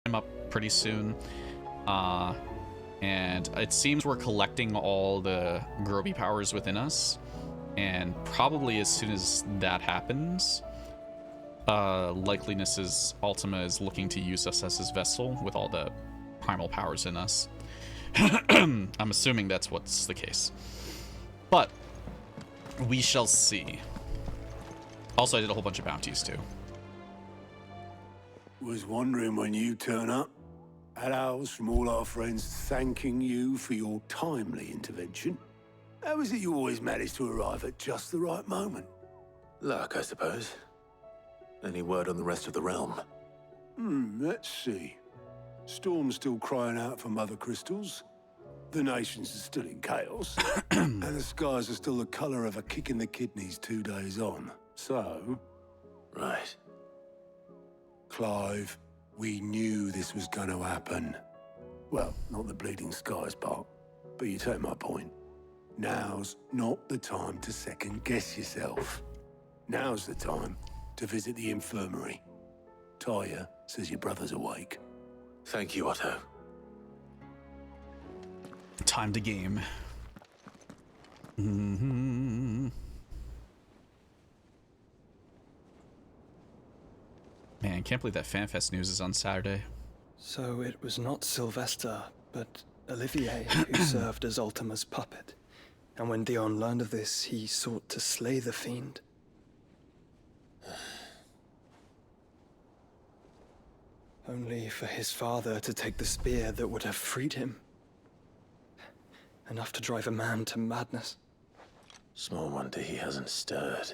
him up pretty soon. And it seems we're collecting all the Groby powers within us. And probably as soon as that happens, likeliness is Ultima is looking to use us as his vessel with all the primal powers in us. I'm assuming that's what's the case. But we shall see. Also, I did a whole bunch of bounties too. Was wondering when you turn up. Had ours from all our friends thanking you for your timely intervention. How is it you always manage to arrive at just the right moment? Luck, I suppose. Any word on the rest of the realm? Let's see. Storm's still crying out for mother crystals. The nations are still in chaos. And the skies are still the colour of a kick in the kidneys 2 days on. So... Right. Clive, we knew this was going to happen. Well, not the bleeding skies part, but you take my point. Now's not the time to second-guess yourself. Now's the time to visit the infirmary. Taya says your brother's awake. Thank you, Otto. Time to game. Man, can't believe that FanFest news is on Saturday. So it was not Sylvester, but Olivier who served as Ultima's puppet. And when Dion learned of this, he sought to slay the fiend. Only for his father to take the spear that would have freed him. Enough to drive a man to madness. Small wonder he hasn't stirred.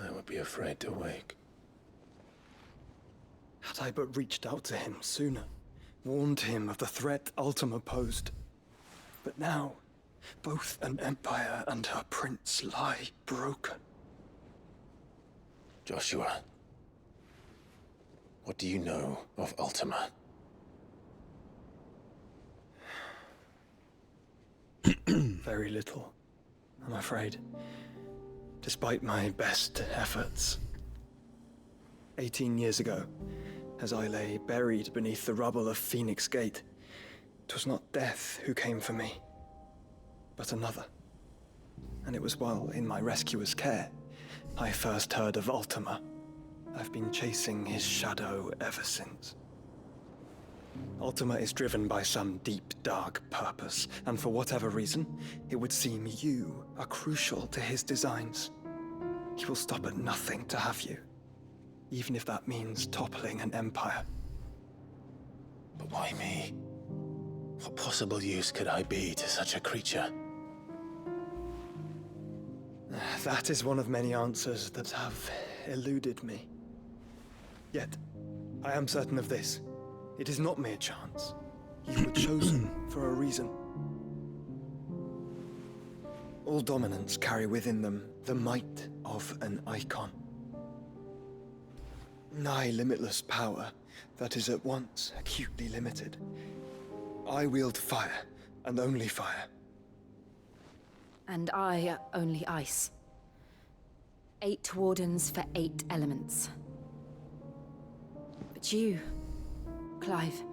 I would be afraid to wake. Had I but reached out to him sooner, warned him of the threat Ultima posed. But now, both an empire and her prince lie broken. Joshua, what do you know of Ultima? Very little, I'm afraid. Despite my best efforts. 18 years ago, as I lay buried beneath the rubble of Phoenix Gate, 'twas not death who came for me, but another. And it was while in my rescuer's care, I first heard of Ultima. I've been chasing his shadow ever since. Ultima is driven by some deep, dark purpose, and for whatever reason, it would seem you are crucial to his designs. He will stop at nothing to have you, even if that means toppling an empire. But why me? What possible use could I be to such a creature? That is one of many answers that have eluded me. Yet, I am certain of this. It is not mere chance. You were chosen for a reason. All dominants carry within them the might of an icon. Nigh limitless power that is at once acutely limited. I wield fire, and only fire. And I only ice. 8 wardens for 8 elements. But you, Clive.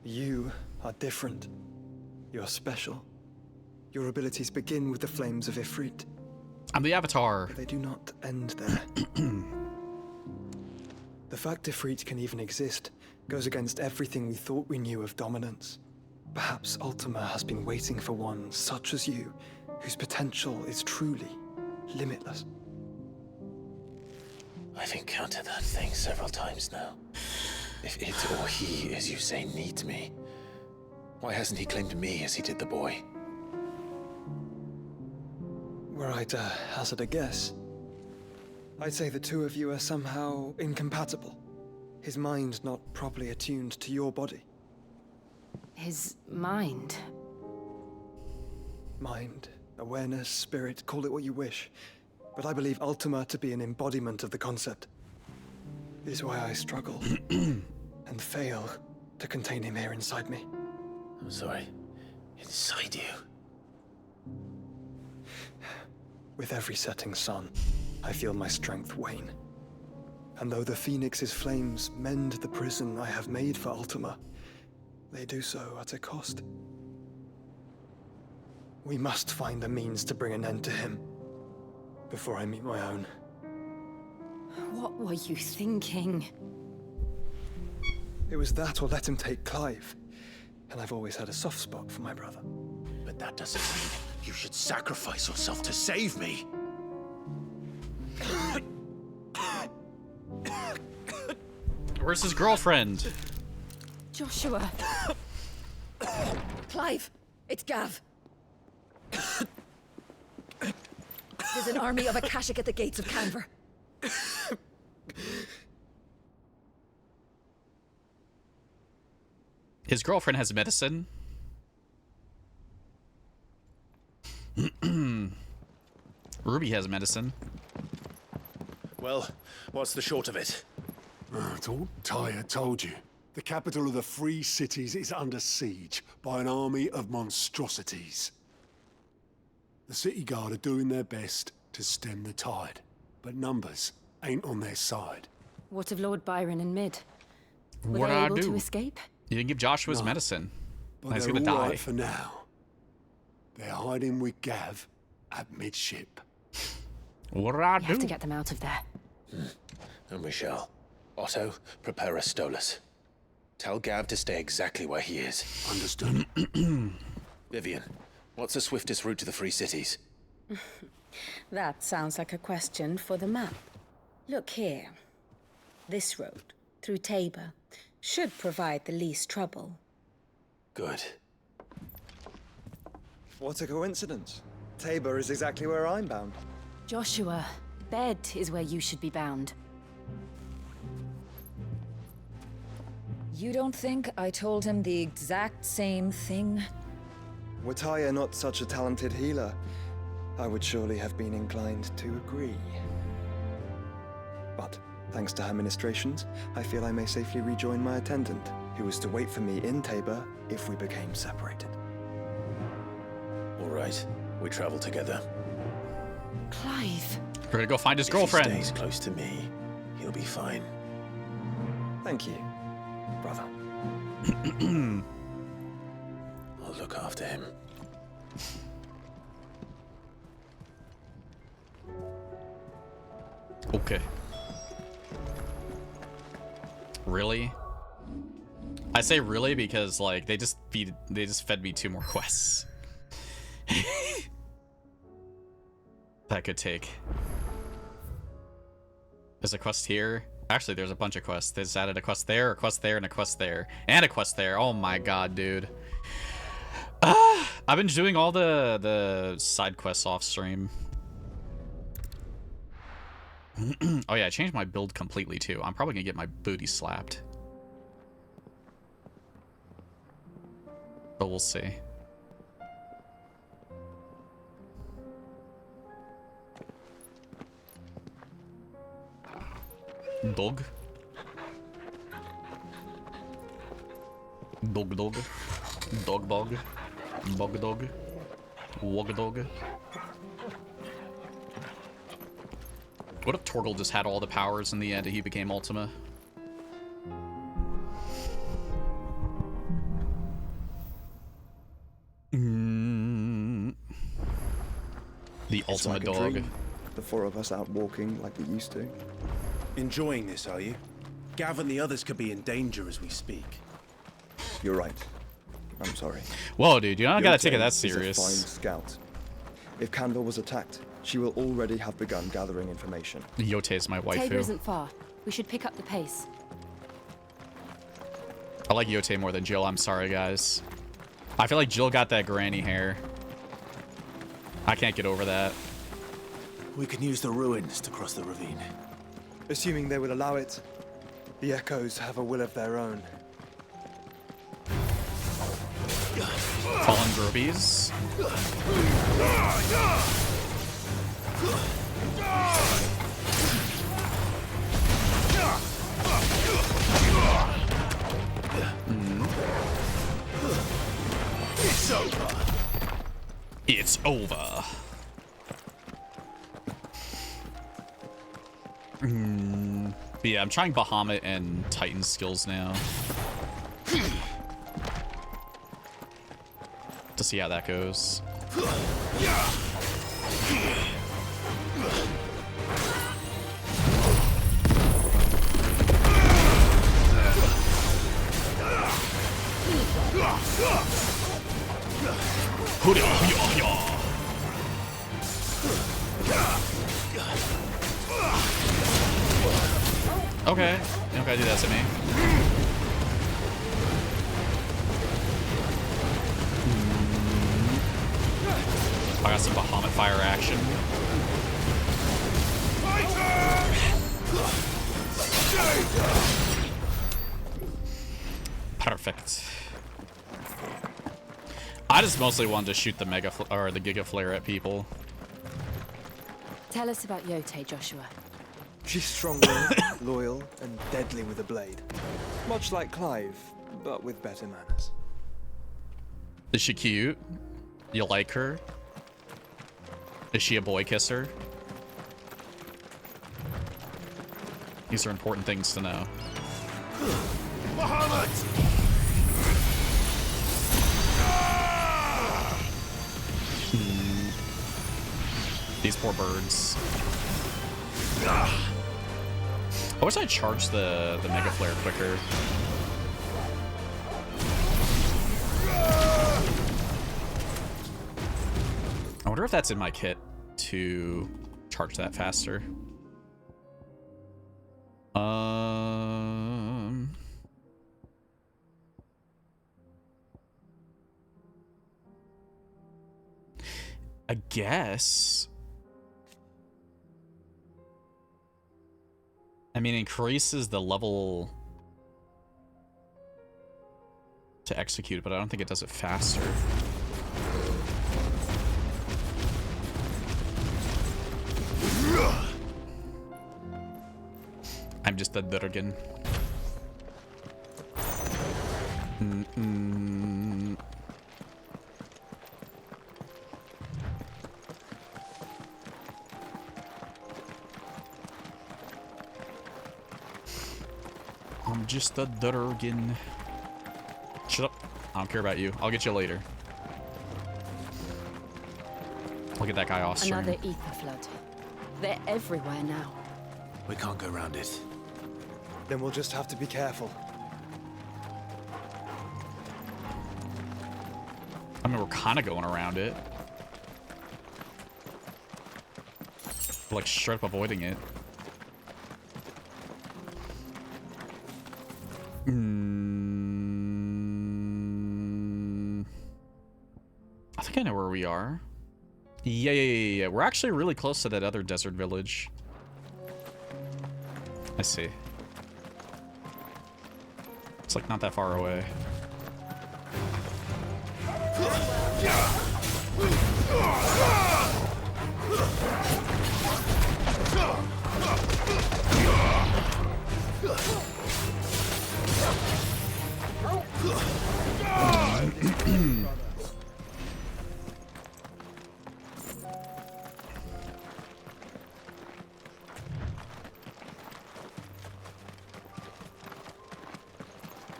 You are different. You're special. Your abilities begin with the flames of Ifrit. I'm the Avatar. But they do not end there. The fact Ifrit can even exist goes against everything we thought we knew of dominance. Perhaps Ultima has been waiting for one such as you, whose potential is truly limitless. I've encountered that thing several times now. If it or he, as you say, needs me, why hasn't he claimed me as he did the boy? Were I to hazard a guess, I'd say the two of you are somehow incompatible. His mind not properly attuned to your body. His mind. Mind, awareness, spirit, call it what you wish. But I believe Ultima to be an embodiment of the concept. This is why I struggle and fail to contain him here inside me. I'm sorry. Inside you? With every setting sun, I feel my strength wane. And though the Phoenix's flames mend the prison I have made for Ultima, they do so at a cost. We must find a means to bring an end to him before I meet my own. What were you thinking? It was that or let him take Clive. And I've always had a soft spot for my brother. But that doesn't mean you should sacrifice yourself to save me. Where's his girlfriend? Joshua. Clive, it's Gav. There's an army of Akashic at the gates of Canver. His girlfriend has medicine. Ruby has medicine. Well, what's the short of it? It's all Tyre told you. The capital of the Free Cities is under siege by an army of monstrosities. The city guard are doing their best to stem the tide, but numbers ain't on their side. What of Lord Byron and Mid? Were What they I able do? to escape? You didn't give Joshua his No. medicine. But He's they're gonna all die. right for now. They're hiding with Gav at midship. What did I We have to do? get them out of there. And we shall. Otto, prepare a Stolas. Tell Gav to stay exactly where he is. Understood? Vivian, what's the swiftest route to the Free Cities? That sounds like a question for the map. Look here. This road, through Tabor, should provide the least trouble. Good. What a coincidence. Tabor is exactly where I'm bound. Joshua, bed is where you should be bound. You don't think I told him the exact same thing? Were Tyre not such a talented healer, I would surely have been inclined to agree. But, thanks to her ministrations, I feel I may safely rejoin my attendant, who was to wait for me in Tabor if we became separated. All right, we travel together. Clive. We're gonna go find his If he girlfriend. stays close to me, he'll be fine. Thank you, brother. I'll look after him. Okay. Really? I say really because like they just fed me 2 more quests. That could take. There's a quest here. Actually, there's a bunch of quests. They just added a quest there, a quest there, and a quest there, and a quest there. Oh my god, dude. I've been doing all the side quests off stream. Oh yeah, I changed my build completely too. I'm probably gonna get my booty slapped. But we'll see. Dog. Dog dog. Dog bog. Bog dog. Wog dog. What if Torgal just had all the powers in the end and he became Ultima? The It's Ultima like a dog. dream. The 4 of us out walking like we used to. Enjoying this, are you? Gav and the others could be in danger as we speak. You're right. I'm sorry. Whoa, dude, you don't gotta take it Yote that is a serious. fine scout. If Canver was attacked, she will already have begun gathering information. Yote is my Tabor waifu. isn't far. We should pick up the pace. I like Yote more than Jill, I'm sorry, guys. I feel like Jill got that granny hair. I can't get over that. We can use the ruins to cross the ravine. Assuming they will allow it, the Echoes have a will of their own. Fallen Grobies. It's over. It's over. But yeah, I'm trying Bahamut and Titan skills now. To see how that goes. Okay, you don't gotta do that to me. I got some Bahamut fire action. Perfect. I just mostly wanted to shoot the the Giga Flare at people. Tell us about Yote, Joshua. She's strong-willed, loyal, and deadly with a blade. Much like Clive, but with better manners. Is she cute? You like her? Is she a boy kisser? These are important things to know. These poor birds. I wish I charged the Mega Flare quicker. I wonder if that's in my kit to charge that faster. I guess. I mean, increases the level to execute, but I don't think it does it faster. I'm just a Durgan. I'm just a Durgan. Shut up. I don't care about you. I'll get you later. Look at that guy off stream. Another ether flood. They're everywhere now. We can't go around it. Then we'll just have to be careful. I mean, we're kind of going around it. We're like straight up avoiding it. I think I know where we are. Yeah. We're actually really close to that other desert village. I see. It's like not that far away.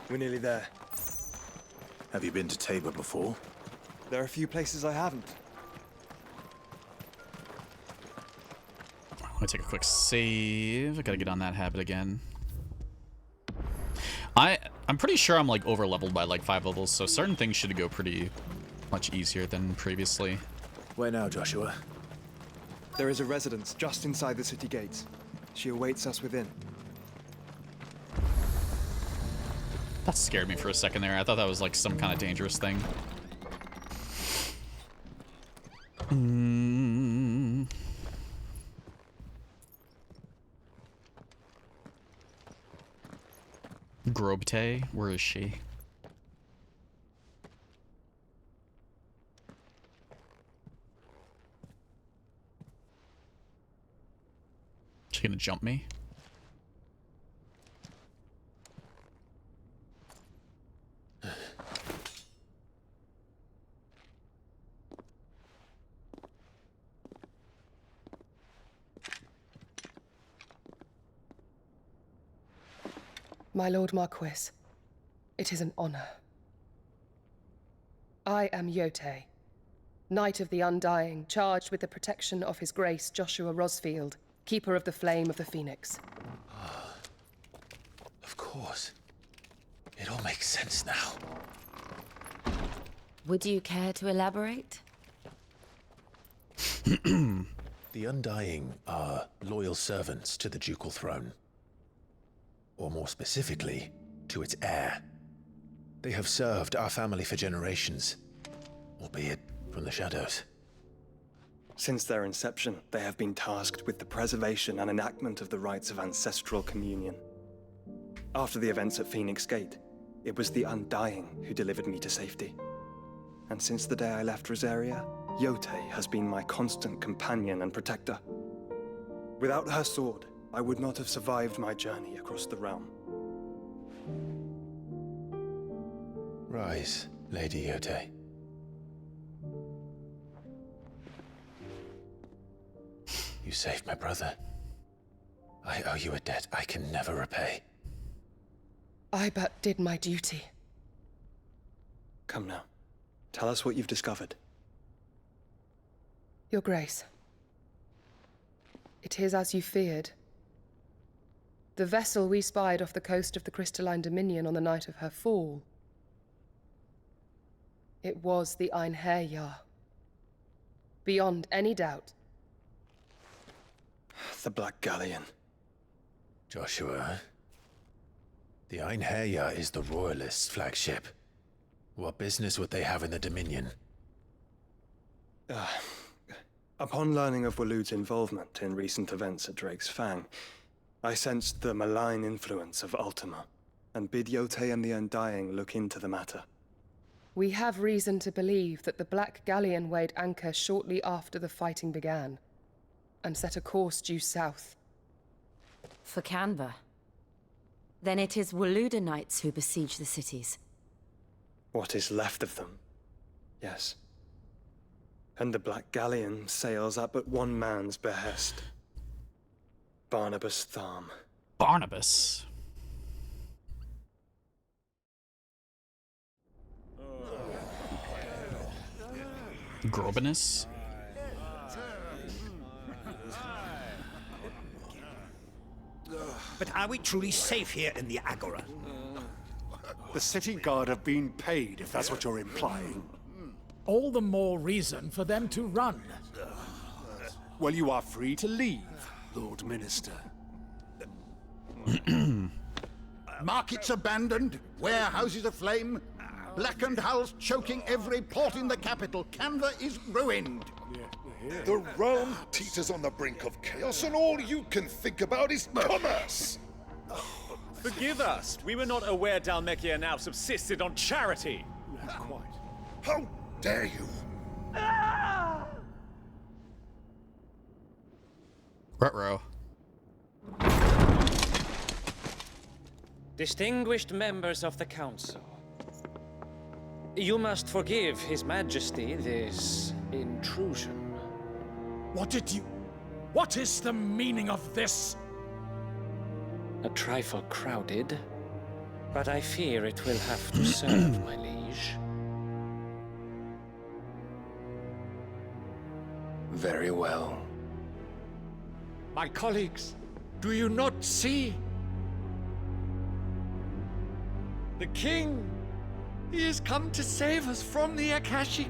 We're nearly there. Have you been to Tabor before? There are a few places I haven't. Let me take a quick save. I gotta get on that habit again. I'm pretty sure I'm like over leveled by like 5 levels, so certain things should go pretty much easier than previously. Where now, Joshua? There is a residence just inside the city gates. She awaits us within. That scared me for a second there. I thought that was like some kind of dangerous thing. Grobte, where is she? She gonna jump me? My Lord Marquis, it is an honor. I am Yote, Knight of the Undying, charged with the protection of His Grace Joshua Rosfield, Keeper of the Flame of the Phoenix. Of course. It all makes sense now. Would you care to elaborate? The Undying are loyal servants to the ducal throne. Or more specifically, to its heir. They have served our family for generations, albeit from the shadows. Since their inception, they have been tasked with the preservation and enactment of the rites of ancestral communion. After the events at Phoenix Gate, it was the Undying who delivered me to safety. And since the day I left Rosaria, Yote has been my constant companion and protector. Without her sword, I would not have survived my journey across the realm. Rise, Lady Yote. You saved my brother. I owe you a debt I can never repay. I but did my duty. Come now. Tell us what you've discovered. Your Grace. It is as you feared. The vessel we spied off the coast of the Crystalline Dominion on the night of her fall. It was the Einherjar. Beyond any doubt. The Black Galleon. Joshua, the Einherjar is the Royalists' flagship. What business would they have in the Dominion? Upon learning of Waloed's involvement in recent events at Drake's Fang, I sensed the malign influence of Ultima, and bid Yote and the Undying look into the matter. We have reason to believe that the Black Galleon weighed anchor shortly after the fighting began, and set a course due south. For Canva. Then it is Waloed knights who besiege the cities. What is left of them? Yes. And the Black Galleon sails at but one man's behest. Barnabas Tharm. Barnabas. Grobanus? But are we truly safe here in the Agora? The city guard have been paid, if that's what you're implying. All the more reason for them to run. Well, you are free to leave, Lord Minister. Markets abandoned, warehouses aflame, blackened hulls choking every port in the capital. Canva is ruined. The realm teeters on the brink of chaos, and all you can think about is commerce! Forgive us. We were not aware Dhalmekia now subsisted on charity. Not quite. How dare you! Ruh-roh. Distinguished members of the Council, you must forgive His Majesty this intrusion. What is the meaning of this? A trifle crowded, but I fear it will have to serve, my liege. Very well. My colleagues, do you not see? The king! He has come to save us from the Akashic.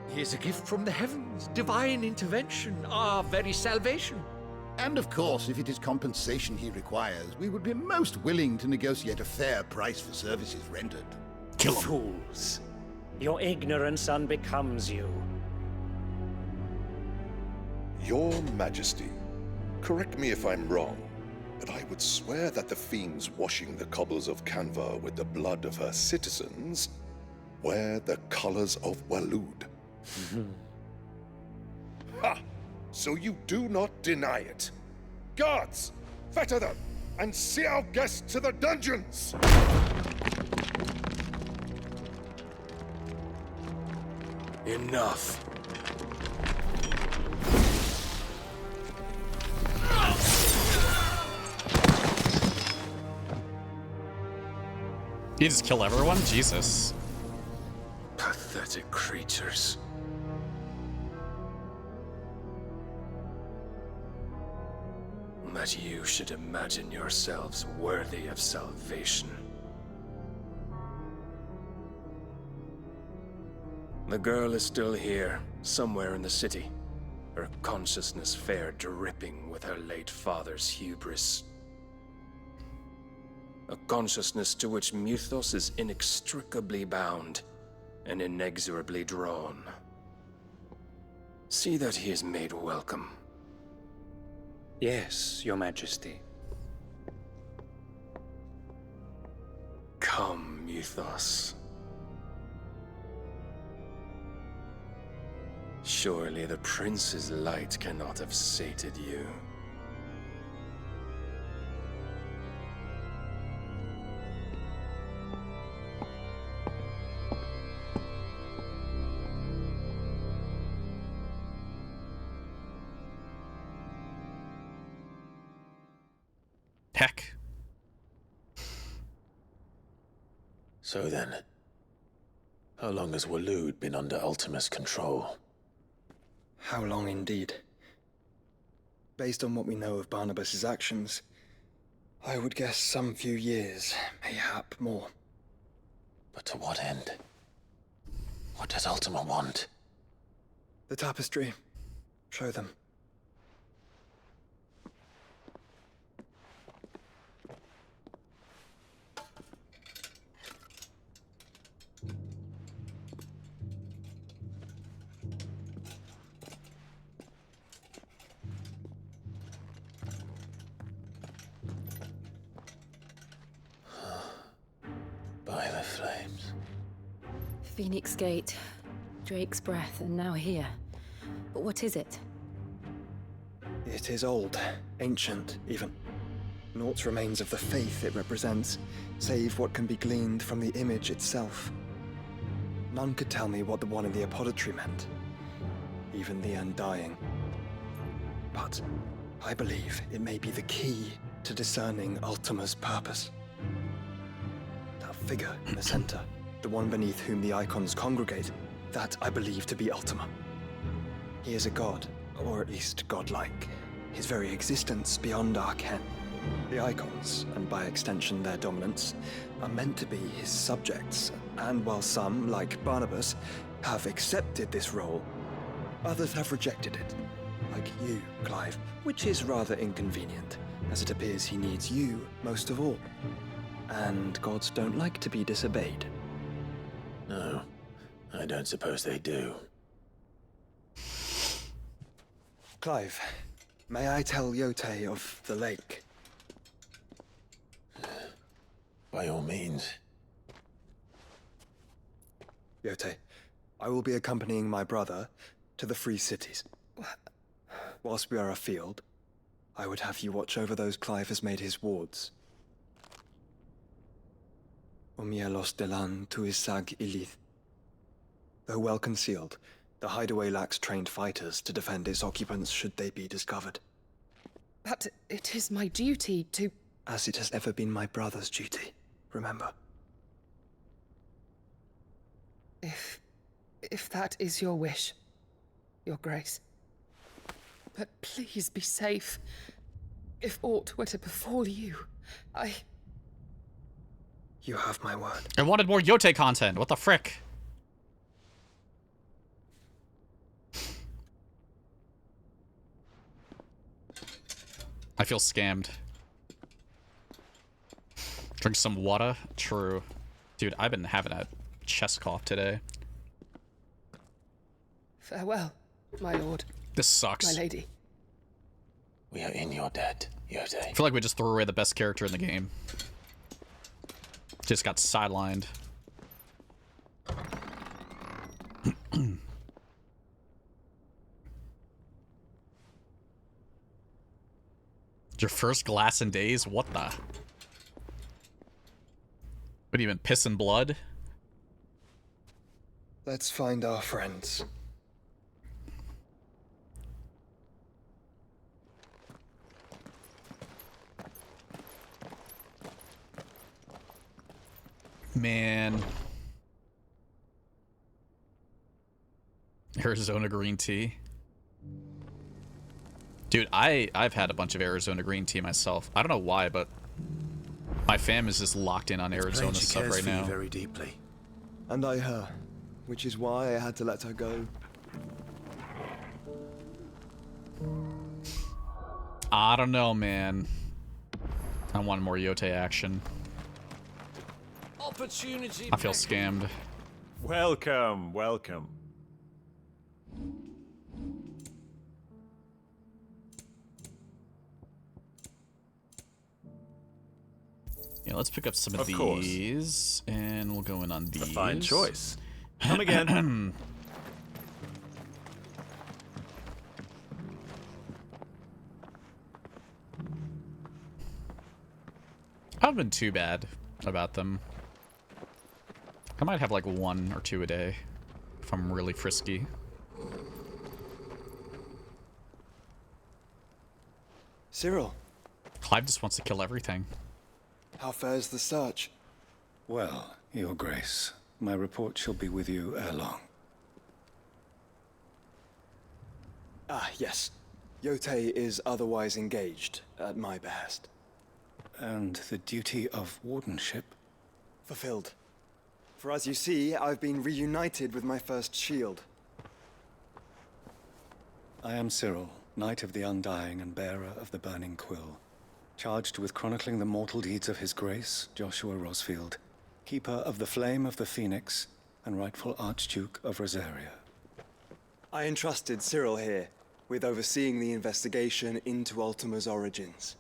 He is a gift from the heavens, divine intervention, our very salvation. And of course, if it is compensation he requires, we would be most willing to negotiate a fair price for services rendered. Kill 'em. Fools! Your ignorance unbecomes you. Your Majesty, correct me if I'm wrong, but I would swear that the fiends washing the cobbles of Canva with the blood of her citizens wear the colors of Waloed. Ha! So you do not deny it. Guards, fetter them, and see our guests to the dungeons! Enough. You just kill everyone? Jesus. Pathetic creatures. That you should imagine yourselves worthy of salvation. The girl is still here, somewhere in the city. Her consciousness fair dripping with her late father's hubris. A consciousness to which Mythos is inextricably bound and inexorably drawn. See that he is made welcome. Yes, Your Majesty. Come, Mythos. Surely the prince's light cannot have sated you. Heck. So then, how long has Waloed been under Ultima's control? How long indeed? Based on what we know of Barnabas's actions, I would guess some few years, mayhap more. But to what end? What does Ultima want? The tapestry. Show them. By the flames. Phoenix Gate, Drake's Breath, and now here. But what is it? It is old, ancient, even. Naught remains of the faith it represents, save what can be gleaned from the image itself. None could tell me what the one in the apothecary meant, even the Undying. But I believe it may be the key to discerning Ultima's purpose. That figure in the center, the one beneath whom the icons congregate, that I believe to be Ultima. He is a god, or at least godlike, his very existence beyond our ken. The icons, and by extension their dominance, are meant to be his subjects, and while some, like Barnabas, have accepted this role, others have rejected it. Like you, Clive, which is rather inconvenient, as it appears he needs you most of all. And gods don't like to be disobeyed. No, I don't suppose they do. Clive, may I tell Yote of the lake? By all means. Yote, I will be accompanying my brother to the Free Cities. Whilst we are afield, I would have you watch over those Clive has made his wards. Omielos delan tuisag ilith. Though well concealed, the hideaway lacks trained fighters to defend its occupants should they be discovered. But it is my duty to... As it has ever been my brother's duty, remember. If that is your wish, Your Grace. But please be safe. If aught were to befall you, You have my word. I wanted more Yote content. What the frick? I feel scammed. Drink some water? True. Dude, I've been having a chest cough today. Farewell, my lord. This sucks. My lady. We are in your debt, Yote. I feel like we just threw away the best character in the game. Just got sidelined. Your first glass in days? What the? What even, piss and blood? Let's find our friends. Man. Arizona green tea. Dude, I've had a bunch of Arizona green tea myself. I don't know why, but my fam is just locked in on Arizona stuff right now. Very deeply. And I her, which is why I had to let her go. I don't know, man. I want more Yote action. Opportunity. I feel scammed. Welcome, welcome. Yeah, let's pick up some of these, and we'll go in on these. A fine choice. Come again. I haven't been too bad about them. I might have like 1 or 2 a day if I'm really frisky. Cyril. Clive just wants to kill everything. How fares the search? Well, Your Grace, my report shall be with you ere long. Ah, yes. Yote is otherwise engaged, at my behest. And the duty of wardenship? Fulfilled. For as you see, I've been reunited with my first shield. I am Cyril, Knight of the Undying and bearer of the Burning Quill, charged with chronicling the mortal deeds of His Grace, Joshua Rosfield, Keeper of the Flame of the Phoenix, and rightful Archduke of Rosaria. I entrusted Cyril here with overseeing the investigation into Ultima's origins.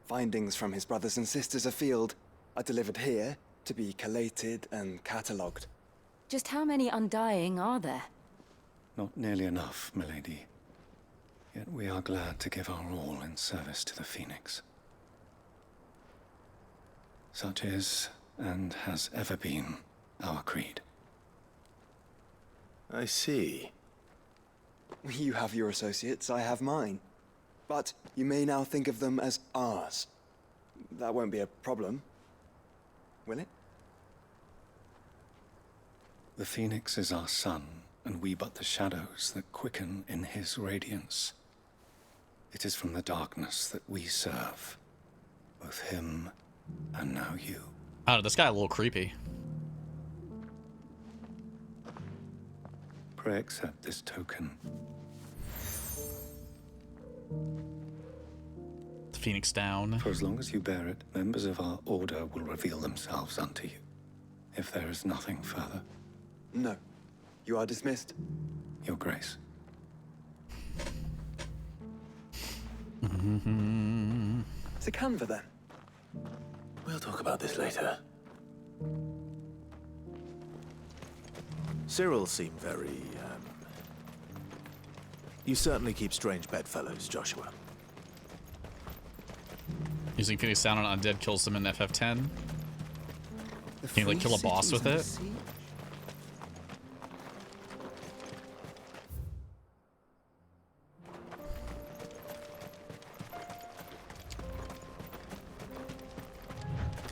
Findings from his brothers and sisters afield are delivered here to be collated and catalogued. Just how many Undying are there? Not nearly enough, milady. Yet we are glad to give our all in service to the Phoenix. Such is, and has ever been, our creed. I see. You have your associates, I have mine. But you may now think of them as ours. That won't be a problem, will it? The Phoenix is our sun, and we but the shadows that quicken in his radiance. It is from the darkness that we serve, both him and now you. I don't know, this guy a little creepy. Pray accept this token. The Phoenix down. For as long as you bear it, members of our order will reveal themselves unto you. If there is nothing further. No. You are dismissed. Your Grace. To Canva, then. We'll talk about this later. Cyril seemed very, You certainly keep strange bedfellows, Joshua. Using Phoenix down on undead kills them in FF10. Can you like kill a boss with it?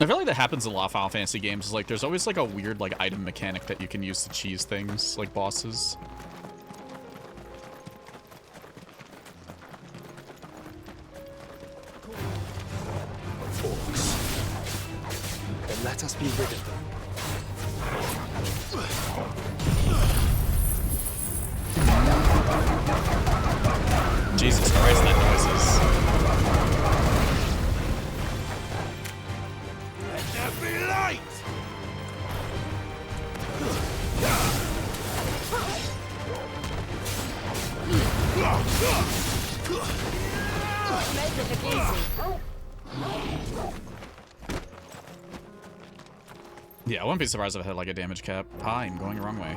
I feel like that happens in a lot of Final Fantasy games. Is like there's always like a weird like item mechanic that you can use to cheese things, like bosses. Orcs. Then let us be rid of them. Jesus Christ, that noises. Every light! Make it look easy. Yeah, I wouldn't be surprised if I had like a damage cap. I'm going the wrong way.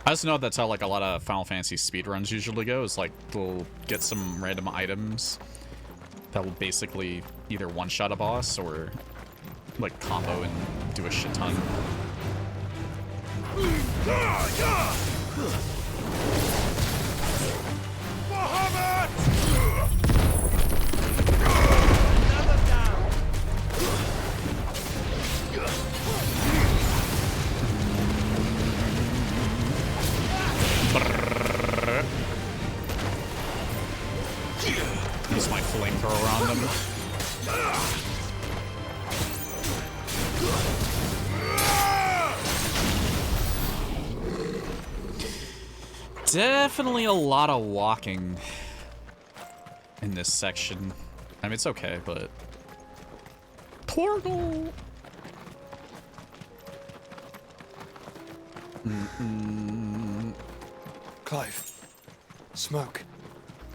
I just know that's how like a lot of Final Fantasy speedruns usually go, is like they'll get some random items that will basically either one-shot a boss or like combo and do a shit ton. Use my flamethrower on them. Definitely a lot of walking in this section. I mean, it's okay, but... Portal! Clive. Smoke.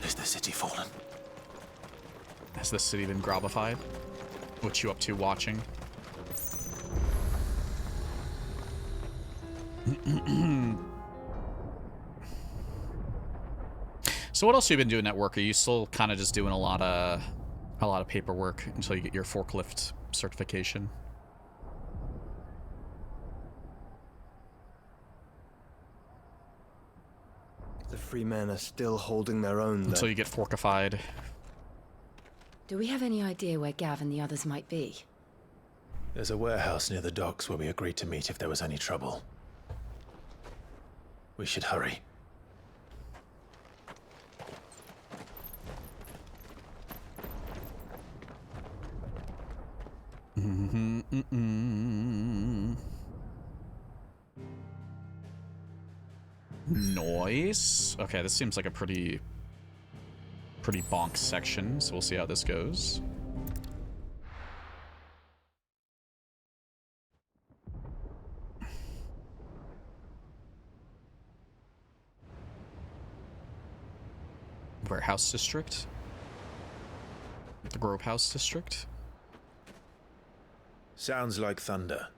Is the city fallen? Has the city been grobified? What you up to watching? So what else have you been doing at work? Are you still kind of just doing a lot of paperwork until you get your forklift certification? The free men are still holding their own, Until you get forkified. Do we have any idea where Gav and the others might be? There's a warehouse near the docks where we agreed to meet if there was any trouble. We should hurry. Noise. Okay, this seems like a pretty bonk section, so we'll see how this goes. Warehouse district. The Grove House district. Sounds like thunder.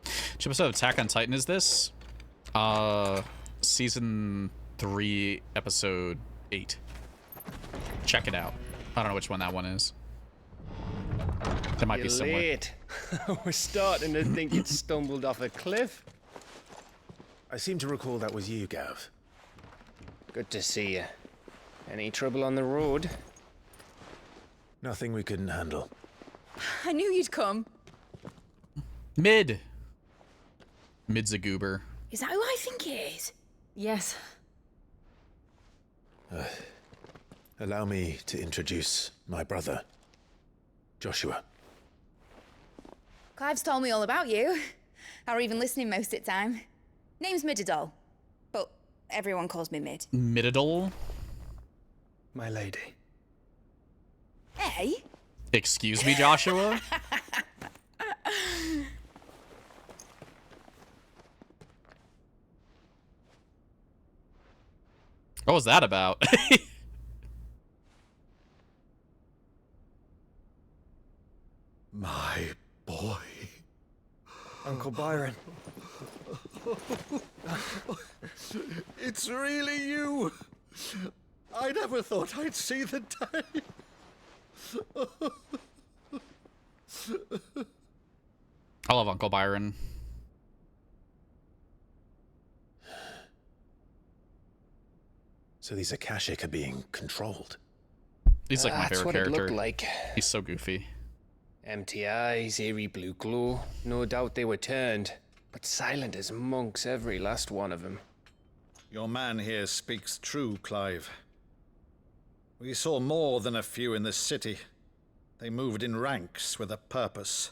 Which episode of Attack on Titan is this? Season 3, episode 8. Check it out. I don't know which one that one is. That might be similar. Late. We're starting to think you'd stumbled off a cliff. I seem to recall that was you, Gav. Good to see you. Any trouble on the road? Nothing we couldn't handle. I knew you'd come. Mid's a goober. Is that who I think it is? Yes. Allow me to introduce my brother, Joshua. Clive's told me all about you. Or even listening most of the time. Name's Mididol, but everyone calls me Mid. Mididol? My lady. Hey? Excuse me, Joshua? What was that about? My boy. Uncle Byron. It's really you. I never thought I'd see the day. I love Uncle Byron. So these Akashic are being controlled. He's like my That's favorite what character. It looked like. He's so goofy. Empty eyes, eerie blue glow. No doubt they were turned, but silent as monks, every last one of them. Your man here speaks true, Clive. We saw more than a few in this city. They moved in ranks with a purpose,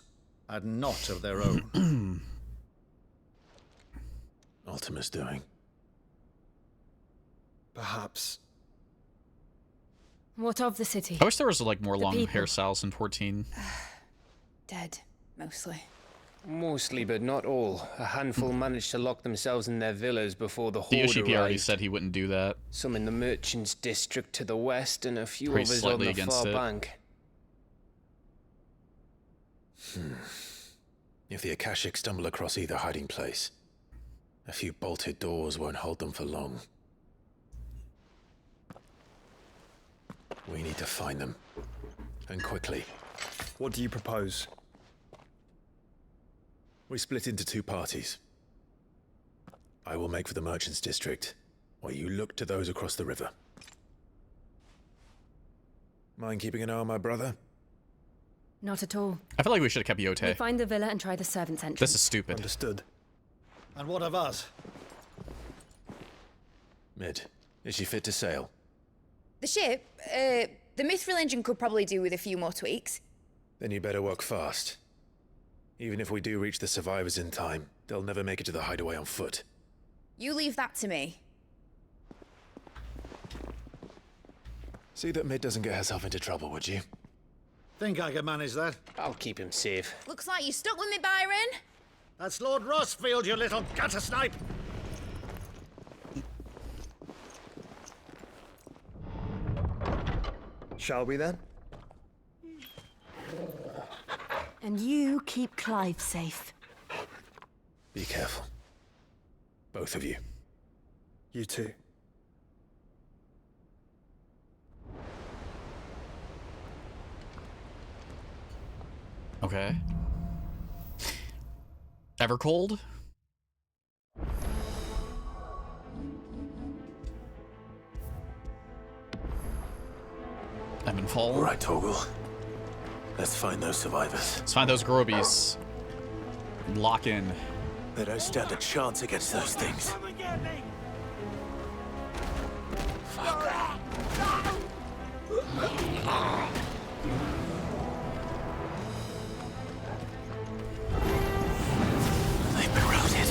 and not of their own. Ultima's doing. Perhaps. What of the city? I wish there was like more long people. hairstyles in 14. Dead, mostly. Mostly, but not all. A handful managed to lock themselves in their villas before the The horde Yoshi already arrived. said he wouldn't do that. Some in the merchants' district to the west, and a few Pretty others on slightly the against far it. bank. If the Akashic stumble across either hiding place, A few bolted doors won't hold them for long. We need to find them. And quickly. What do you propose? We split into two parties. I will make for the Merchants District, while you look to those across the river. Mind keeping an eye on my brother? Not at all. I feel like we should have kept We Yote. find the villa and try the servants' entrance. This is stupid. Understood. And what of us? Mid, is she fit to sail? The ship, the Mithril engine could probably do with a few more tweaks. Then you better work fast. Even if we do reach the survivors in time, they'll never make it to the hideaway on foot. You leave that to me. See that Mid doesn't get herself into trouble, would you? Think I can manage that? I'll keep him safe. Looks like you stuck with me, Byron. That's Lord Rossfield, you little gutter snipe! Shall we then? And you keep Clive safe. Be careful. Both of you. You too. Okay. Evercold? Evanfall. All right, Torgal. Let's find those survivors. Let's find those Grobies. Lock in. They don't stand a chance against those things. They've been routed.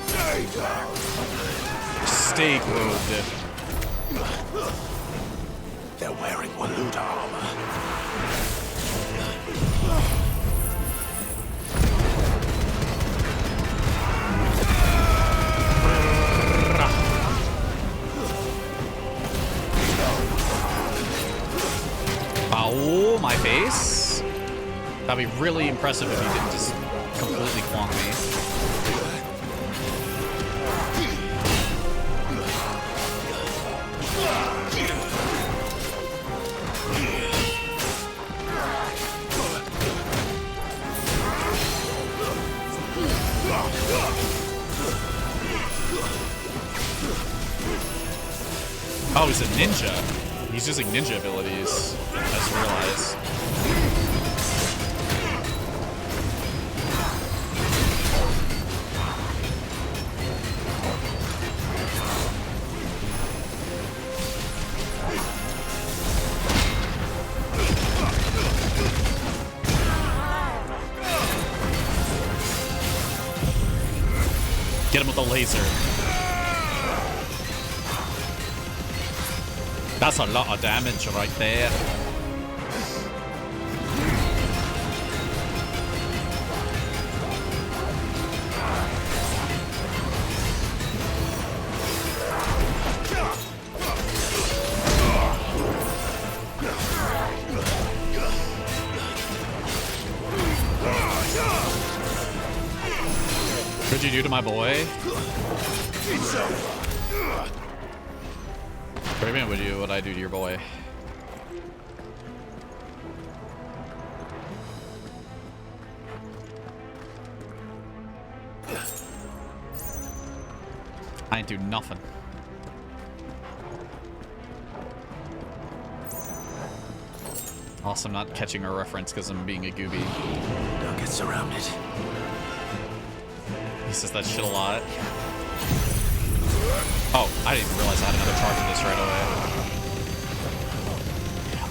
Stay down. Stay grooved. They're wearing Waluda armor. Ow, my face? That'd be really impressive if you didn't just completely clonk me. Oh, he's a ninja. He's using ninja abilities. I just realized. Get him with the laser. That's a lot of damage right there. What'd you do to my boy? What would you? What I do to your boy? I ain't do nothing. Also, I'm not catching a reference because I'm being a gooby. Don't get surrounded. He says that shit a lot. Oh, I didn't even realize I had another charge of this right away.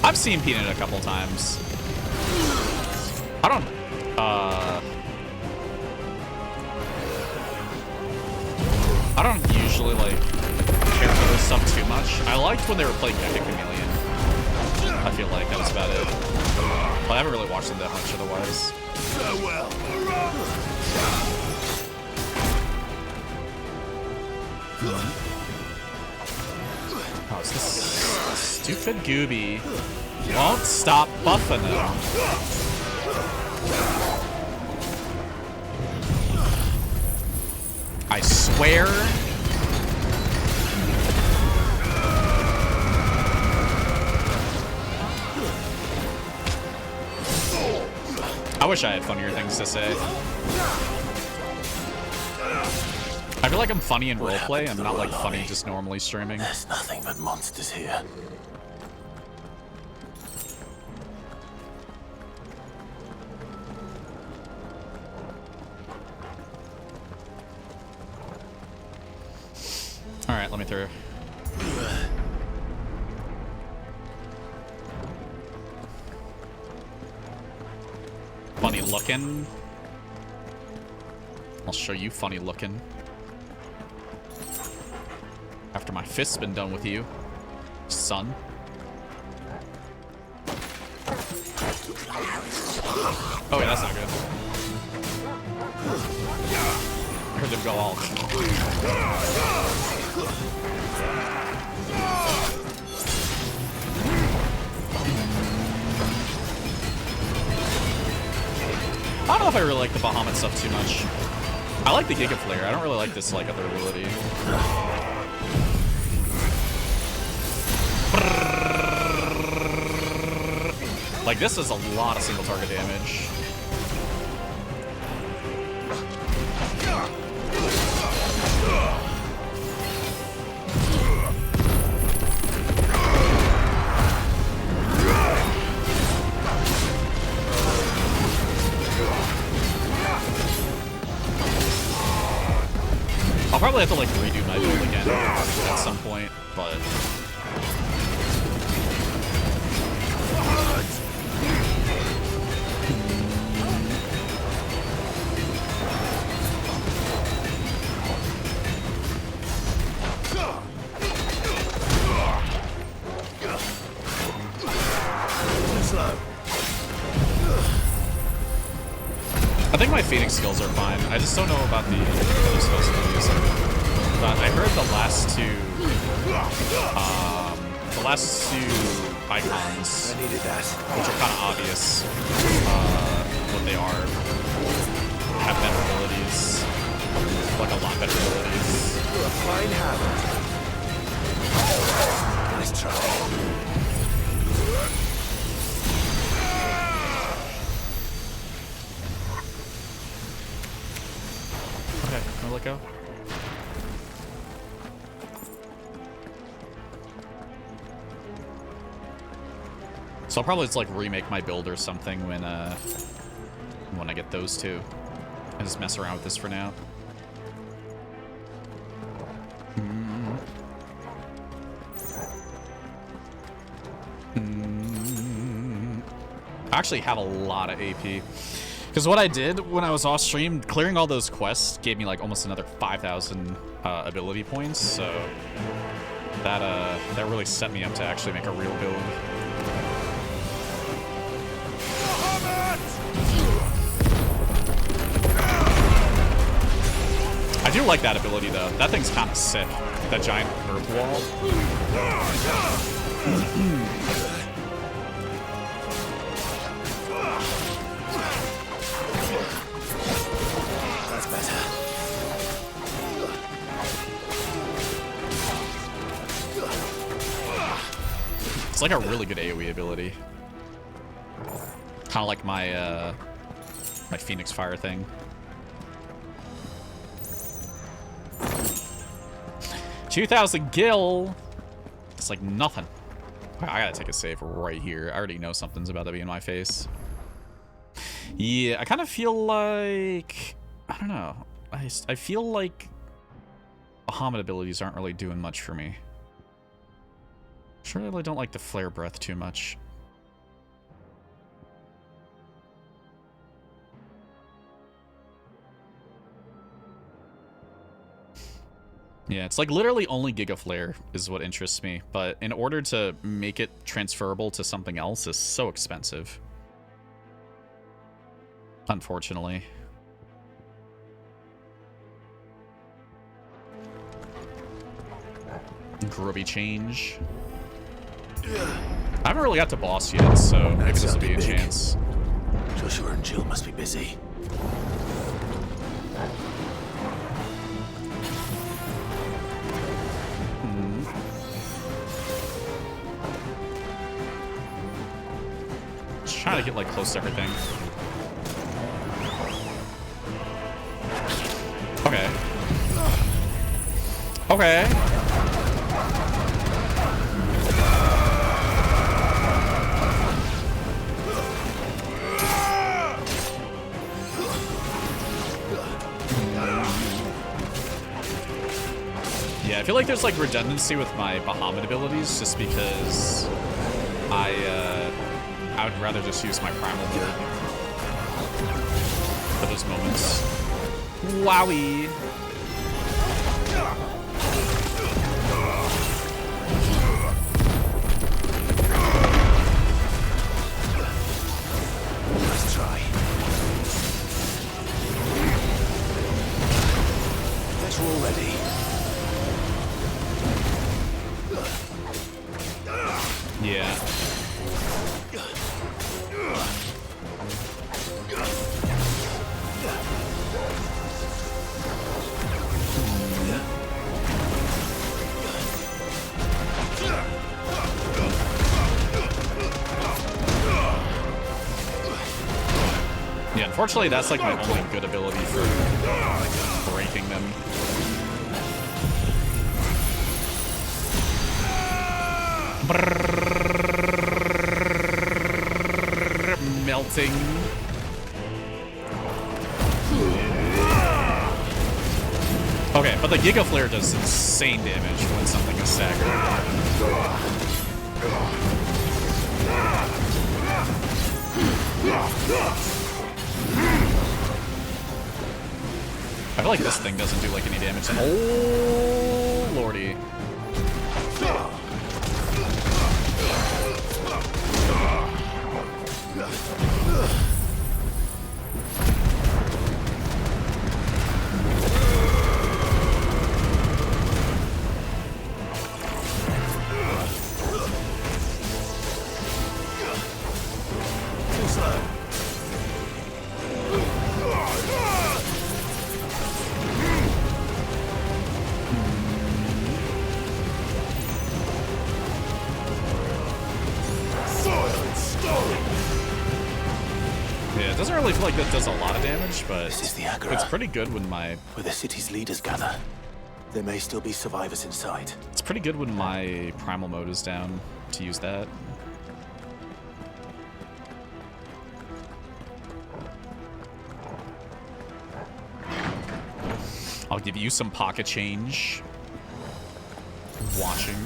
I've seen Peanut a couple times. I don't usually like care for this stuff too much. I liked when they were playing Mecha Chameleon. I feel like that was about it. But I haven't really watched them that much otherwise. Farewell. Oh, it's this stupid gooby. Won't stop buffing him. I swear. I wish I had funnier things to say. I feel like I'm funny in roleplay. I'm not like funny just normally streaming. There's nothing but monsters here. All right, let me through. Funny looking. I'll show you funny looking. After my fist's been done with you, son. Oh yeah, that's not good. I heard them go all. I don't know if I really like the Bahamut stuff too much. I like the Giga Flare. I don't really like this like other ability. Like this is a lot of single target damage. I'll probably have to like redo my build again at some point, but I think my Phoenix skills are fine. I just don't know about the other skills that I'm using. But I heard the last two icons, which are kind of obvious what they are, have better abilities, like a lot better abilities. You're a fine hammer. Nice try. Okay, I'll let go. So I'll probably just like remake my build or something when I get those two. And just mess around with this for now. I actually have a lot of AP. Because what I did when I was off stream, clearing all those quests gave me like almost another 5,000 ability points. So that really set me up to actually make a real build. I do like that ability though. That thing's kind of sick. That giant herb wall. That's better. It's like a really good AoE ability. Kind of like my my Phoenix Fire thing. $2,000 gil. It's like nothing. I gotta take a save right here. I already know something's about to be in my face. Yeah, I kind of feel like, I don't know. I feel like Bahamut abilities aren't really doing much for me. Sure, I really don't like the Flare Breath too much. Yeah, it's like literally only Giga Flare is what interests me, but in order to make it transferable to something else is so expensive. Unfortunately. Grubby change. I haven't really got to boss yet, so maybe this will be a chance. Joshua and Jill must be busy. trying to get like close to everything. Okay. Okay. Yeah, I feel like there's like redundancy with my Bahamut abilities just because I would rather just use my primal move for those moments. Wowie! Let's try. Bet you're all ready. Yeah. Yeah, unfortunately that's like my only good ability for breaking them. Melting. Okay, but the Giga Flare does insane damage when something is staggered. I feel like this thing doesn't do like any damage. Oh lordy. Yeah, it doesn't really feel like that does a lot of damage, but This is the Agora, it's pretty good when my... where the city's leaders gather. There may still be survivors inside. It's pretty good when my primal mode is down to use that. I'll give you some pocket change. Watching.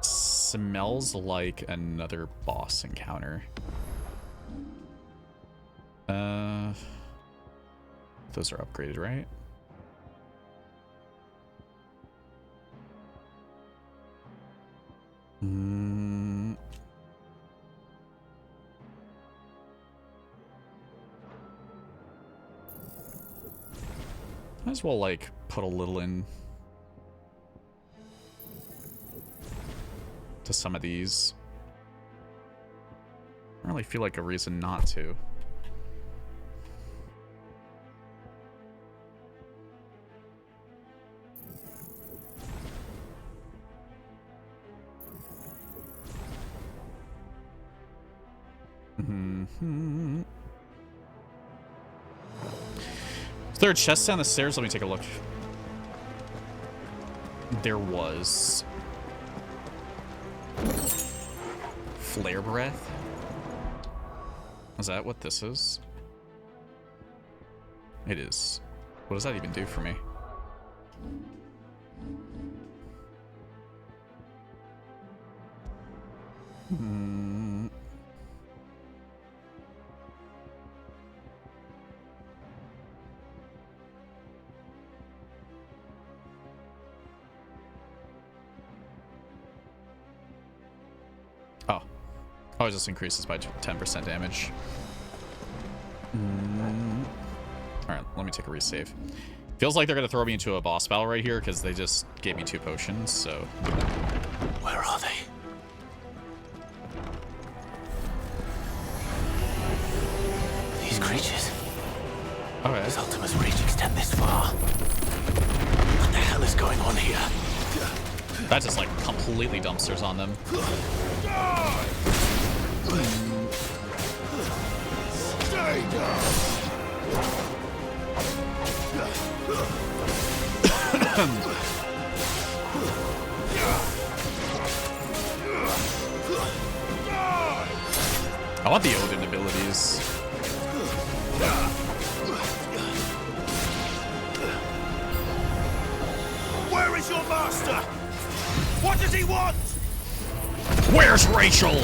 Smells like another boss encounter. Those are upgraded, right? Might as well like put a little in to some of these. I don't really feel like a reason not to. Is there a chest down the stairs? Let me take a look. There was. Flare breath? Is that what this is? It is. What does that even do for me? Oh, it just increases by 10% damage. Alright, let me take a resave. Feels like they're going to throw me into a boss battle right here because they just gave me 2 potions, so... Where are they? These creatures. Okay. Does Ultima's reach extend this far? What the hell is going on here? That just like completely dumpsters on them. Stay down. I want the Odin abilities. Where is your master? What does he want? Where's Rachel?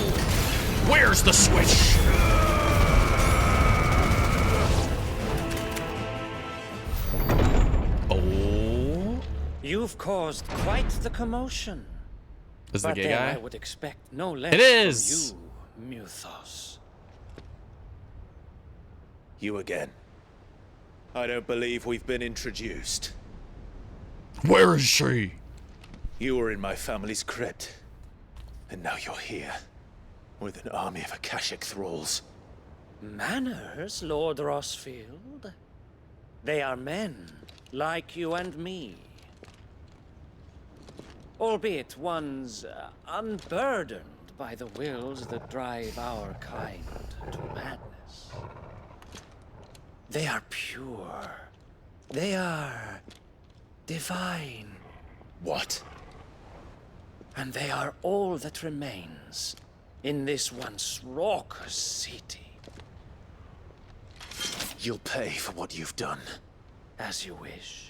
Where's the switch? Oh. You've caused quite the commotion. Is the But gay then guy? I would expect no less It is. from you, Muthos. You again. I don't believe we've been introduced. Where is she? You were in my family's crypt. And now you're here. With an army of Akashic thralls. Manners, Lord Rosfield? They are men, like you and me. Albeit one's unburdened by the wills that drive our kind to madness. They are pure. They are divine. What? And they are all that remains in this once raucous city. You'll pay for what you've done. As you wish.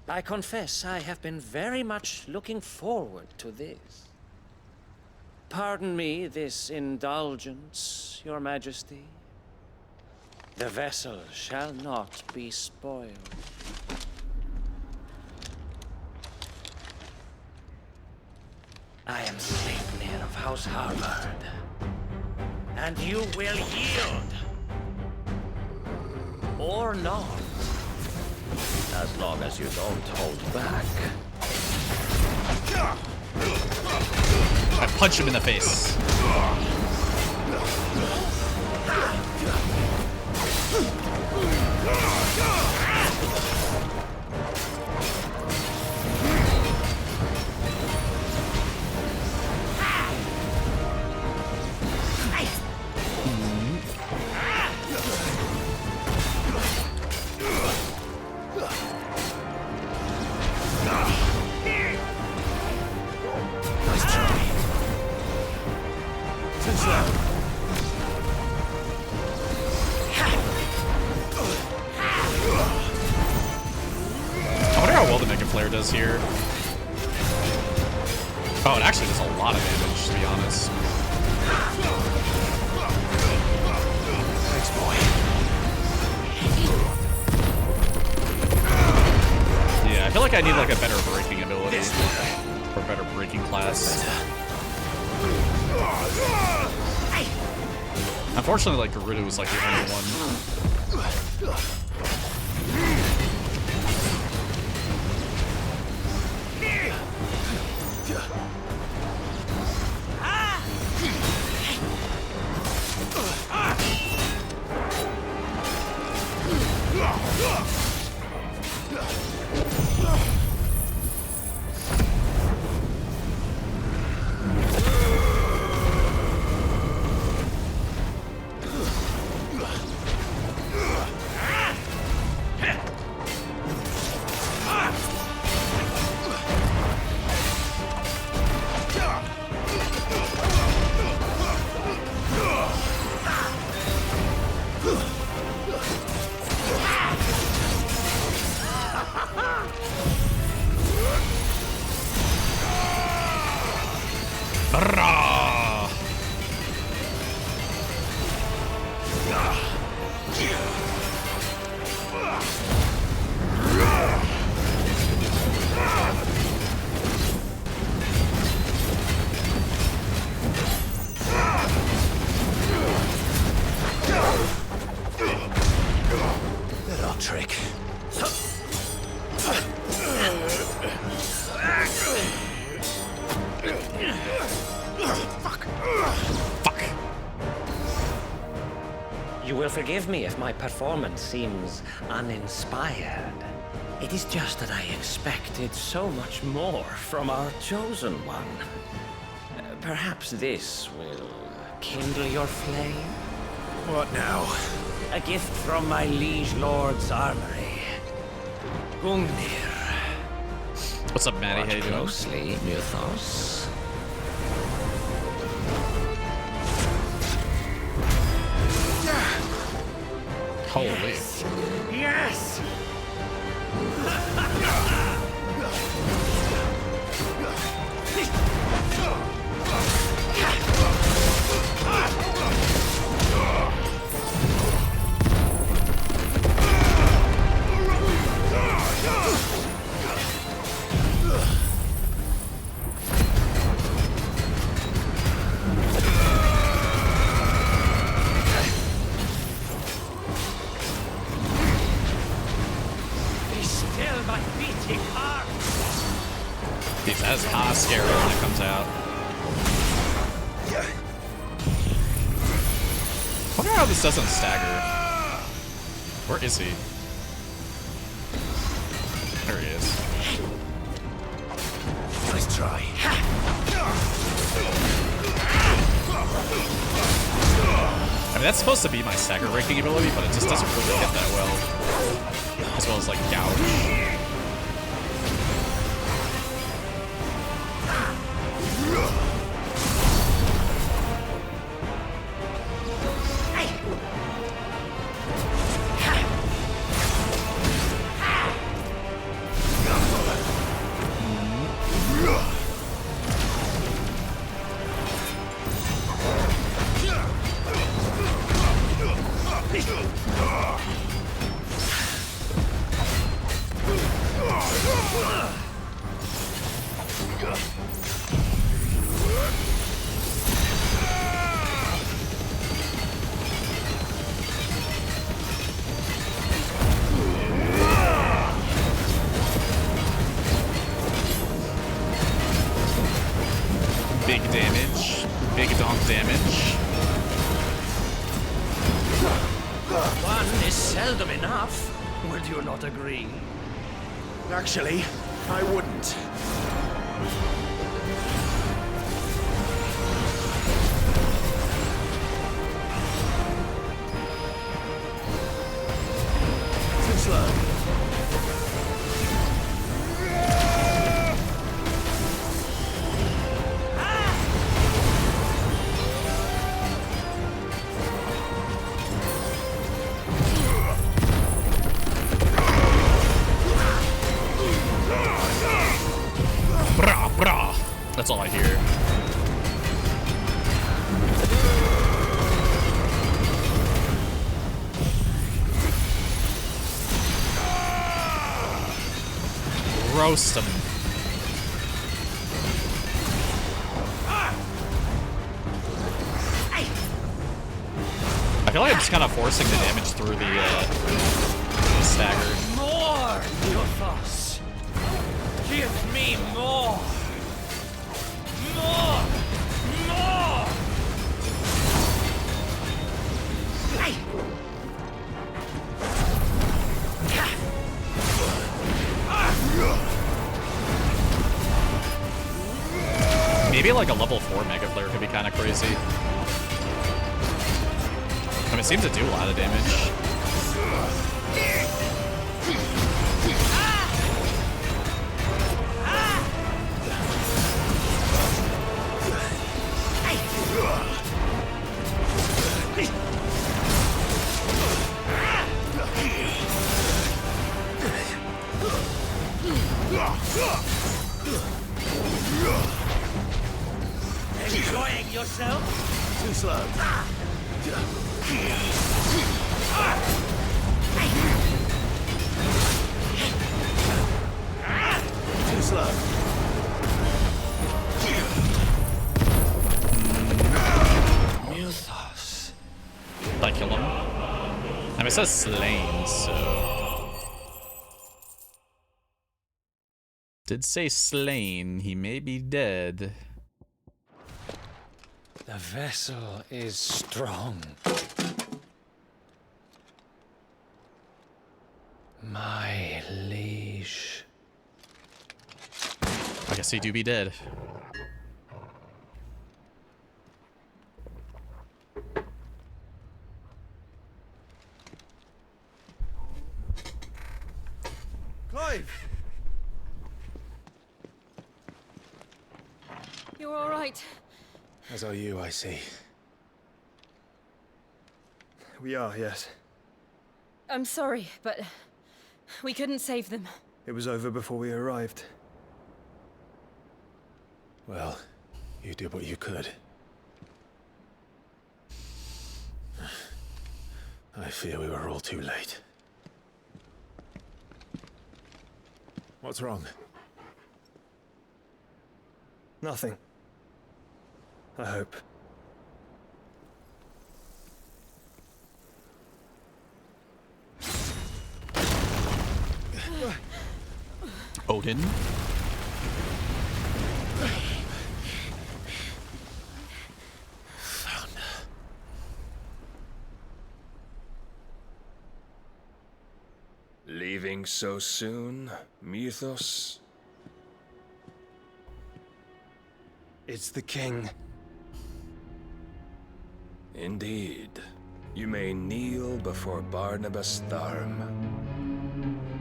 I confess I have been very much looking forward to this. Pardon me this indulgence, Your Majesty. The vessel shall not be spoiled. I am Sleipnir of House Harvard. And you will yield. Or not. As long as you don't hold back. I punch him in the face. Does here. Oh, it actually does a lot of damage, to be honest. Thanks, boy. Yeah, I feel like I need like a better breaking ability. Or better breaking class. Unfortunately, like, Gerudo was like the only one. You will forgive me if my performance seems uninspired. It is just that I expected so much more from our chosen one. Perhaps this will kindle your flame? What now? A gift from my liege lord's armory. Gungnir. What's up, Maddie? How you doing? Closely, Mythos. Holy. Yes! That's hot scary when it comes out. I wonder how this doesn't stagger. Where is he? There he is. Nice try. I mean, that's supposed to be my stagger breaking ability, but it just doesn't really hit that well. As well as like gouge. Big damage. Big donk damage. One is seldom enough. Would you not agree? Actually, I wouldn't. Too slow. That's all I hear. Roast him. I feel like I'm just kind of forcing the damage through the stagger. More, Mythos. Give me more. More! More! Maybe like a level 4 Mega Flare could be kind of crazy. I mean, it seems to do a lot of damage. Enjoying yourself? Too slow. Too slow. Mythos. Did I kill him? I mean, it says slain, so... Did say slain. He may be dead. The vessel is strong. My liege. wish. I guess he do be dead. Clive! You're all right. As are you, I see. We are, yes. I'm sorry, but we couldn't save them. It was over before we arrived. Well, you did what you could. I fear we were all too late. What's wrong? Nothing. I hope. Odin? Leaving so soon, Mythos? It's the king. Indeed. You may kneel before Barnabas Tharm,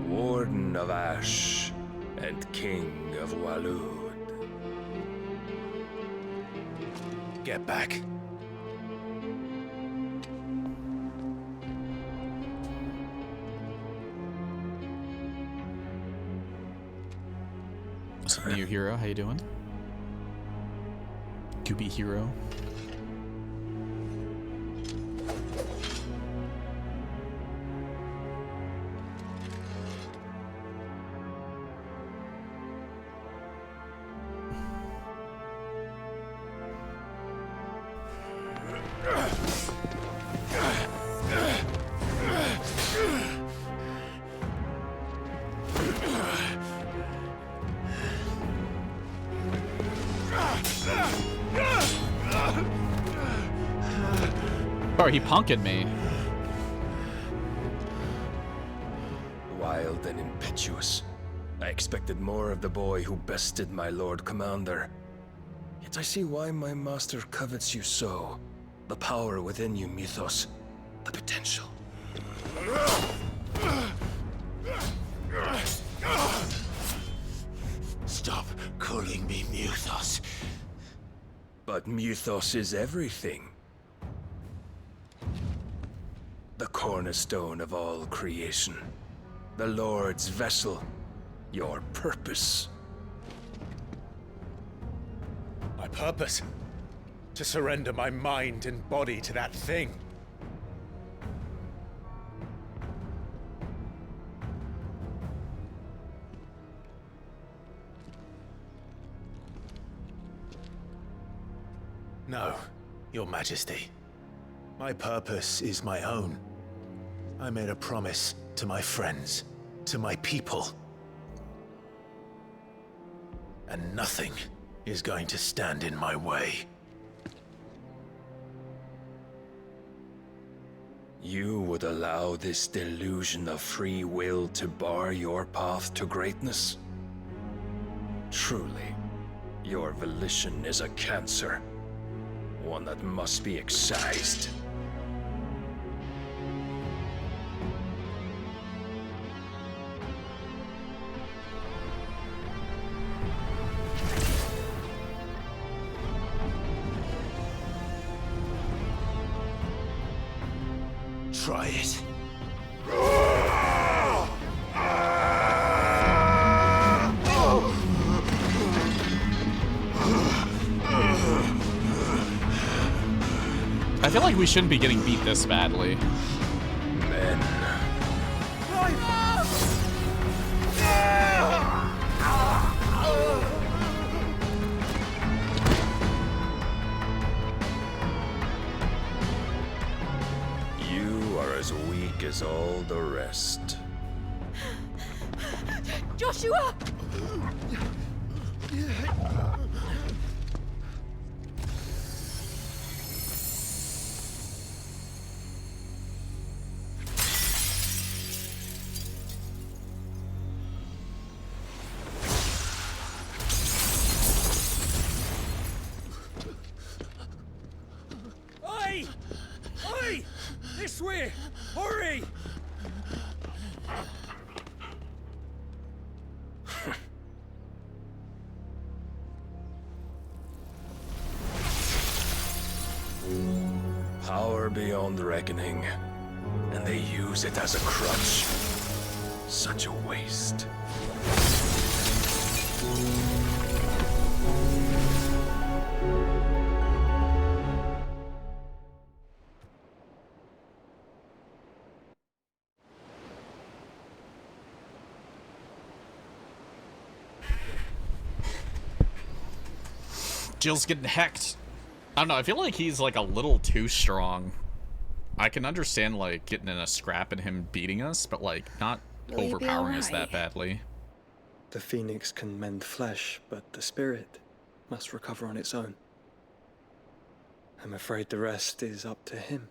Warden of Ash and King of Waloed. Get back. New hero, how you doing? Gooby hero. Sorry, he punked me. Wild and impetuous. I expected more of the boy who bested my Lord Commander. Yet I see why my master covets you so. The power within you, Mythos. The potential. Stop calling me Mythos. But Mythos is everything. The cornerstone of all creation. The Lord's vessel. Your purpose. My purpose? To surrender my mind and body to that thing. No, Your Majesty. My purpose is my own. I made a promise to my friends, to my people. And nothing is going to stand in my way. You would allow this delusion of free will to bar your path to greatness? Truly, your volition is a cancer. One that must be excised. Try it. I feel like we shouldn't be getting beat this badly. Men. You are as weak as all the rest. Joshua! far beyond reckoning, and they use it as a crutch. Such a waste. Jill's getting hecked. I don't know, I feel like he's like a little too strong. I can understand like getting in a scrap and him beating us, but like not Will you be overpowering us alright? that badly. The phoenix can mend flesh, but the spirit must recover on its own. I'm afraid the rest is up to him.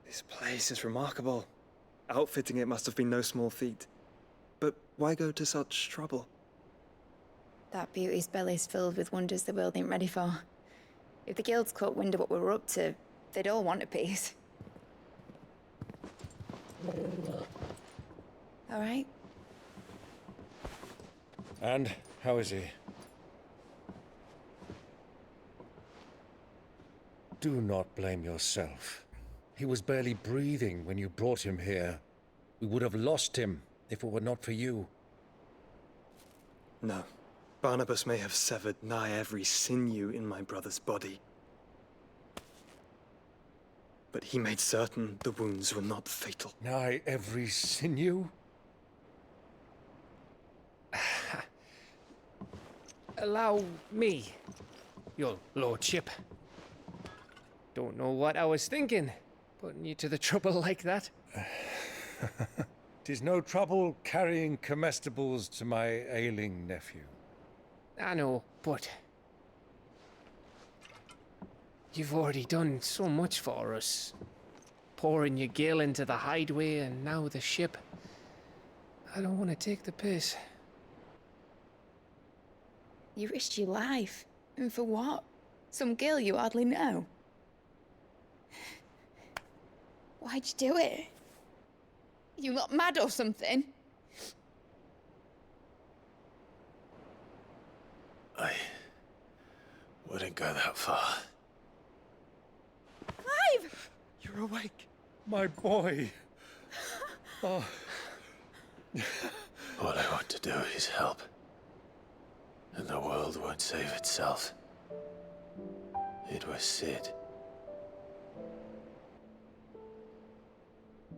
This place is remarkable. Outfitting it must have been no small feat. But why go to such trouble? That beauty's belly's filled with wonders the world ain't ready for. If the guilds caught wind of what we were up to, they'd all want a piece. All right? And how is he? Do not blame yourself. He was barely breathing when you brought him here. We would have lost him if it were not for you. No. Barnabas may have severed nigh every sinew in my brother's body. But he made certain the wounds were not fatal. Nigh every sinew? Allow me, your lordship. Don't know what I was thinking, putting you to the trouble like that. 'Tis no trouble carrying comestibles to my ailing nephew. I know, but you've already done so much for us. Pouring your gil into the hideaway and now the ship. I don't want to take the piss. You risked your life. And for what? Some girl you hardly know. Why'd you do it? You not mad or something? I wouldn't go that far. Clive! You're awake, my boy. Oh. All I want to do is help. And the world won't save itself. It was Sid.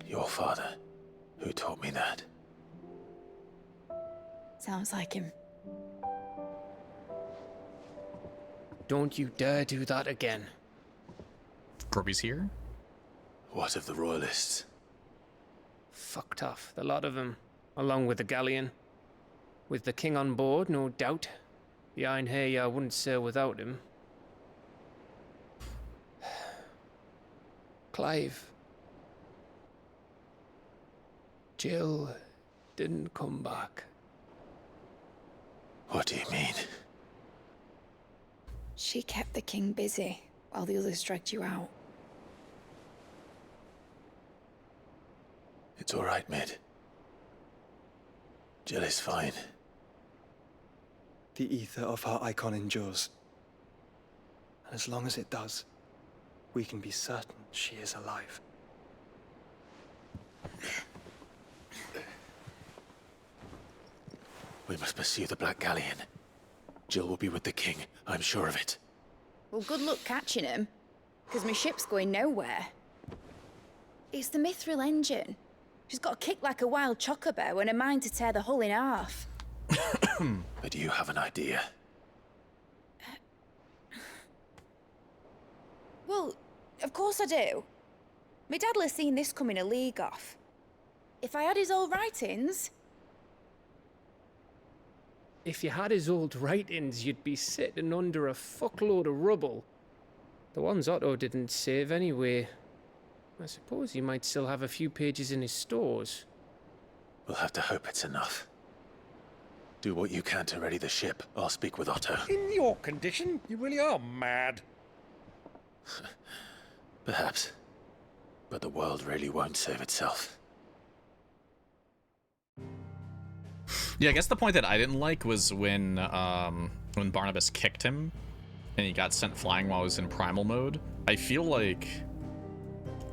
Your father, who taught me that. Sounds like him. Don't you dare do that again. Grubby's here? What of the Royalists? Fucked off, the lot of them, along with the galleon. With the king on board, no doubt. Behind here, I wouldn't sail without him. Clive. Jill didn't come back. What do you mean? She kept the king busy while the others dragged you out. It's all right, Mid. Jill is fine. The ether of her icon endures. And as long as it does, we can be certain she is alive. We must pursue the Black Galleon. Jill will be with the king, I'm sure of it. Well, good luck catching him, because my ship's going nowhere. It's the Mithril engine. She's got a kick like a wild chocobo and a mind to tear the hull in half. But do you have an idea? Well, of course I do. My dad'll have seen this coming a league off. If I had his old writings... If you had his old writings, you'd be sitting under a fuckload of rubble. The ones Otto didn't save anyway. I suppose he might still have a few pages in his stores. We'll have to hope it's enough. Do what you can to ready the ship. I'll speak with Otto. In your condition, you really are mad. Perhaps. But the world really won't save itself. Yeah, I guess the point that I didn't like was when Barnabas kicked him. and he got sent flying while I was in primal mode. I feel like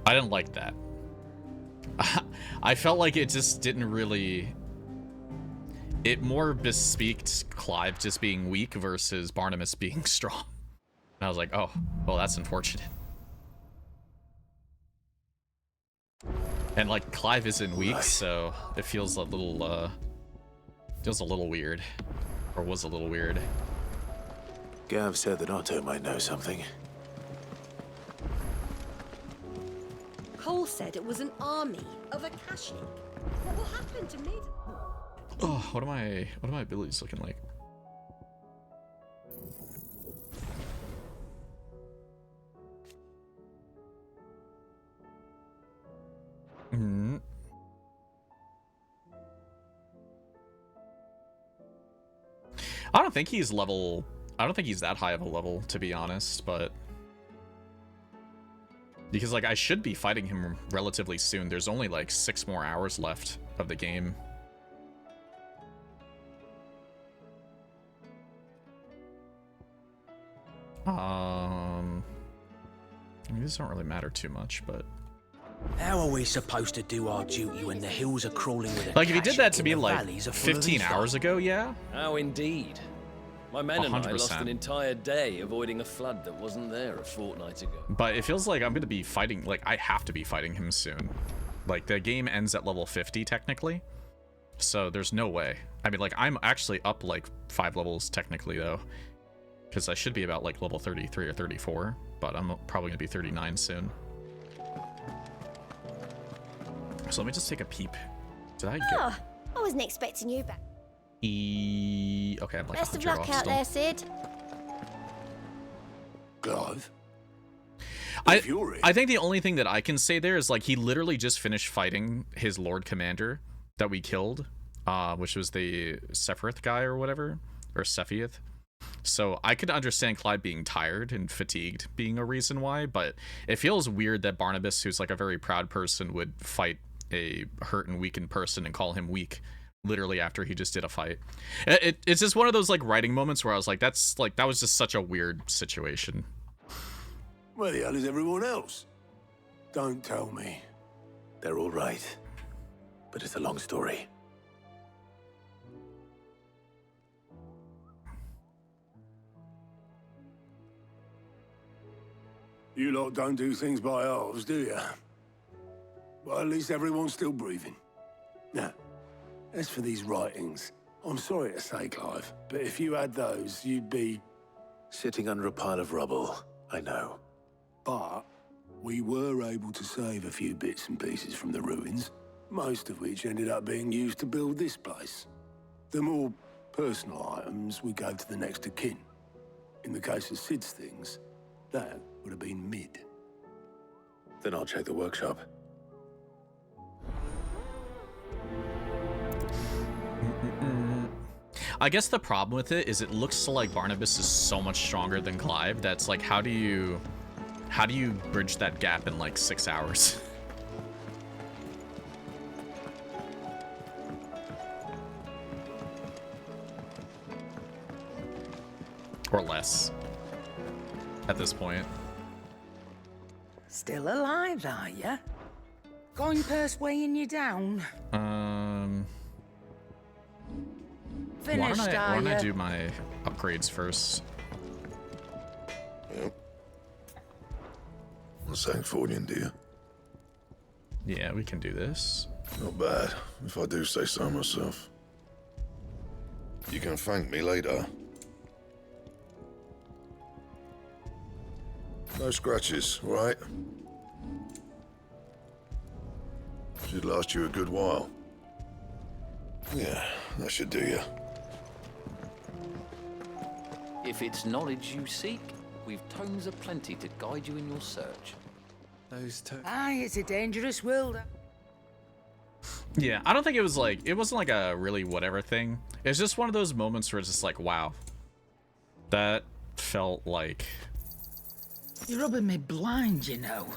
I didn't like that. I felt like it just didn't really... It more bespeaked Clive just being weak versus Barnabas being strong. And I was like, oh, well, that's unfortunate. And like Clive isn't weak, so it feels a little weird. Or was a little weird. Gav said that Otto might know something. Cole said it was an army of Akashic. What will happen to me? Oh, what are my abilities looking like? I don't think he's level... I don't think he's that high of a level, to be honest, but... Because, like, I should be fighting him relatively soon. There's only, like, 6 more hours left of the game. I mean, these don't really matter too much, but... How are we supposed to do our duty when the hills are crawling with Like, if you did that to me, like, 15 hours ago, yeah? How indeed. My men and I 100%. lost an entire day avoiding a flood that wasn't there a fortnight ago. But it feels like I'm going to be fighting... Like, I have to be fighting him soon. Like, the game ends at level 50, technically. So, there's no way. I mean, like, I'm actually up, like, 5 levels, technically, though. Because I should be about, like, level 33 or 34. But I'm probably going to be 39 soon. So let me just take a peep. Did I get... Oh, I wasn't expecting you back. Okay, I'm like Best of 100 luck off out still. there, Sid. Clive? I think the only thing that I can say there is, like, he literally just finished fighting his Lord Commander that we killed, which was the Sephiroth guy or whatever, or Sephiroth. So I could understand Clive being tired and fatigued being a reason why, but it feels weird that Barnabas, who's like a very proud person, would fight a hurt and weakened person and call him weak literally after he just did a fight. It's just one of those like writing moments where I was like, that was just such a weird situation. Where the hell is everyone else? Don't tell me. They're all right. But it's a long story. You lot don't do things by halves, do you? Well, at least everyone's still breathing. Now, as for these writings, I'm sorry to say, Clive, but if you had those, you'd be... Sitting under a pile of rubble, I know. But we were able to save a few bits and pieces from the ruins, most of which ended up being used to build this place. The more personal items we gave to the next of kin. In the case of Sid's things, that would have been mid. Then I'll check the workshop. I guess the problem with it is it looks like Barnabas is so much stronger than Clive. That's like, how do you bridge that gap in like 6 hours? Or less at this point. Still alive, are ya? Going purse weighing you down? Finished, why don't I do my upgrades first? Yep. A Sancfordian, do you? Yeah, we can do this. Not bad, if I do say so myself. You can thank me later. No scratches, all right? Should last you a good while. Yeah, that should do you. If it's knowledge you seek, we've tomes aplenty to guide you in your search. Those tomes. Aye, it's a dangerous world. Yeah, I don't think it wasn't like a really whatever thing. It's just one of those moments where it's just like, wow. That felt like... You're rubbing me blind, you know.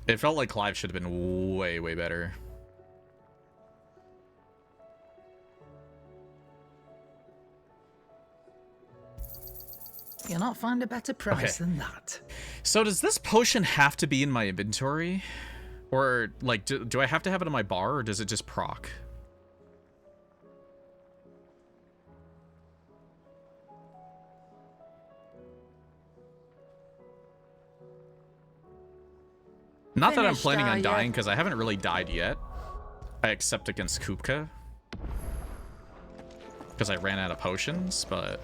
It felt like Clive should have been way, way better. You'll not find a better price than that. So does this potion have to be in my inventory? Or, like, do I have to have it in my bar, or does it just proc? Not that I'm planning on dying, because I haven't really died yet. Except against Kupka. Because I ran out of potions, but...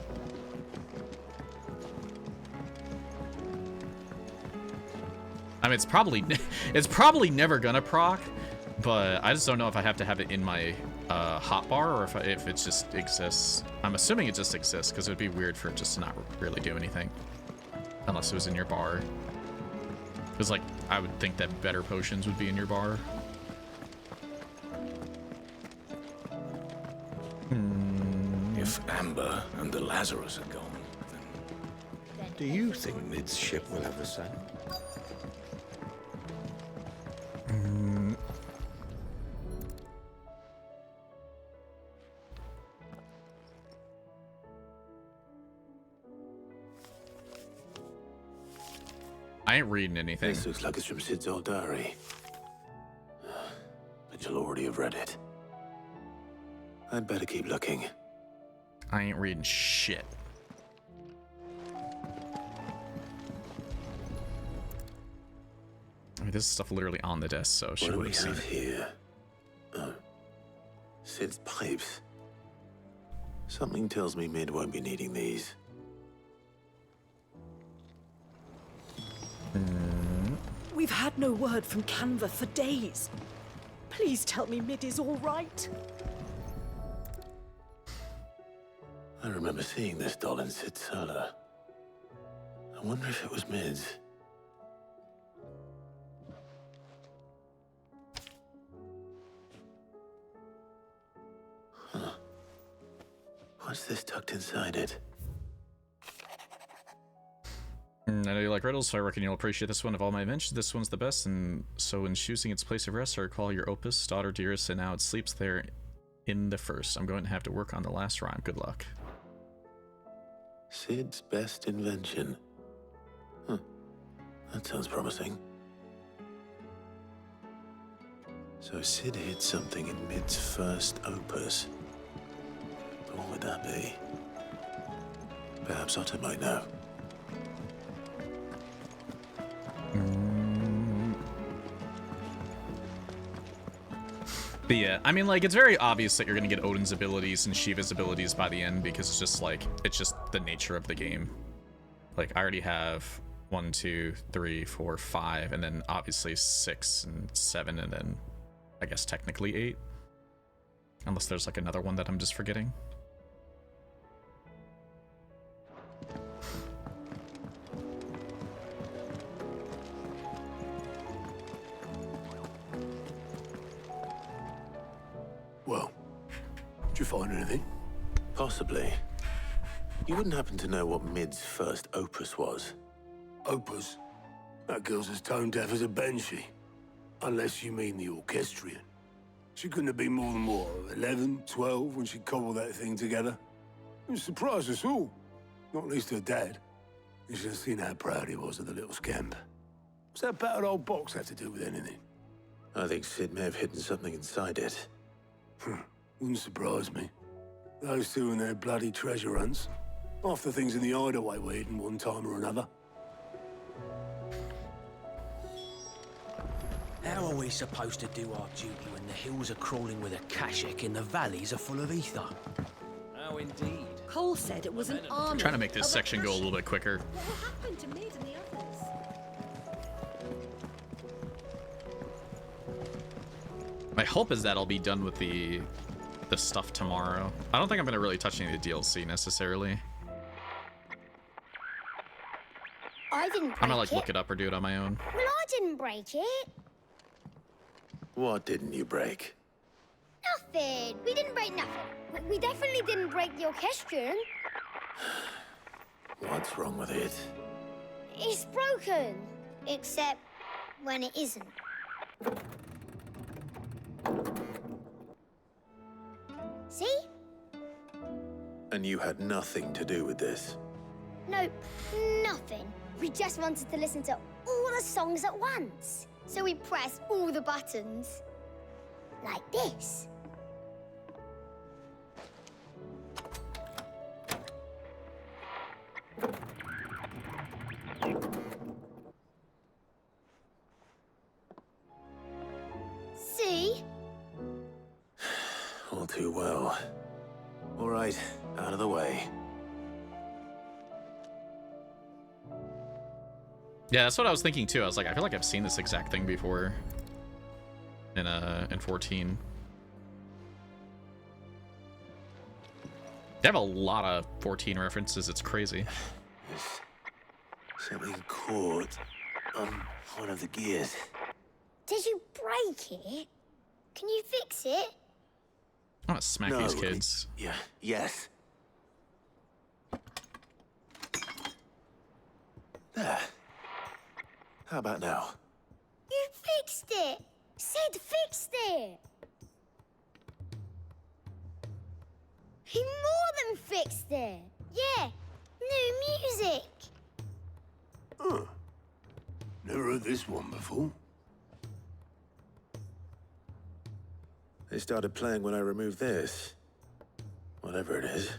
I mean, it's probably never gonna proc, but I just don't know if I have to have it in my hotbar or if it just exists. I'm assuming it just exists, because it would be weird for it just to not really do anything. Unless it was in your bar. Because, like, I would think that better potions would be in your bar. If Amber and the Lazarus are gone, then... Do you think Mid's ship will ever sail? I ain't reading anything. This looks like it's from Sid's old diary. But you'll already have read it. I'd better keep looking. I ain't reading shit. I mean, this is stuff literally on the desk, so What do we have here? Oh, Sid's pipes. Something tells me Mid won't be needing these. We've had no word from Canva for days. Please tell me Mid is all right. I remember seeing this doll in Sid's cellar. I wonder if it was Mid's. Huh. What's this tucked inside it? I know you like riddles, so I reckon you'll appreciate this one. Of all my inventions, this one's the best, and so in choosing its place of rest, I recall your opus, daughter dearest, and now it sleeps there in the first. I'm going to have to work on the last rhyme. Good luck. Sid's best invention. Huh. That sounds promising. So Sid hid something in Mid's first opus. But what would that be? Perhaps Otto might know. But yeah, I mean, like, it's very obvious that you're gonna get Odin's abilities and Shiva's abilities by the end, because it's just like, it's just the nature of the game. Like, I already have 1, 2, 3, 4, 5, and then obviously 6 and 7, and then I guess technically 8. Unless there's like another one that I'm just forgetting. Well, did you find anything? Possibly. You wouldn't happen to know what Mid's first opus was? Opus? That girl's as tone deaf as a banshee. Unless you mean the orchestrion. She couldn't have been more than, what, 11, 12 when she cobbled that thing together? It surprised us all. Not least her dad. You should have seen how proud he was of the little scamp. What's that battered old box have to do with anything? I think Sid may have hidden something inside it. Wouldn't surprise me. Those two and their bloody treasure hunts. Half the things in the hideaway were hidden one time or another. How are we supposed to do our duty when the hills are crawling with a Kashik and the valleys are full of ether? Oh, indeed. Cole said it was an army. Trying to make this section go a little bit quicker. What will happen to Mid and the others? My hope is that I'll be done with the stuff tomorrow. I don't think I'm gonna really touch any of the DLC necessarily. I didn't break I'm gonna like it. look it up or do it on my own. Well, I didn't break it. What didn't you break? Nothing. We didn't break nothing. We definitely didn't break the orchestrion. What's wrong with it? It's broken. Except when it isn't. See? And you had nothing to do with this? Nope, nothing. We just wanted to listen to all the songs at once. So we pressed all the buttons. Like this. See? All too well. All right, out of the way. Yeah, that's what I was thinking too. I was like, I feel like I've seen this exact thing before in 14. They have a lot of 14 references. It's crazy. There's something caught on one of the gears. Did you break it? Can you fix it? I'm gonna smack these kids. Yeah, yes. There. How about now? You fixed it! Sid fixed it! He more than fixed it! Yeah, new music! Huh. Never heard this one before. They started playing when I removed this. Whatever it is.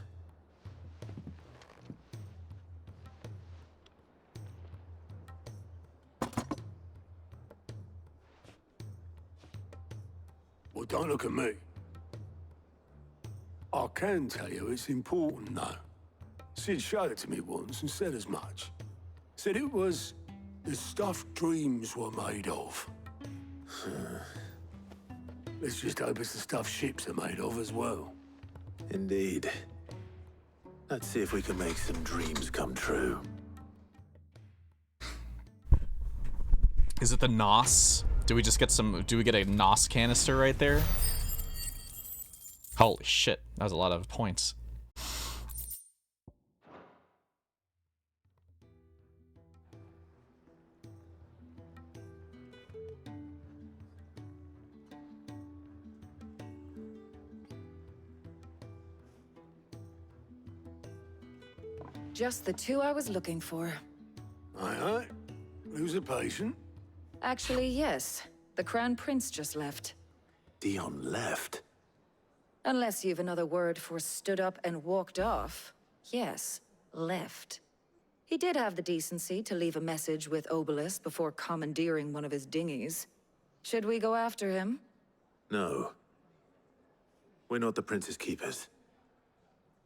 Well, don't look at me. I can tell you it's important, though. Sid showed it to me once and said as much. Said it was the stuff dreams were made of. Let's just hope it's the stuff ships are made of as well. Indeed. Let's see if we can make some dreams come true. Is it the NOS? Do we just get some? Do we get a NOS canister right there? Holy shit, that was a lot of points. Just the two I was looking for. Aye. Who's a patient? Actually, yes. The Crown Prince just left. Dion left? Unless you've another word for stood up and walked off. Yes, left. He did have the decency to leave a message with Obelisk before commandeering one of his dinghies. Should we go after him? No. We're not the Prince's keepers.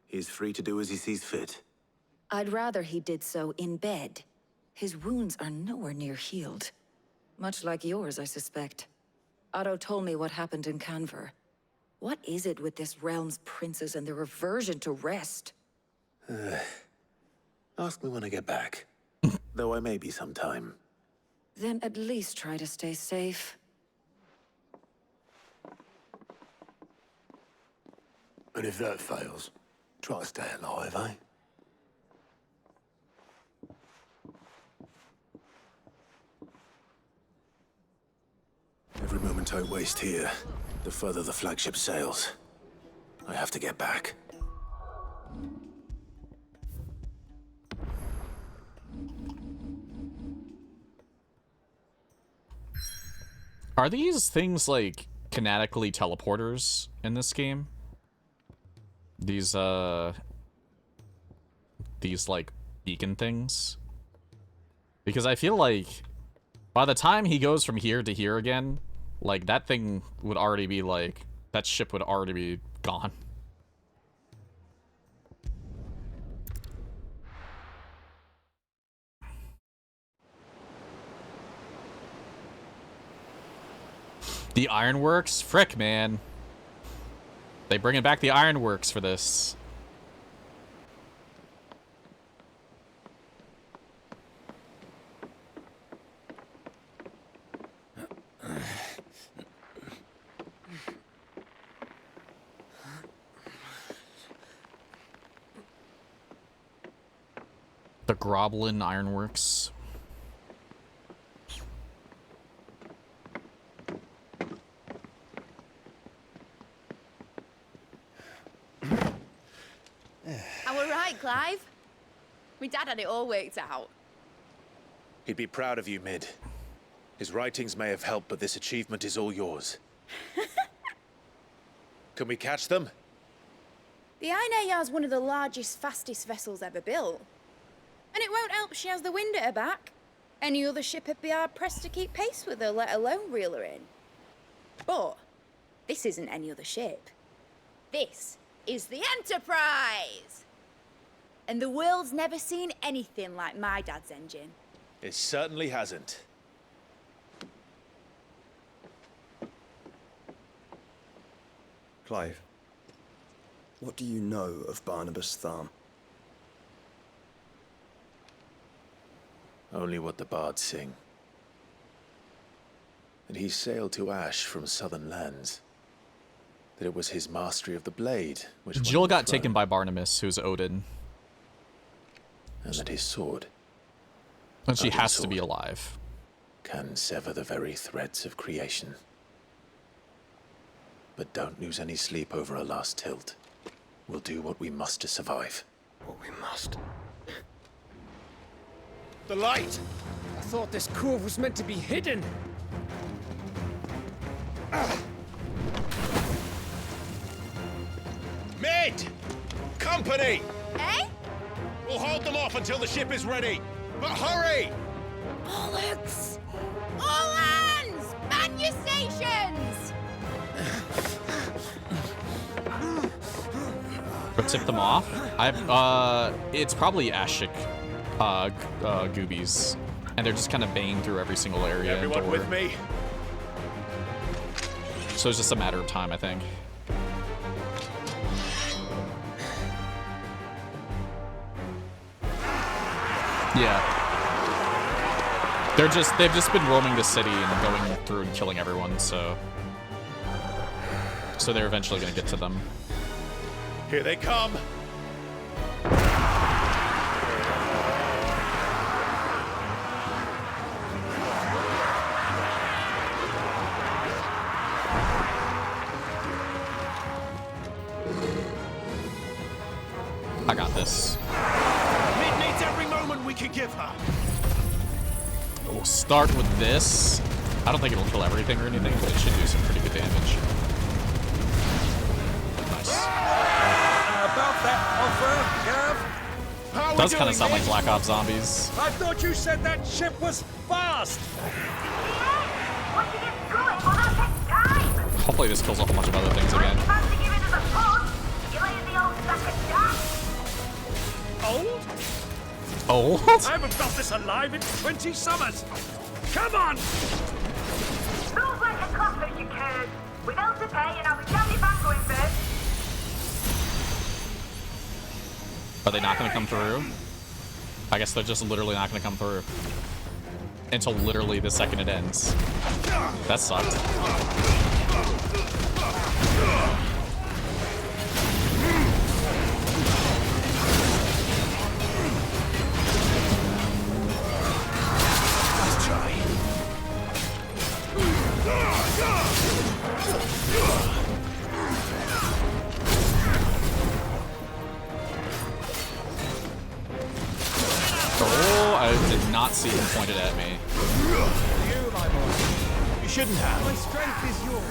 He's free to do as he sees fit. I'd rather he did so in bed. His wounds are nowhere near healed. Much like yours, I suspect. Otto told me what happened in Canver. What is it with this realm's princes and their aversion to rest? Ask me when I get back. Though I may be sometime. Then at least try to stay safe. And if that fails, try to stay alive, eh? Every moment I waste here, the further the flagship sails. I have to get back. Are these things like kinetically teleporters in this game? These like beacon things? Because I feel like by the time he goes from here to here again, like that thing would already be like, that ship would already be gone. The Ironworks? Frick, man. They bringing back the Ironworks for this. The Groblin Ironworks. Are we right, Clive? My dad had it all worked out. He'd be proud of you, Mid. His writings may have helped, but this achievement is all yours. Can we catch them? The Ainayar's one of the largest, fastest vessels ever built. And it won't help she has the wind at her back. Any other ship would be hard-pressed to keep pace with her, let alone reel her in. But this isn't any other ship. This is the Enterprise! And the world's never seen anything like my dad's engine. It certainly hasn't. Clive, what do you know of Barnabas Tharm? Only what the bards sing. That he sailed to Ash from southern lands. That it was his mastery of the blade which Jill got taken by Barnabas, who's Odin. And that his sword, and she has to be alive, can sever the very threads of creation. But don't lose any sleep over a last tilt. We'll do what we must to survive. What we must. The light! I thought this cove was meant to be hidden. Mid! Company! Eh? We'll hold them off until the ship is ready. But hurry! Bollocks! All hands! Man your stations! Or tip them off? It's probably Ashik goobies. And they're just kind of baying through every single area. Everyone with me? So it's just a matter of time, I think. Yeah. They've just been roaming the city and going through and killing everyone, so they're eventually gonna get to them. Here they come! I got this. Mid needs every moment we can give her. We'll start with this. I don't think it'll kill everything or anything, but it should do some pretty good damage. Nice. About that offer, Gav? Does kind of sound like Black Ops Zombies. I thought you said that ship was fast! Hopefully this kills a whole bunch of other things again. Old? Old? I haven't felt this alive in 20 summers! Come on! Move like a clockwork, you curd. We've bills to pay and I'll be damned if I'm going first. Are they not going to come through? I guess they're just literally not going to come through. Until literally the second it ends. That sucked. Oh, I did not see him pointed at me. You, my boy. You shouldn't have. My strength is yours.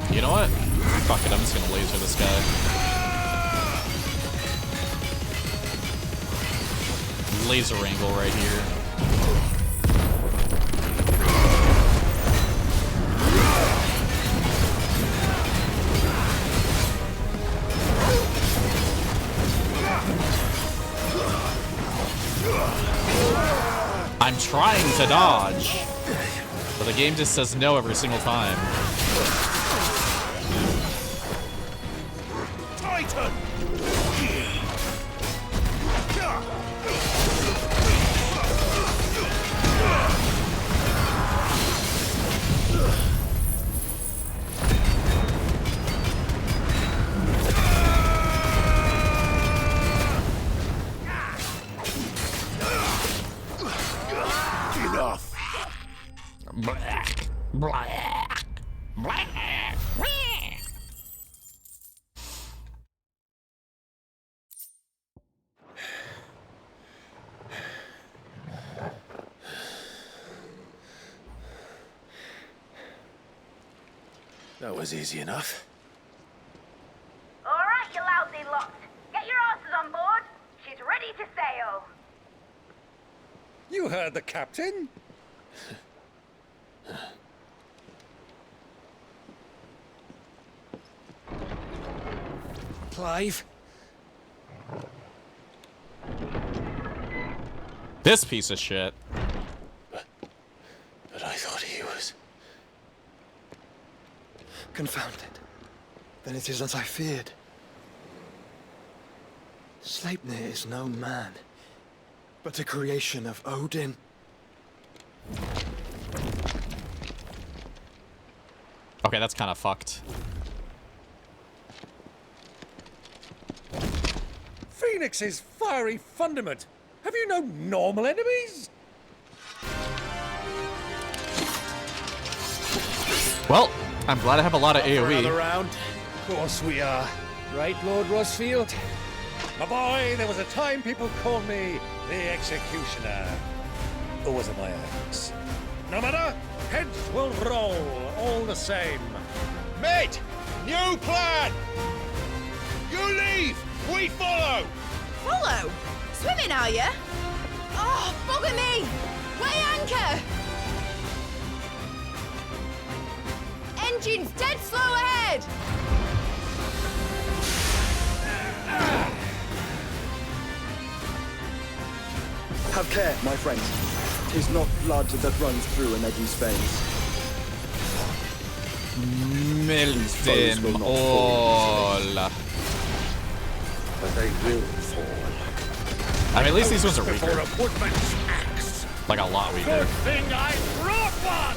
You know what? Fuck it, I'm just gonna laser this guy. Laser angle right here. I'm trying to dodge, but the game just says no every single time. Titan! That was easy enough. All right, you lousy lot. Get your asses on board. She's ready to sail. You heard the captain. Clive? This piece of shit. But I thought he was... Confounded. Then it is as I feared. Sleipnir is no man, but a creation of Odin. Okay, that's kind of fucked. Phoenix's fiery fundament. Have you no normal enemies? Well, I'm glad I have a lot of AoE. Round. Of course we are. Right, Lord Rosfield? My boy, there was a time people called me the Executioner. Or was it my axe? No matter, heads will roll all the same. Mate, new plan! You leave, we follow! Follow? Swimming, are you? Oh, bugger me! Weigh anchor! Engine's dead slow ahead! Have care, my friend. 'Tis not blood that runs through an Eddie's veins. Meld dem all. But they will fall. I mean, at least these ones are Before weaker. a woodman's axe. Like a lot weaker. Good thing I brought one!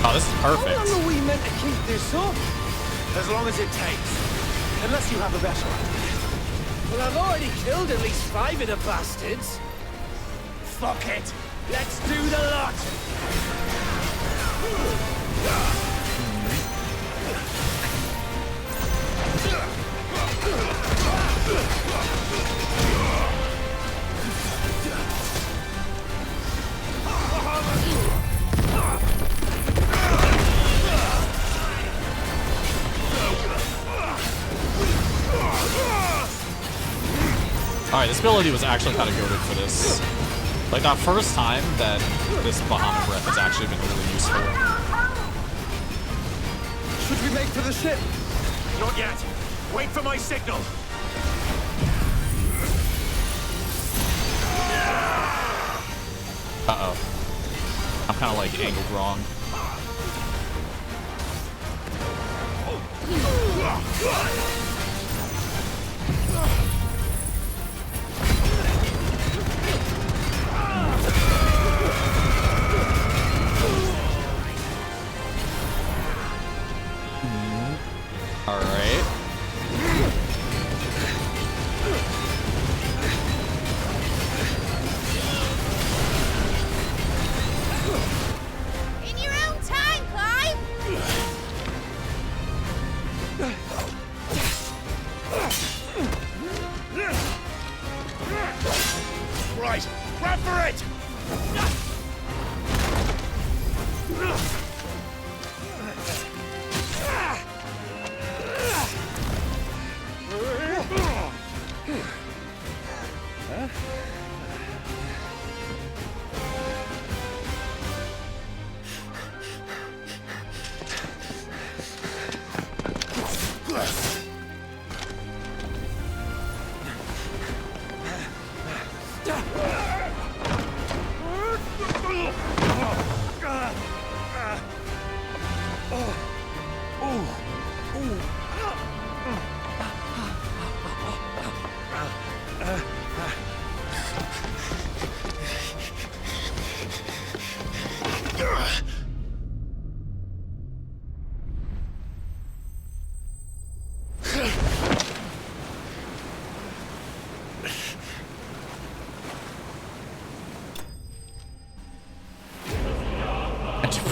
Oh, this is perfect. How long are we meant to keep this up? As long as it takes. Unless you have a better idea. Well, I've already killed at least 5 of the bastards. Fuck it. Let's do the lot. Alright, this ability was actually kind of goated for this. Like, that first time that this Bahamut breath has actually been really useful. Should we make for the ship? Not yet. Wait for my signal. Uh-oh. I'm kind of, like, angled wrong. Alright. In your own time, Clive! Right, grab for it!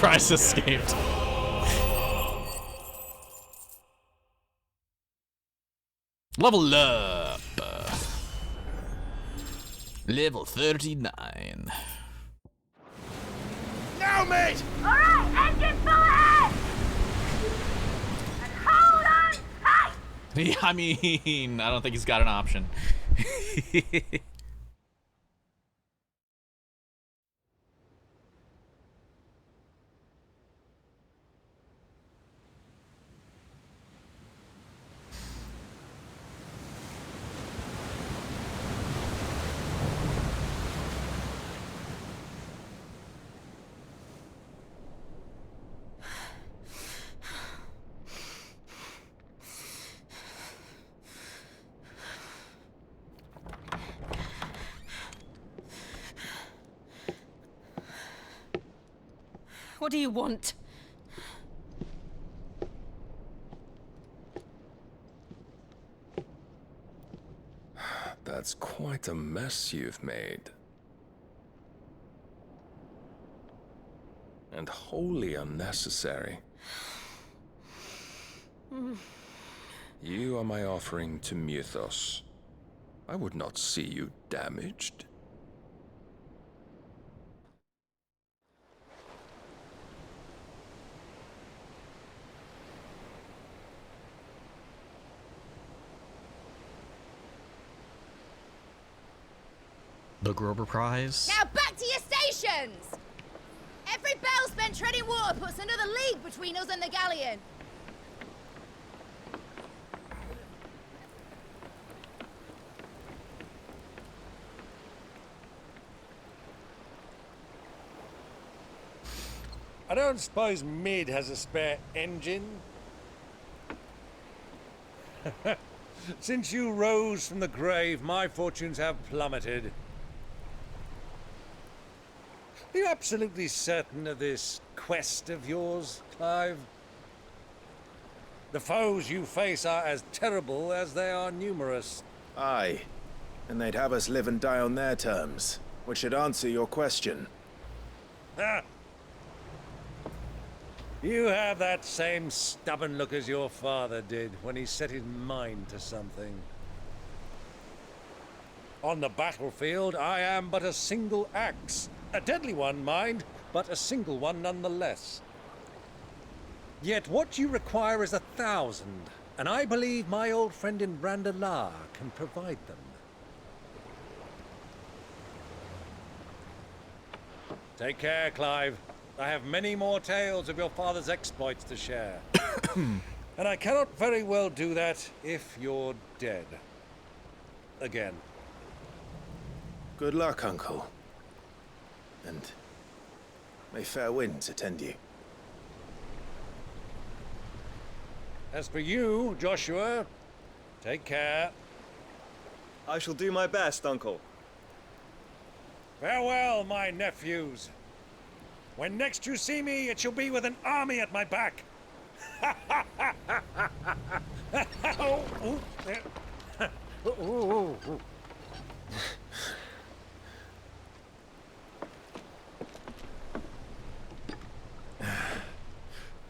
prize escaped. Level up. Level 39. Now, mate! Alright, engine full ahead! And hold on tight! Yeah, I mean, I don't think he's got an option. What do you want? That's quite a mess you've made. And wholly unnecessary. You are my offering to Mythos. I would not see you damaged. The Grover Prize. Now back to your stations! Every bell spent treading water puts another league between us and the galleon. I don't suppose Mid has a spare engine? Since you rose from the grave, my fortunes have plummeted. Are you absolutely certain of this quest of yours, Clive? The foes you face are as terrible as they are numerous. Aye. And they'd have us live and die on their terms, which should answer your question. Ah! You have that same stubborn look as your father did when he set his mind to something. On the battlefield, I am but a single axe. A deadly one, mind, but a single one nonetheless. Yet what you require is 1,000, and I believe my old friend in Brandalar can provide them. Take care, Clive. I have many more tales of your father's exploits to share. And I cannot very well do that if you're dead. Again. Good luck, Uncle. And may fair winds attend you. As for you, Joshua, take care. I shall do my best, Uncle. Farewell, my nephews. When next you see me, it shall be with an army at my back. Oh, ooh, there. Ooh, ooh, ooh.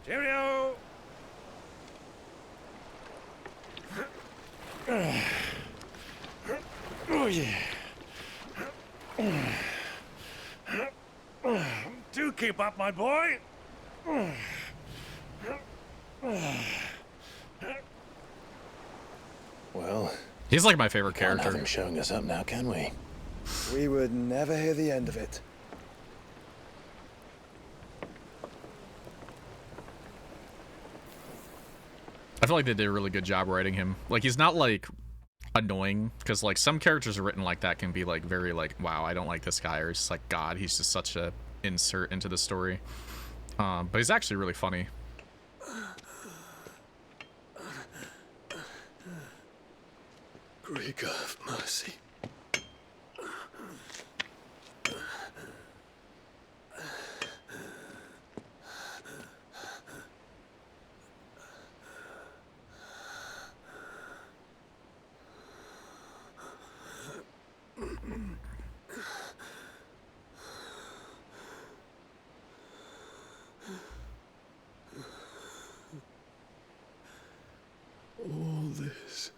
Cheerio! Oh, yeah. Do keep up, my boy. Well, he's like my favorite can't character. have him showing us up now, can we? We would never hear the end of it. I feel like they did a really good job writing him. Like, he's not like annoying, because like some characters are written like that can be like very like, wow, I don't like this guy, or it's just like, God, he's just such a insert into the story. But he's actually really funny. Great God of mercy. this.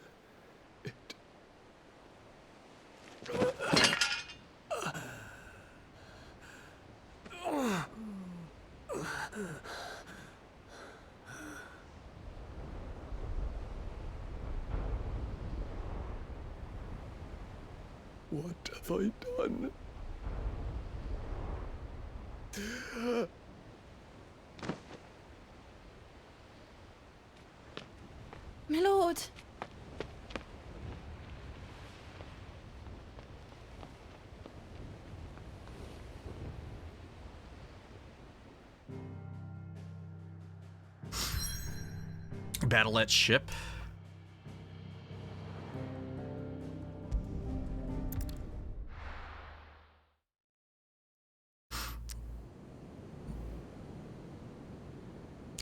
What have I done? My lord. Battleette ship.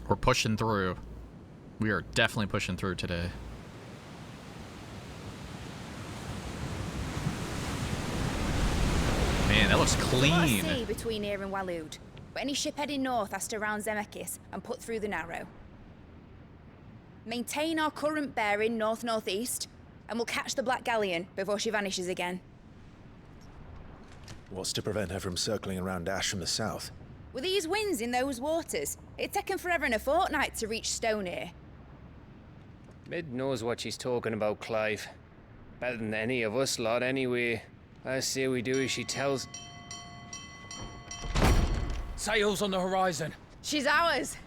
We're pushing through. We are definitely pushing through today. Man, that looks clean. Not a sea between here and Waloed, but any ship heading north has to round Zemeckis and put through the Narrow. Maintain our current bearing north-northeast, and we'll catch the Black Galleon before she vanishes again. What's to prevent her from circling around Ash from the south? With these winds in those waters, it'd taken forever and a fortnight to reach Stonehere. Mid knows what she's talking about, Clive. Better than any of us lot, anyway. I say we do as she tells. Sails on the horizon. She's ours.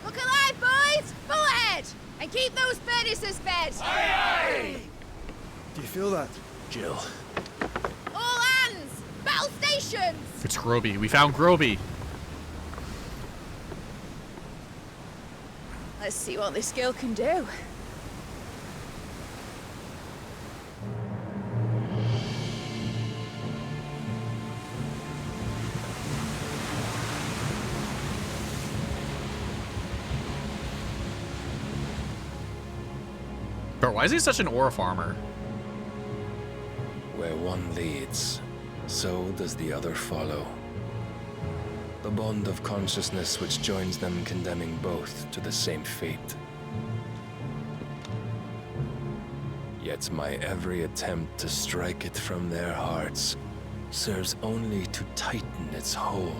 Look alive, boys! Full ahead! And keep those furnaces fed! Aye, aye! Do you feel that? Jill. All hands! Battle stations! It's Groby. We found Groby. Let's see what this girl can do. Bro, why is he such an ore farmer? Where one leads, so does the other follow. The bond of consciousness which joins them condemning both to the same fate. Yet my every attempt to strike it from their hearts serves only to tighten its hold.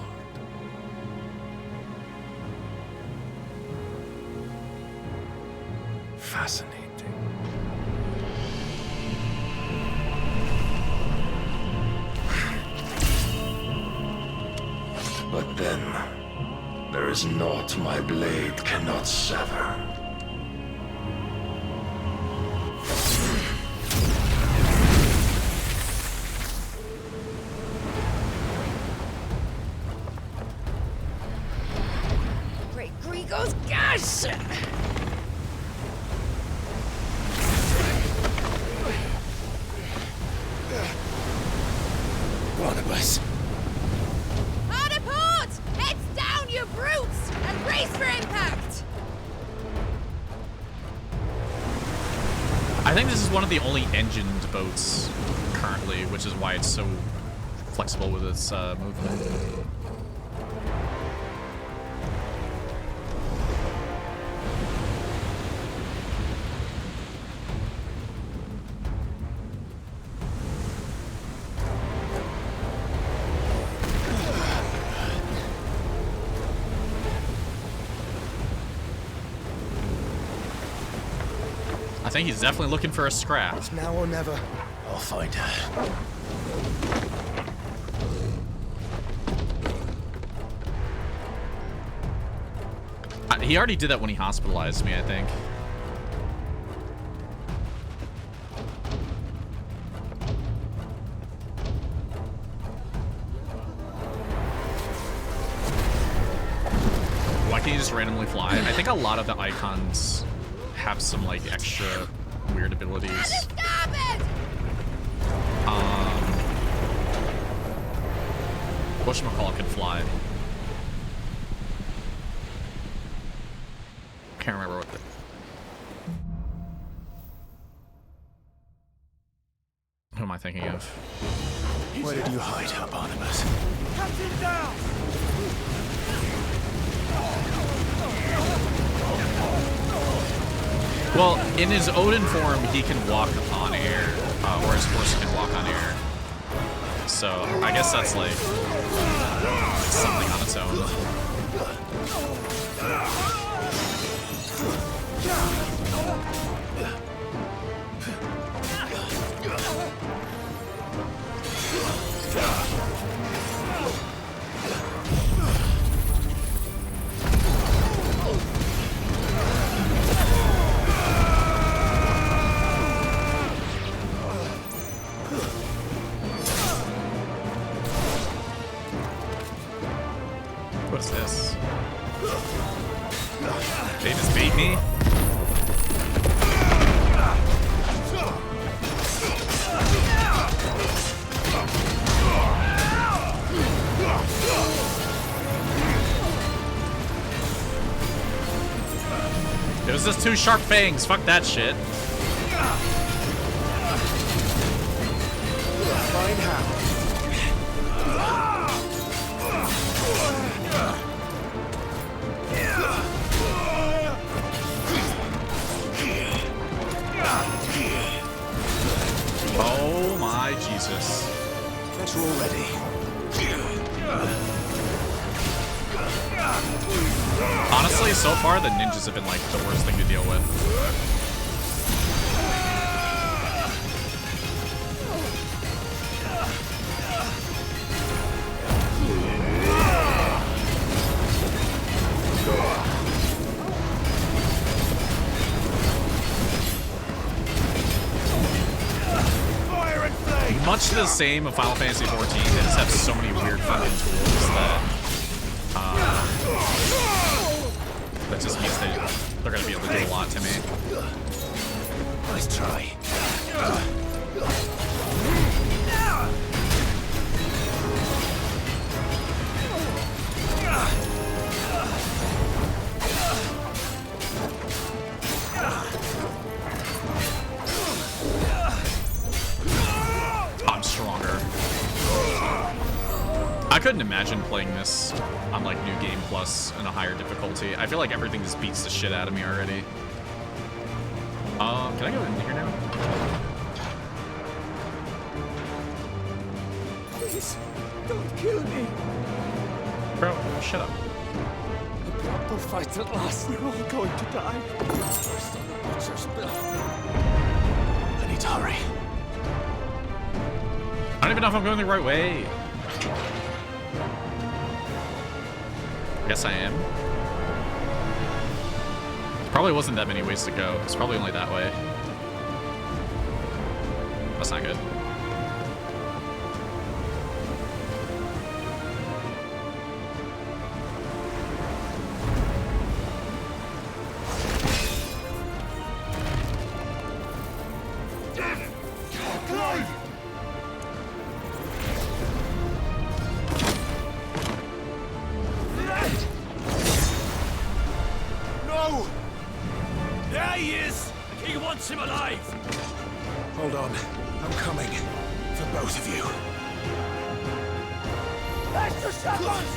Fascinating. But then, there is naught my blade cannot sever. Great Grigos, gosh! Barnabas. Hard port! Heads down, you brutes! And brace for impact! I think this is one of the only engined boats currently, which is why it's so flexible with its movement. I think he's definitely looking for a scrap. It's now or never. I'll find her. He already did that when he hospitalized me, I think. Why can't you just randomly fly? I think a lot of the icons have some like extra weird abilities. Whatchamacallit can fly. Can't remember what the... Who am I I thinking of? Where did you hide, Barnabas? Captain down! Well, in his Odin form, he can walk on air, or his horse can walk on air. So I guess that's like something on its own. What's this? They just beat me? It was just 2 sharp fangs. Fuck that shit. Fine how. Oh my Jesus. Better already. Honestly, so far the ninjas have been like the worst thing to deal with. Much the same of Final Fantasy XIV, they just have so many weird fucking tools that that just means they're gonna be able to do a lot to me. Nice try. I'm stronger. I couldn't imagine playing this on like New Game Plus in a higher difficulty. I feel like everything just beats the shit out of me already. Can I go in here now? Please, don't kill me. Bro, shut up. A proper fight at last. We're all going to die. First on the butcher's bill. I need to hurry. I don't even know if I'm going the right way. Guess I am. Probably wasn't that many ways to go. It's probably only that way. That's not good. No! There he is! He wants him alive! Hold on. I'm coming. For both of you. Extra seconds!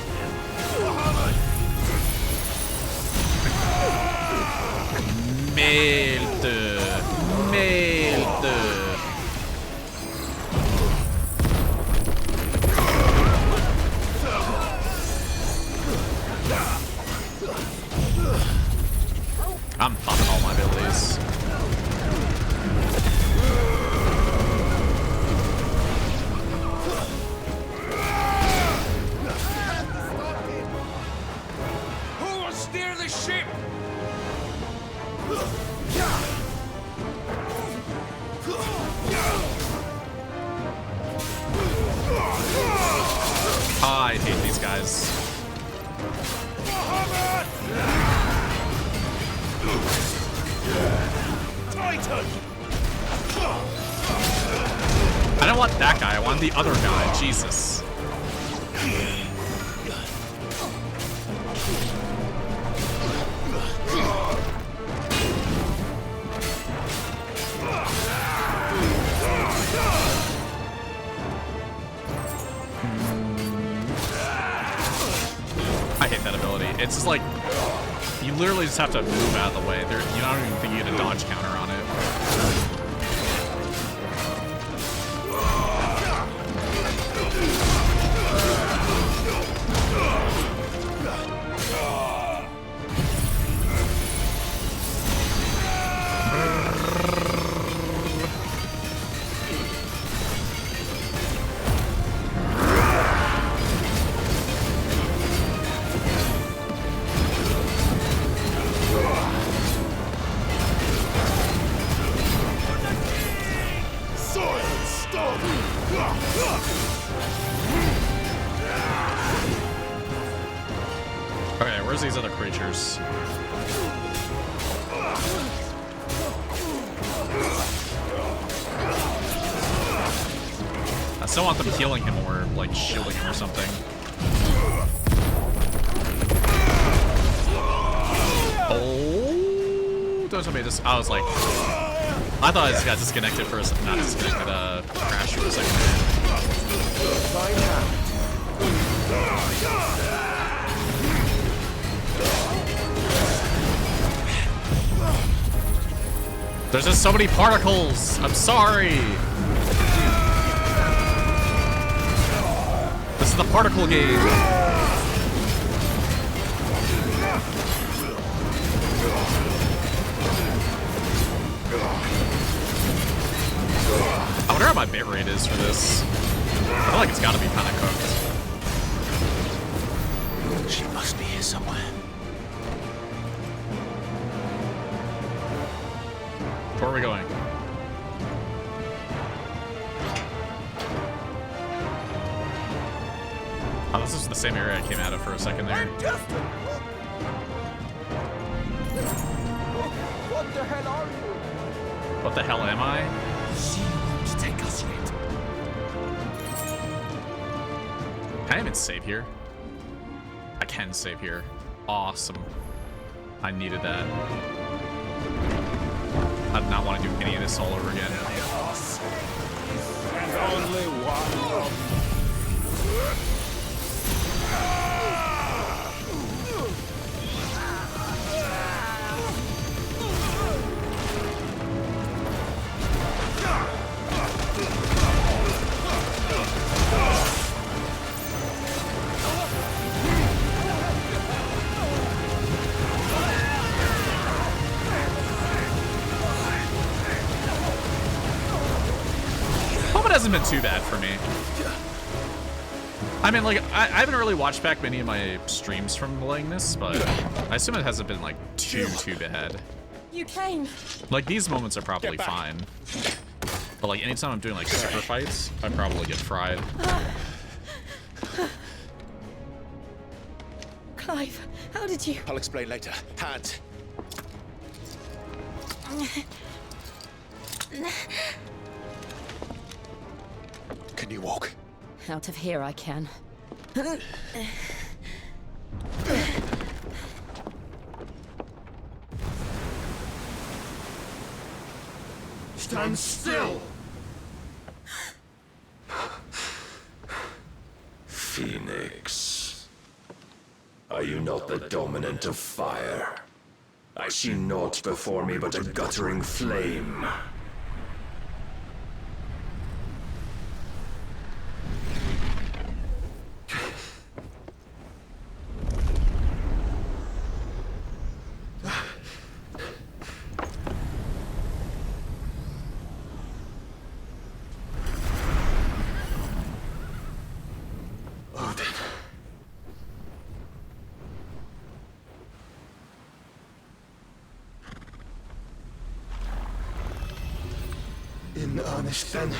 Muhammad! Melde. Melde. I'm popping all my abilities. Who will steer the ship? I hate these guys. I don't want that guy, I want the other guy. Jesus. hate that ability. It's just like, you literally just have to move out of the way. You don't even think you get a dodge counter on it. Okay, where's these other creatures? I still want them healing him or like shielding him or something. Oh, don't tell me this. I was like, I thought I just got disconnected for a second. Not disconnected, crashed for a second. There's just so many particles. I'm sorry. This is the particle game. I wonder how my bit rate is for this. I feel like it's gotta be kind of cooked. She must be here somewhere. Where are we going? Oh, this is the same area I came out of for a second there. What the hell are you? What the hell am I? She won't take us yet. Can I even save here? I can save here. Awesome. I needed that. I do not want to do any of this all over again. And only one of It hasn't been too bad for me. I mean, like, I haven't really watched back many of my streams from playing this, but I assume it hasn't been, like, too bad. You came. Like, these moments are probably fine. But, like, anytime I'm doing, like, super fights, I probably get fried. Clive, how did you... I'll explain later. Hands. Can you walk? Out of here I can. Stand still! Phoenix. Are you not the dominant of fire? I see naught before me but a guttering flame. In earnest then.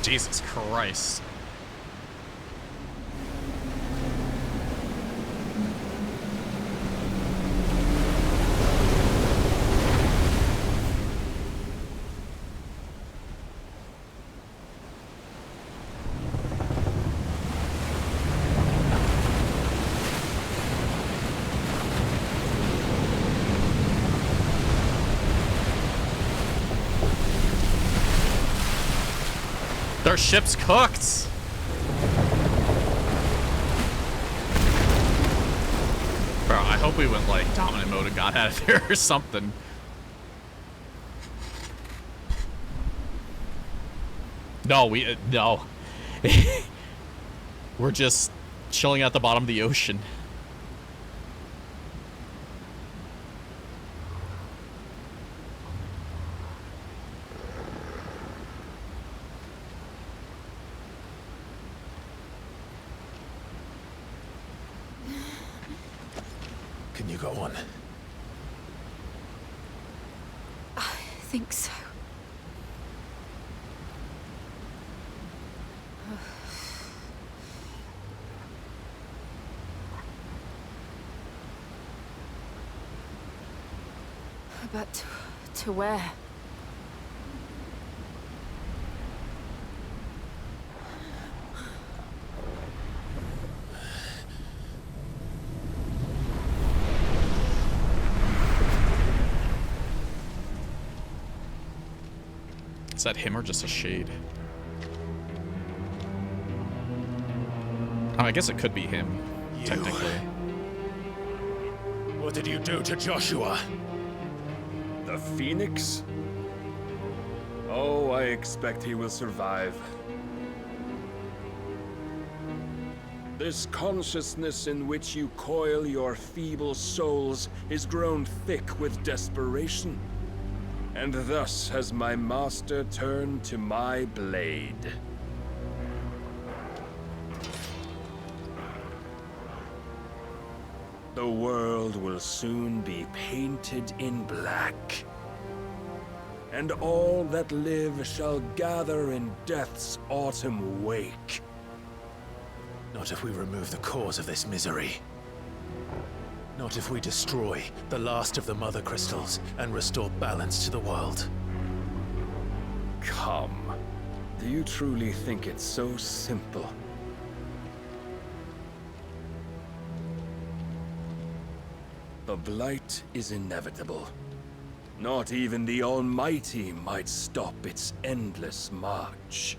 Jesus Christ. our ship's cooked. Bro, I hope we went like dominant mode and got out of there or something. No, no. We're just chilling at the bottom of the ocean. Can you go on? I think so. But to where? Is that him or just a shade? I guess it could be him, technically. What did you do to Joshua? The Phoenix? Oh, I expect he will survive. This consciousness in which you coil your feeble souls is grown thick with desperation. And thus has my master turned to my blade. The world will soon be painted in black. And all that live shall gather in death's autumn wake. Not if we remove the cause of this misery. Not if we destroy the last of the Mother Crystals and restore balance to the world. Come. Do you truly think it's so simple? The Blight is inevitable. Not even the Almighty might stop its endless march.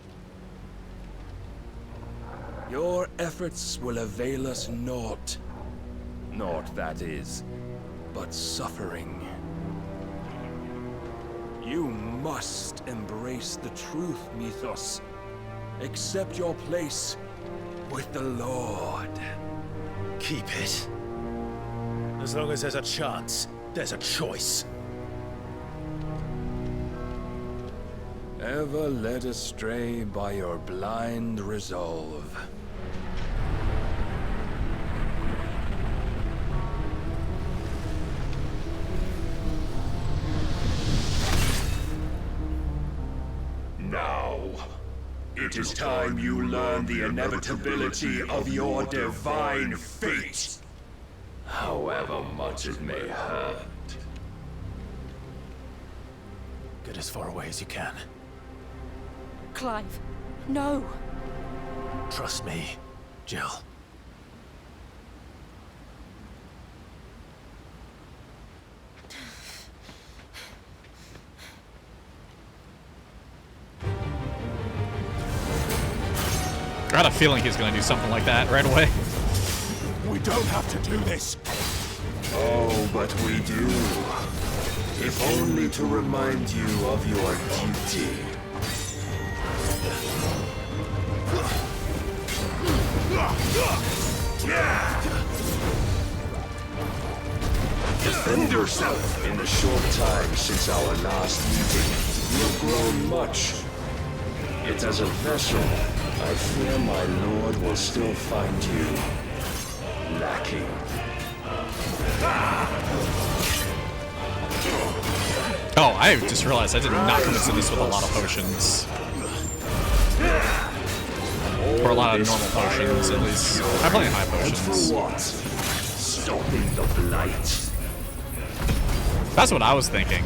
Your efforts will avail us naught. Naught, that is, but suffering. You must embrace the truth, Mythos. Accept your place with the Lord. Keep it. As long as there's a chance, there's a choice. Ever led astray by your blind resolve. Now, it is time you learn the inevitability of your divine fate, however much it may hurt. Get as far away as you can. Clive, no. Trust me, Jill. I had a feeling he's gonna do something like that right away. We don't have to do this. Oh, but we do. If only to remind you of your duty. Defend yourself. In the short time since our last meeting, you have grown much. Yet as a vessel, I fear my lord will still find you lacking. Oh, I just realized I did not come into this with a lot of potions. Or a lot of normal potions, at least. I'm playing high potions. Stopping the blight. That's what I was thinking.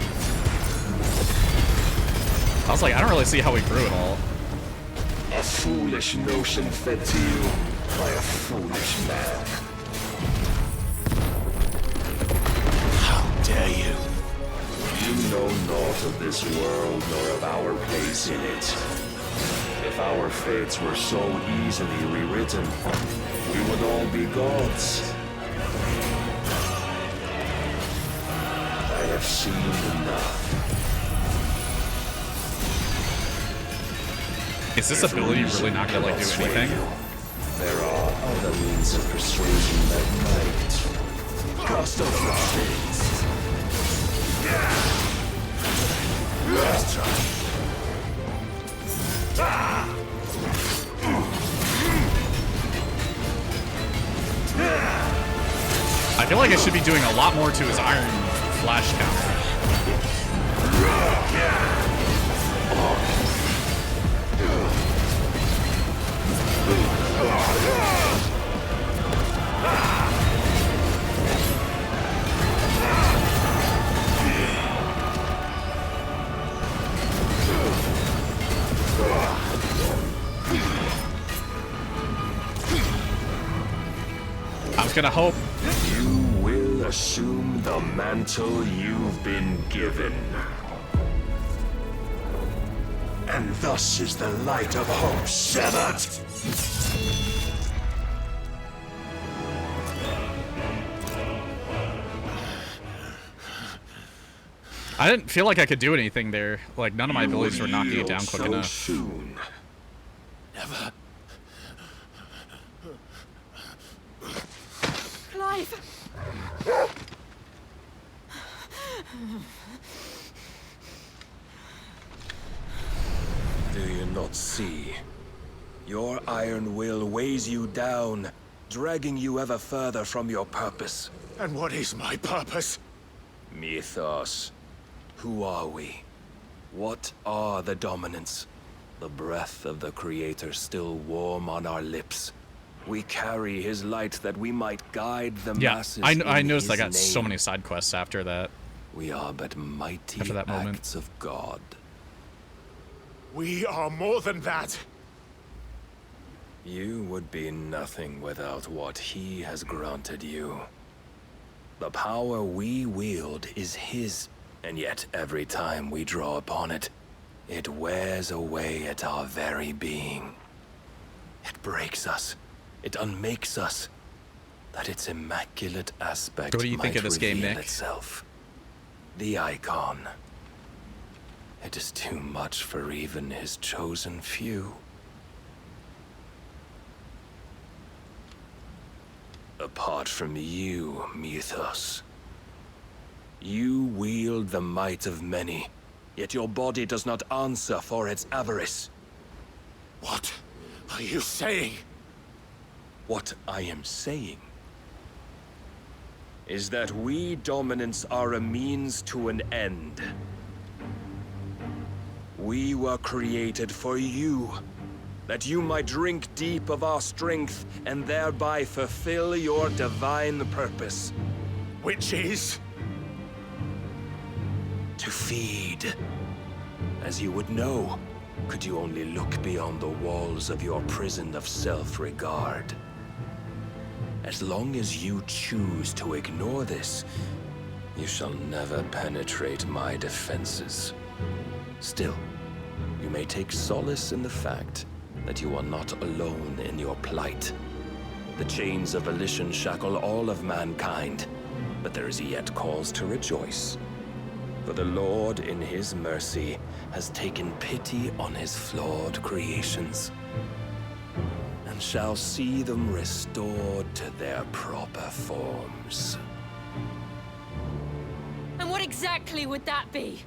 I was like, I don't really see how we grew at all. A foolish notion fed to you by a foolish man. How dare you? You know naught of this world nor of our place in it. If our fates were so easily rewritten, we would all be gods. I have seen enough. Is this ability really not gonna like do anything? There are other means of persuasion that might. Cast off the shades. Let's try. I feel like I should be doing a lot more to his iron flash counter. I was gonna hope. You will assume the mantle you've been given. And thus is the light of hope severed. I didn't feel like I could do anything there. Like, none of my abilities were knocking it down quick enough. Soon. Never. Clive! Do you not see? Your iron will weighs you down, dragging you ever further from your purpose. And what is my purpose? Mythos. Who are we? What are the dominants? The breath of the Creator still warm on our lips. We carry his light that we might guide the masses. I noticed I got name. so many side quests after that. We are but mighty after that moment. acts of God. We are more than that. You would be nothing without what he has granted you. The power we wield is his, and yet every time we draw upon it, it wears away at our very being. It breaks us. It unmakes us. That its immaculate aspect What do you think of this game, Nick? Itself. The icon. It is too much for even his chosen few. Apart from you, Mythos. You wield the might of many, yet your body does not answer for its avarice. What are you saying? What I am saying is that we dominants are a means to an end. We were created for you, that you might drink deep of our strength and thereby fulfill your divine purpose. Which is? To feed. As you would know, could you only look beyond the walls of your prison of self-regard. As long as you choose to ignore this, you shall never penetrate my defenses. Still, you may take solace in the fact that you are not alone in your plight. The chains of volition shackle all of mankind, but there is yet cause to rejoice. For the Lord, in his mercy, has taken pity on his flawed creations, and shall see them restored to their proper forms. And what exactly would that be?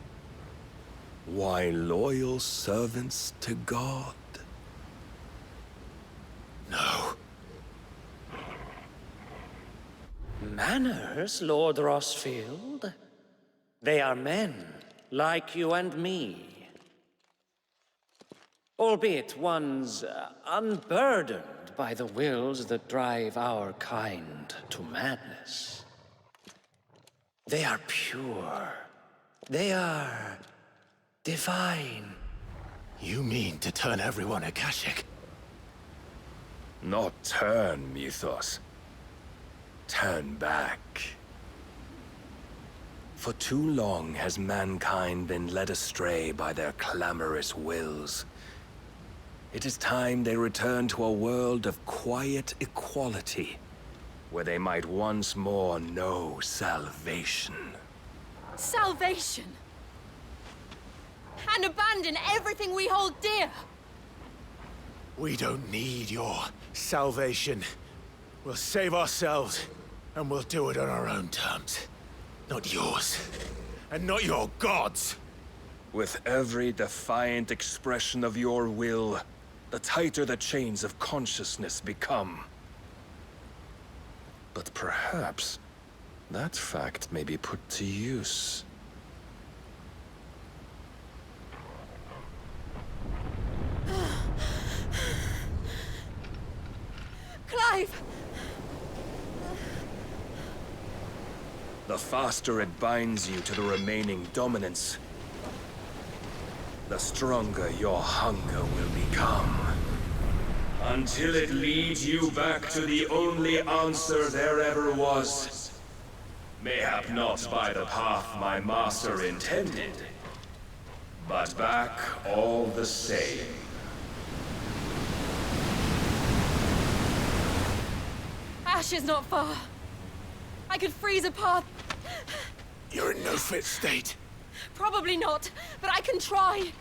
Why, loyal servants to God. No. Manners, Lord Rossfield? They are men, like you and me. Albeit ones unburdened by the wills that drive our kind to madness. They are pure. They are divine. You mean to turn everyone Akashic? Not turn, Mythos. Turn back. For too long has mankind been led astray by their clamorous wills. It is time they return to a world of quiet equality, where they might once more know salvation. Salvation! And abandon everything we hold dear! We don't need your salvation. We'll save ourselves, and we'll do it on our own terms. Not yours. And not your gods! With every defiant expression of your will, the tighter the chains of consciousness become. But perhaps that fact may be put to use. Clive! The faster it binds you to the remaining dominance, the stronger your hunger will become. Until it leads you back to the only answer there ever was. Mayhap not by the path my master intended, but back all the same. Ash is not far. I could freeze a path. You're in no fit state. Probably not, but I can try.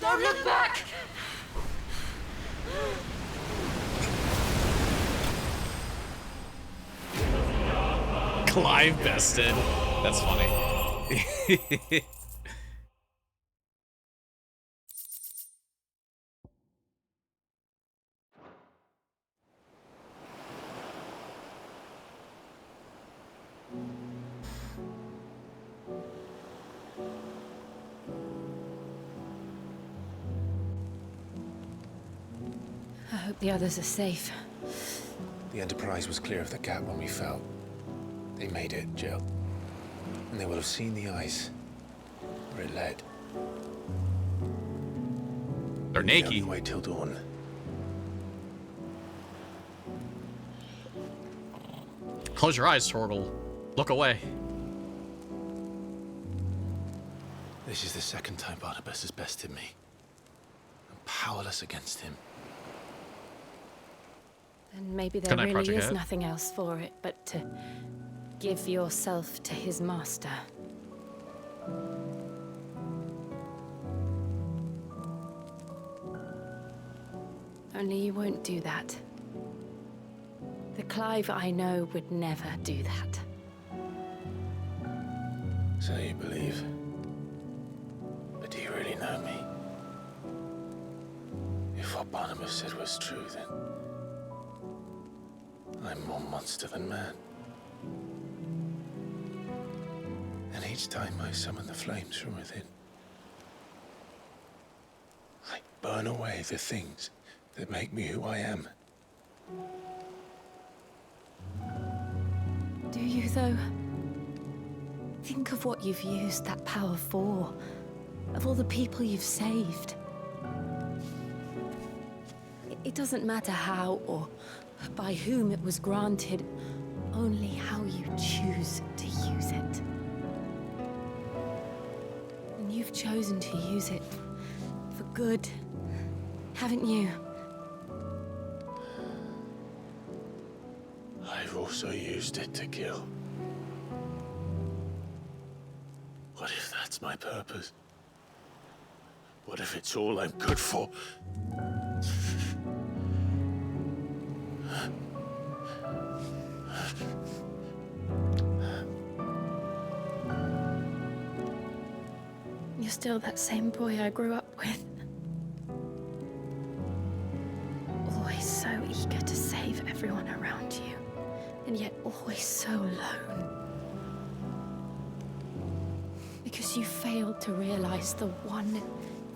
Don't look back! Clive bested. That's funny. I hope the others are safe. The Enterprise was clear of the gap when we fell. They made it, Jill. And they will have seen the ice where it led. They're naked. Only wait till dawn. Close your eyes, Torgal. Look away. This is the second time Barnabas has bested me. I'm powerless against him. And maybe there Can I really project is ahead? nothing else for it but to give yourself to his master. Only you won't do that. The Clive I know would never do that. So you believe? But do you really know me? If what Barnabas said was true, then I'm more monster than man. And each time I summon the flames from within, I burn away the things that make me who I am. Do you, though? Think of what you've used that power for, of all the people you've saved. It doesn't matter how or by whom it was granted, only how you choose to use it. And you've chosen to use it for good, haven't you? I've also used it to kill. What if that's my purpose? What if it's all I'm good for? You're still that same boy I grew up with. Always so eager to save everyone around you, and yet always so alone. Because you failed to realize the one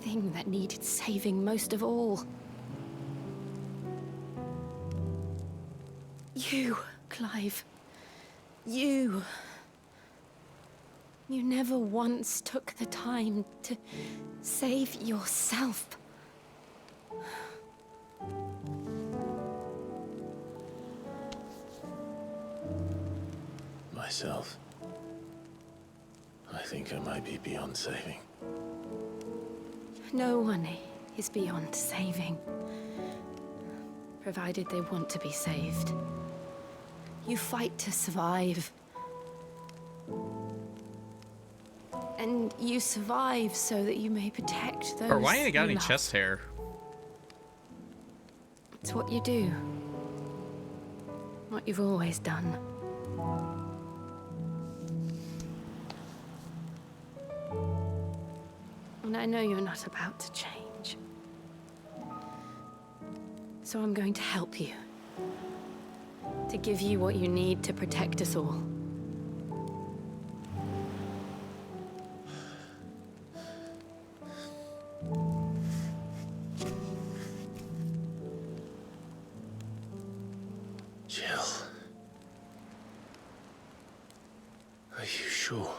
thing that needed saving most of all. You, Clive. You. You never once took the time to save yourself. Myself. I think I might be beyond saving. No one is beyond saving. Provided they want to be saved. You fight to survive. And you survive so that you may protect those. Or why ain't I got you any love. chest hair? It's what you do. What you've always done. And I know you're not about to change. So I'm going to help you. To give you what you need to protect us all. Jill. Are you sure?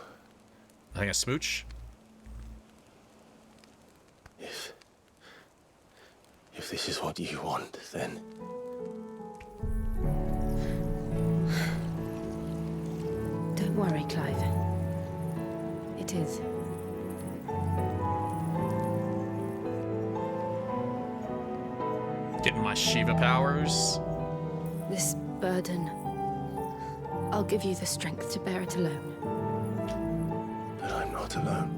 I think a smooch. If this is what you want, then... Don't worry, Clive. It is. Getting my Shiva powers. This burden, I'll give you the strength to bear it alone. But I'm not alone.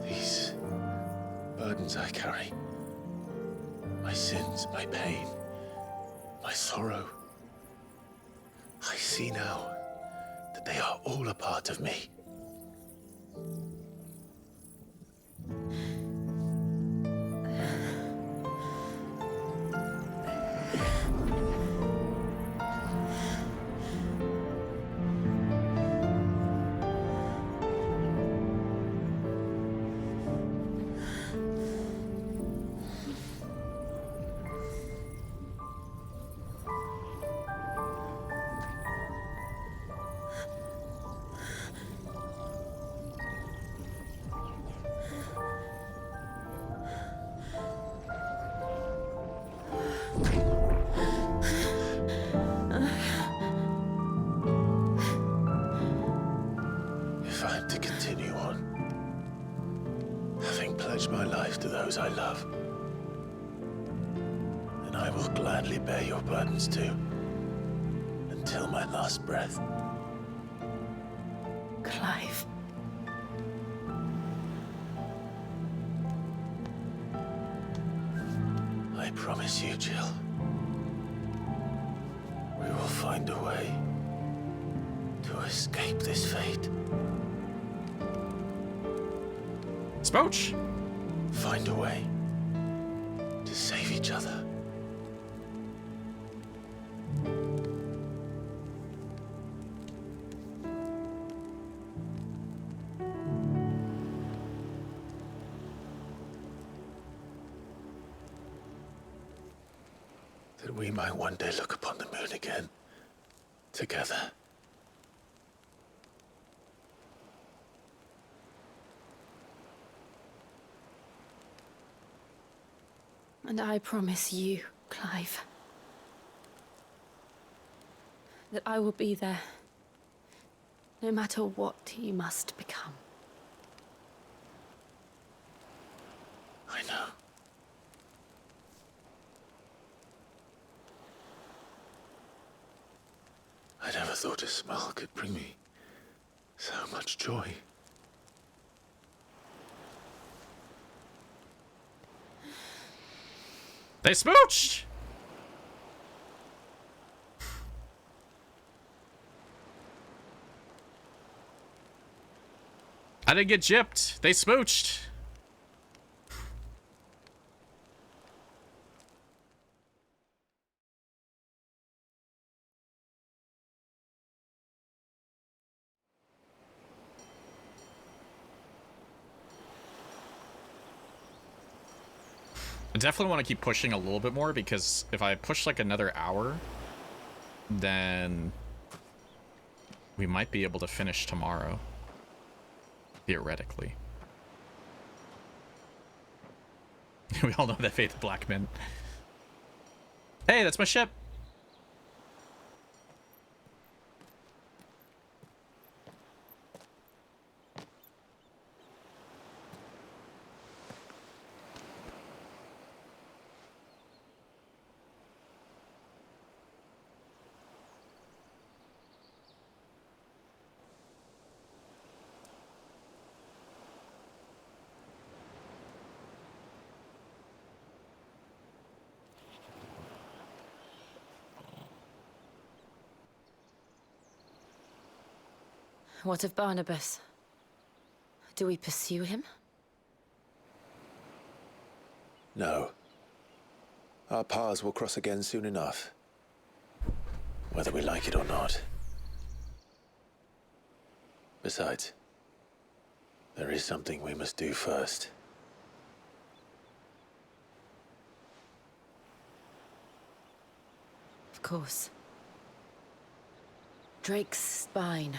These burdens I carry, my sins, my pain, my sorrow, I see now that they are all a part of me. If I'm to continue on, having pledged my life to those I love, then I will gladly bear your burdens too, until my last breath. Clive. I promise you, Jill, we will find a way to escape this fate. Smooch! Find a way to save each other. That we might one day look upon the moon again, together. And I promise you, Clive, that I will be there, no matter what you must become. I know. I never thought a smile could bring me so much joy. They smooched! I didn't get gypped. They smooched. I definitely want to keep pushing a little bit more, because if I push like another hour, then we might be able to finish tomorrow. Theoretically. We all know that Faith of Black Men. Hey, that's my ship. What of Barnabas? Do we pursue him? No. Our paths will cross again soon enough. Whether we like it or not. Besides, there is something we must do first. Of course. Drake's spine.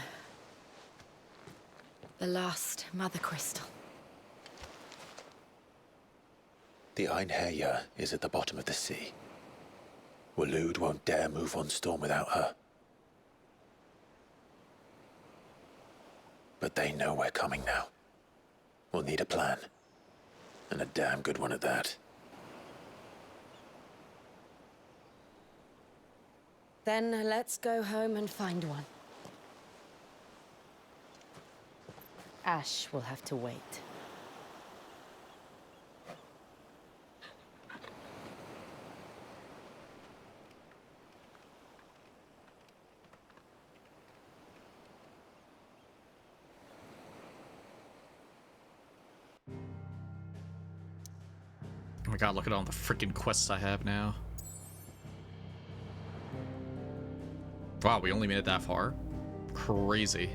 The last Mother Crystal. The Einherja is at the bottom of the sea. Waloed won't dare move on Storm without her. But they know we're coming now. We'll need a plan. And a damn good one at that. Then let's go home and find one. Ash will have to wait. Oh my god, look at all the freaking quests I have now. Wow, we only made it that far? Crazy.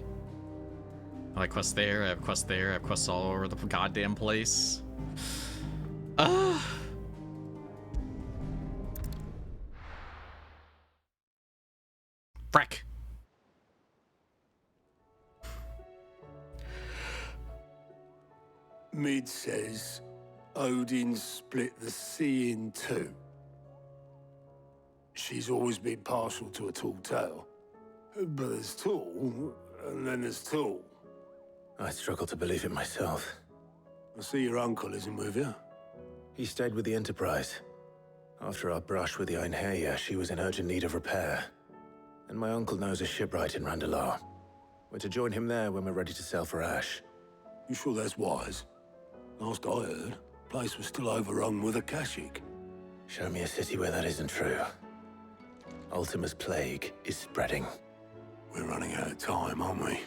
I have quests there, I have quests there, I have quests all over the goddamn place. Freck. Mid says Odin split the sea in two. She's always been partial to a tall tale. But there's tall, and then there's tall. I struggle to believe it myself. I see your uncle isn't with you. He stayed with the Enterprise. After our brush with the Einherja, she was in urgent need of repair. And my uncle knows a shipwright in Randalar. We're to join him there when we're ready to sail for Ash. You sure that's wise? Last I heard, the place was still overrun with Akashic. Show me a city where that isn't true. Ultima's plague is spreading. We're running out of time, aren't we?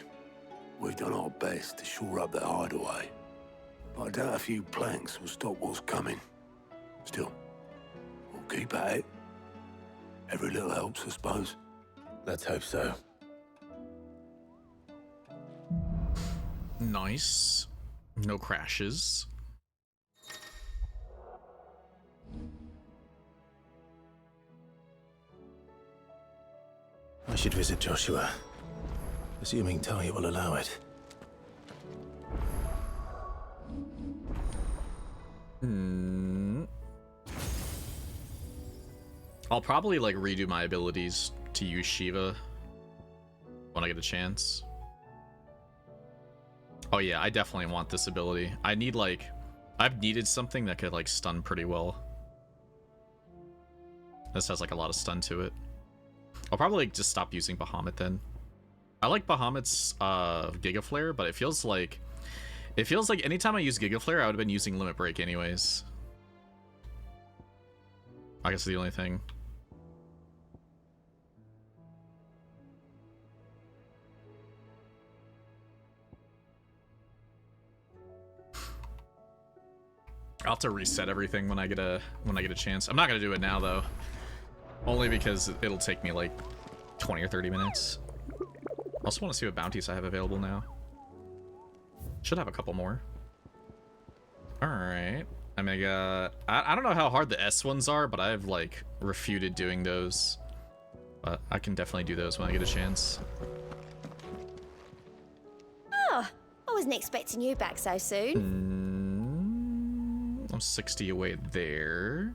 We've done our best to shore up their hideaway. But I doubt a few planks will stop what's coming. Still, we'll keep at it. Every little helps, I suppose. Let's hope so. Nice. No crashes. I should visit Joshua. Assuming Talia will allow it. I'll probably like redo my abilities to use Shiva when I get a chance. Oh yeah, I definitely want this ability. I need like, I've needed something that could like stun pretty well. This has like a lot of stun to it. I'll probably like, just stop using Bahamut then. I like Bahamut's Giga Flare, but it feels like anytime I use Giga Flare, I would have been using Limit Break anyways. I guess the only thing. I'll have to reset everything when I get a chance. I'm not gonna do it now though, only because it'll take me like 20 or 30 minutes. I also want to see what bounties I have available now. Should have a couple more. All right, I mean, I don't know how hard the S ones are, but I've like refuted doing those. But I can definitely do those when I get a chance. Oh, I wasn't expecting you back so soon. 160 away there.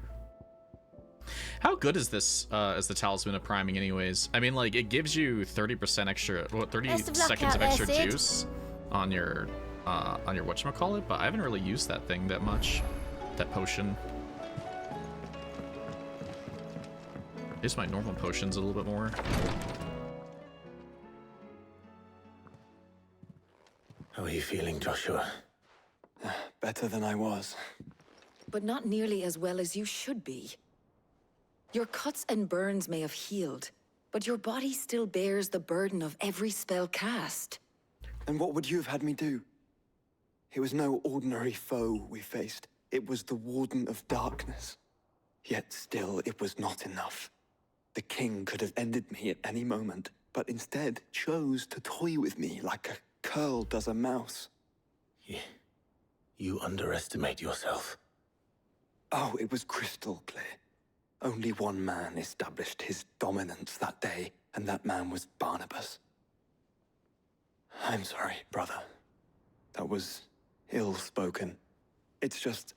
How good is this as the Talisman of Priming anyways? I mean, like, it gives you 30% extra, what, 30 seconds of extra juice on your whatchamacallit, but I haven't really used that thing that much, that potion. Use my normal potions a little bit more. How are you feeling, Joshua? Better than I was. But not nearly as well as you should be. Your cuts and burns may have healed, but your body still bears the burden of every spell cast. And what would you have had me do? It was no ordinary foe we faced. It was the Warden of Darkness. Yet still, it was not enough. The king could have ended me at any moment, but instead chose to toy with me like a curl does a mouse. You underestimate yourself. Oh, it was crystal clear. Only one man established his dominance that day, and that man was Barnabas. I'm sorry, brother. That was ill-spoken. It's just,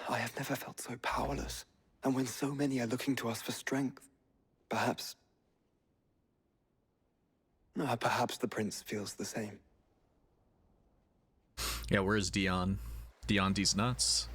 I have never felt so powerless. And when so many are looking to us for strength, perhaps the prince feels the same. Yeah, where's Dion? Dion D's nuts.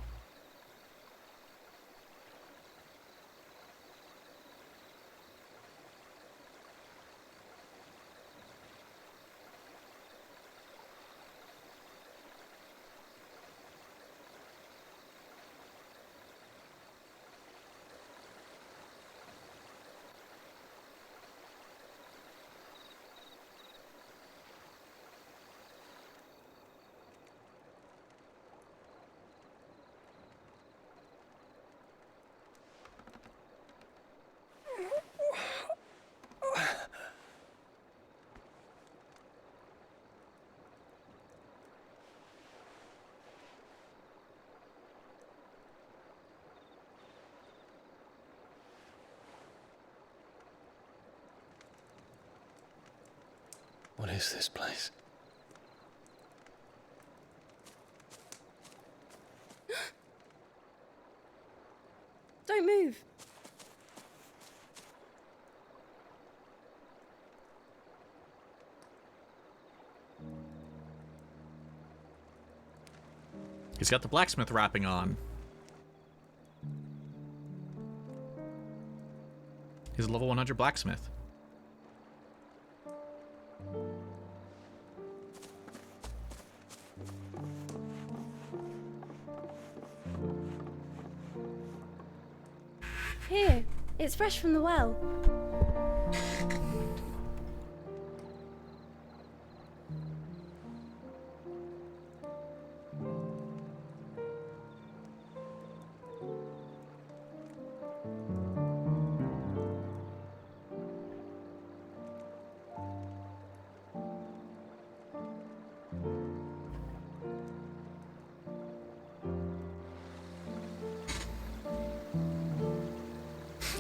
What is this place? Don't move. He's got the blacksmith wrapping on. He's a level 100 blacksmith. Here, it's fresh from the well.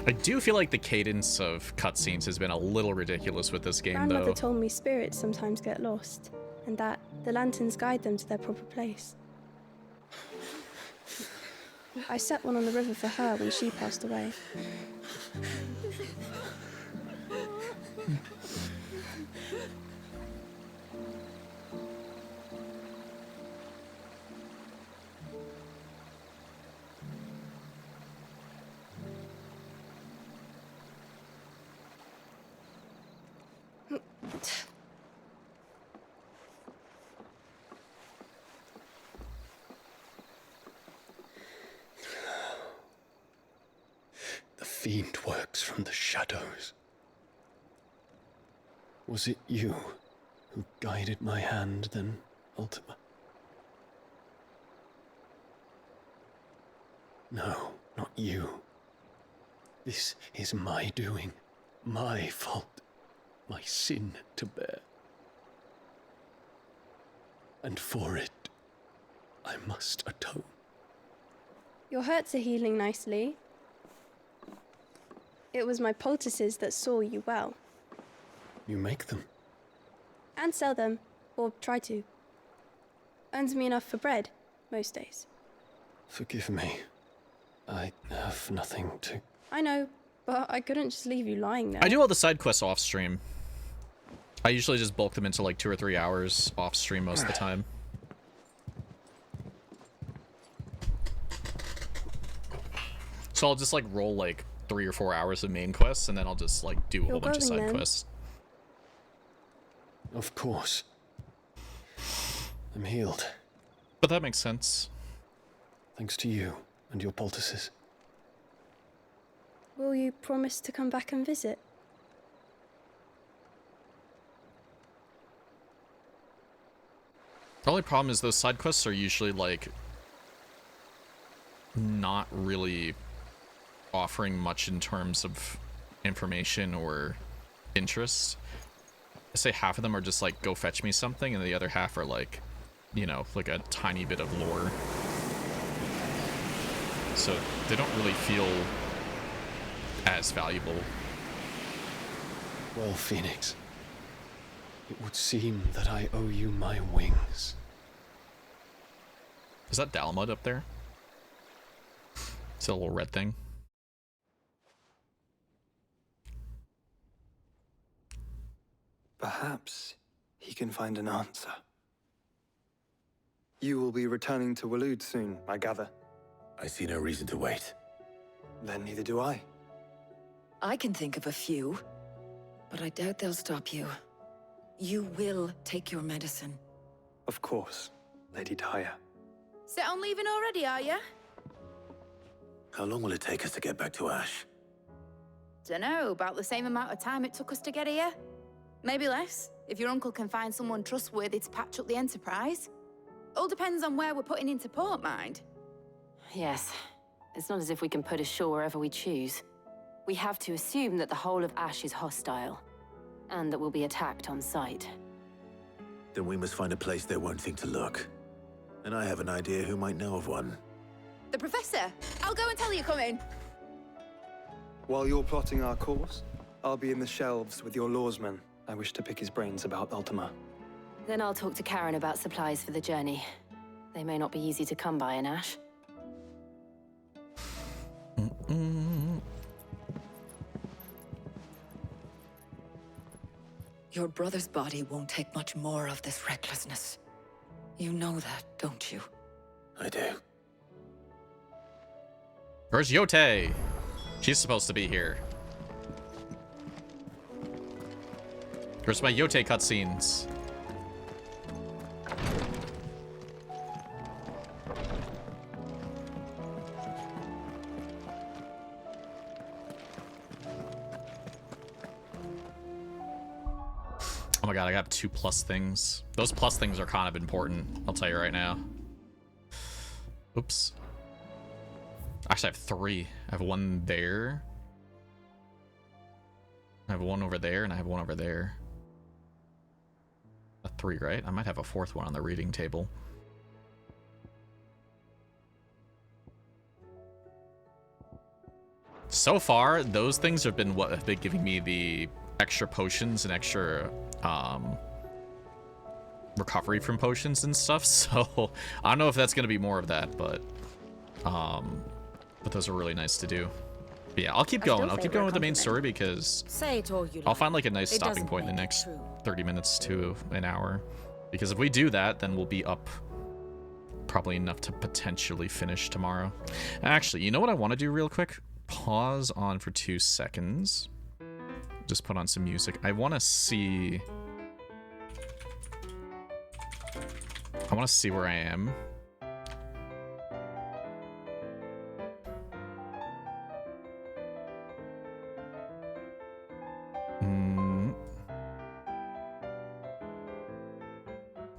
I do feel like the cadence of cutscenes has been a little ridiculous with this game, Grandmother though. told me spirits sometimes get lost, and that the lanterns guide them to their proper place. I set one on the river for her when she passed away. The fiend works from the shadows. Was it you who guided my hand then, Ultima? No, not you. This is my doing, my fault, my sin to bear. And for it, I must atone. Your hurts are healing nicely. It was my poultices that saw you well. You make them? And sell them, or try to. Earns me enough for bread, most days. Forgive me. I have nothing to... I know, but I couldn't just leave you lying there. I do all the side quests off stream. I usually just bulk them into like 2 or 3 hours off stream most of the time. So I'll just like roll like 3 or 4 hours of main quests, and then I'll just like do a whole bunch of side quests. Of course. I'm healed. But that makes sense. Thanks to you and your poultices. Will you promise to come back and visit? The only problem is those side quests are usually like not really offering much in terms of information or interest. I say half of them are just like, go fetch me something, and the other half are like, you know, like a tiny bit of lore. So they don't really feel as valuable. Well, Phoenix, it would seem that I owe you my wings. Is that Dalmud up there? It's a little red thing. Perhaps he can find an answer. You will be returning to Waloed soon, I gather. I see no reason to wait. Then neither do I. I can think of a few, but I doubt they'll stop you. You will take your medicine. Of course, Lady Daya. Set on leaving already, are ya? How long will it take us to get back to Ash? Dunno, about the same amount of time it took us to get here. Maybe less, if your uncle can find someone trustworthy to patch up the Enterprise. All depends on where we're putting into port, mind. Yes. It's not as if we can put ashore wherever we choose. We have to assume that the whole of Ash is hostile, and that we'll be attacked on sight. Then we must find a place they won't think to look. And I have an idea who might know of one. The Professor! I'll go and tell you coming! While you're plotting our course, I'll be in the shelves with your lawsman. I wish to pick his brains about Ultima. Then I'll talk to Karen about supplies for the journey. They may not be easy to come by in Ash. Your brother's body won't take much more of this recklessness. You know that, don't you? I do. Where's Yote? She's supposed to be here. Where's my Yote cutscenes? Oh my god, I got 2 plus things. Those plus things are kind of important, I'll tell you right now. Oops. Actually, I have 3. I have 1 there. I have 1 over there, and I have 1 over there. A 3, right? I might have a 4th one on the reading table. So far, those things have been what have been giving me the extra potions and extra recovery from potions and stuff. So I don't know if that's gonna be more of that, but those are really nice to do. But yeah, I'll keep going. I'll keep going with the main story because Say it all you I'll like. find like a nice It stopping doesn't point in the make it next true. 30 minutes to an hour. Because if we do that, then we'll be up probably enough to potentially finish tomorrow. Actually, you know what I want to do real quick? Pause on for 2 seconds. Just put on some music. I want to see where I am.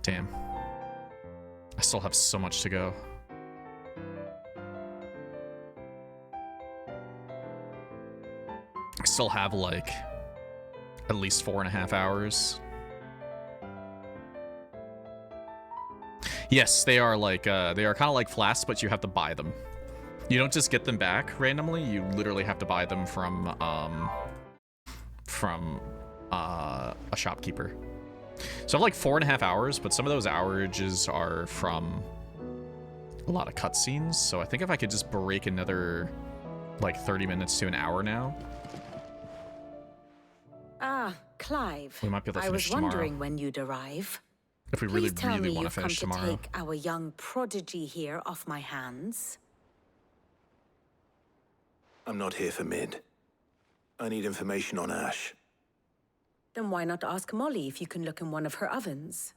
Damn. I still have so much to go. I still have like at least 4.5 hours. Yes, they are like they are kind of like flasks, but you have to buy them. You don't just get them back randomly. You literally have to buy them from a shopkeeper. So I have like 4.5 hours, but some of those hourages are from a lot of cutscenes, so I think if I could just break another, like, 30 minutes to an hour now. Ah, Clive. We might be able to I was finish tomorrow. wondering when you'd arrive. If we really, Please tell really me want to you've come finish to tomorrow. take our young prodigy here off my hands. I'm not here for Mid. I need information on Ash. Then why not ask Molly if you can look in one of her ovens?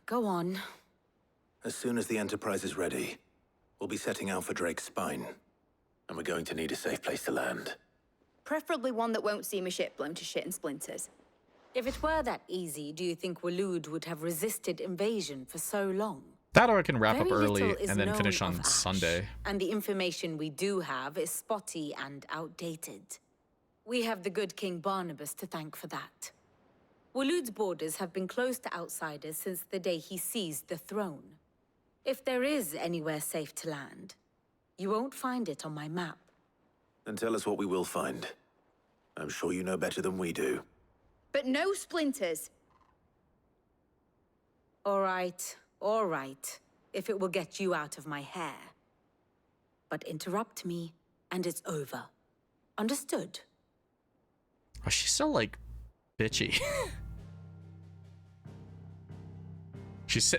Go on. As soon as the Enterprise is ready, we'll be setting out for Drake's Spine. And we're going to need a safe place to land. Preferably one that won't see my ship blown to shit and splinters. If it were that easy, do you think Waloed would have resisted invasion for so long? That or I can wrap up Very early little is and then known finish of on Ash, Sunday. And the information we do have is spotty and outdated. We have the good King Barnabas to thank for that. Waloed's borders have been closed to outsiders since the day he seized the throne. If there is anywhere safe to land, you won't find it on my map. Then tell us what we will find. I'm sure you know better than we do. But no splinters. All right, if it will get you out of my hair. But interrupt me, and it's over. Understood? Oh, she's so, like, bitchy.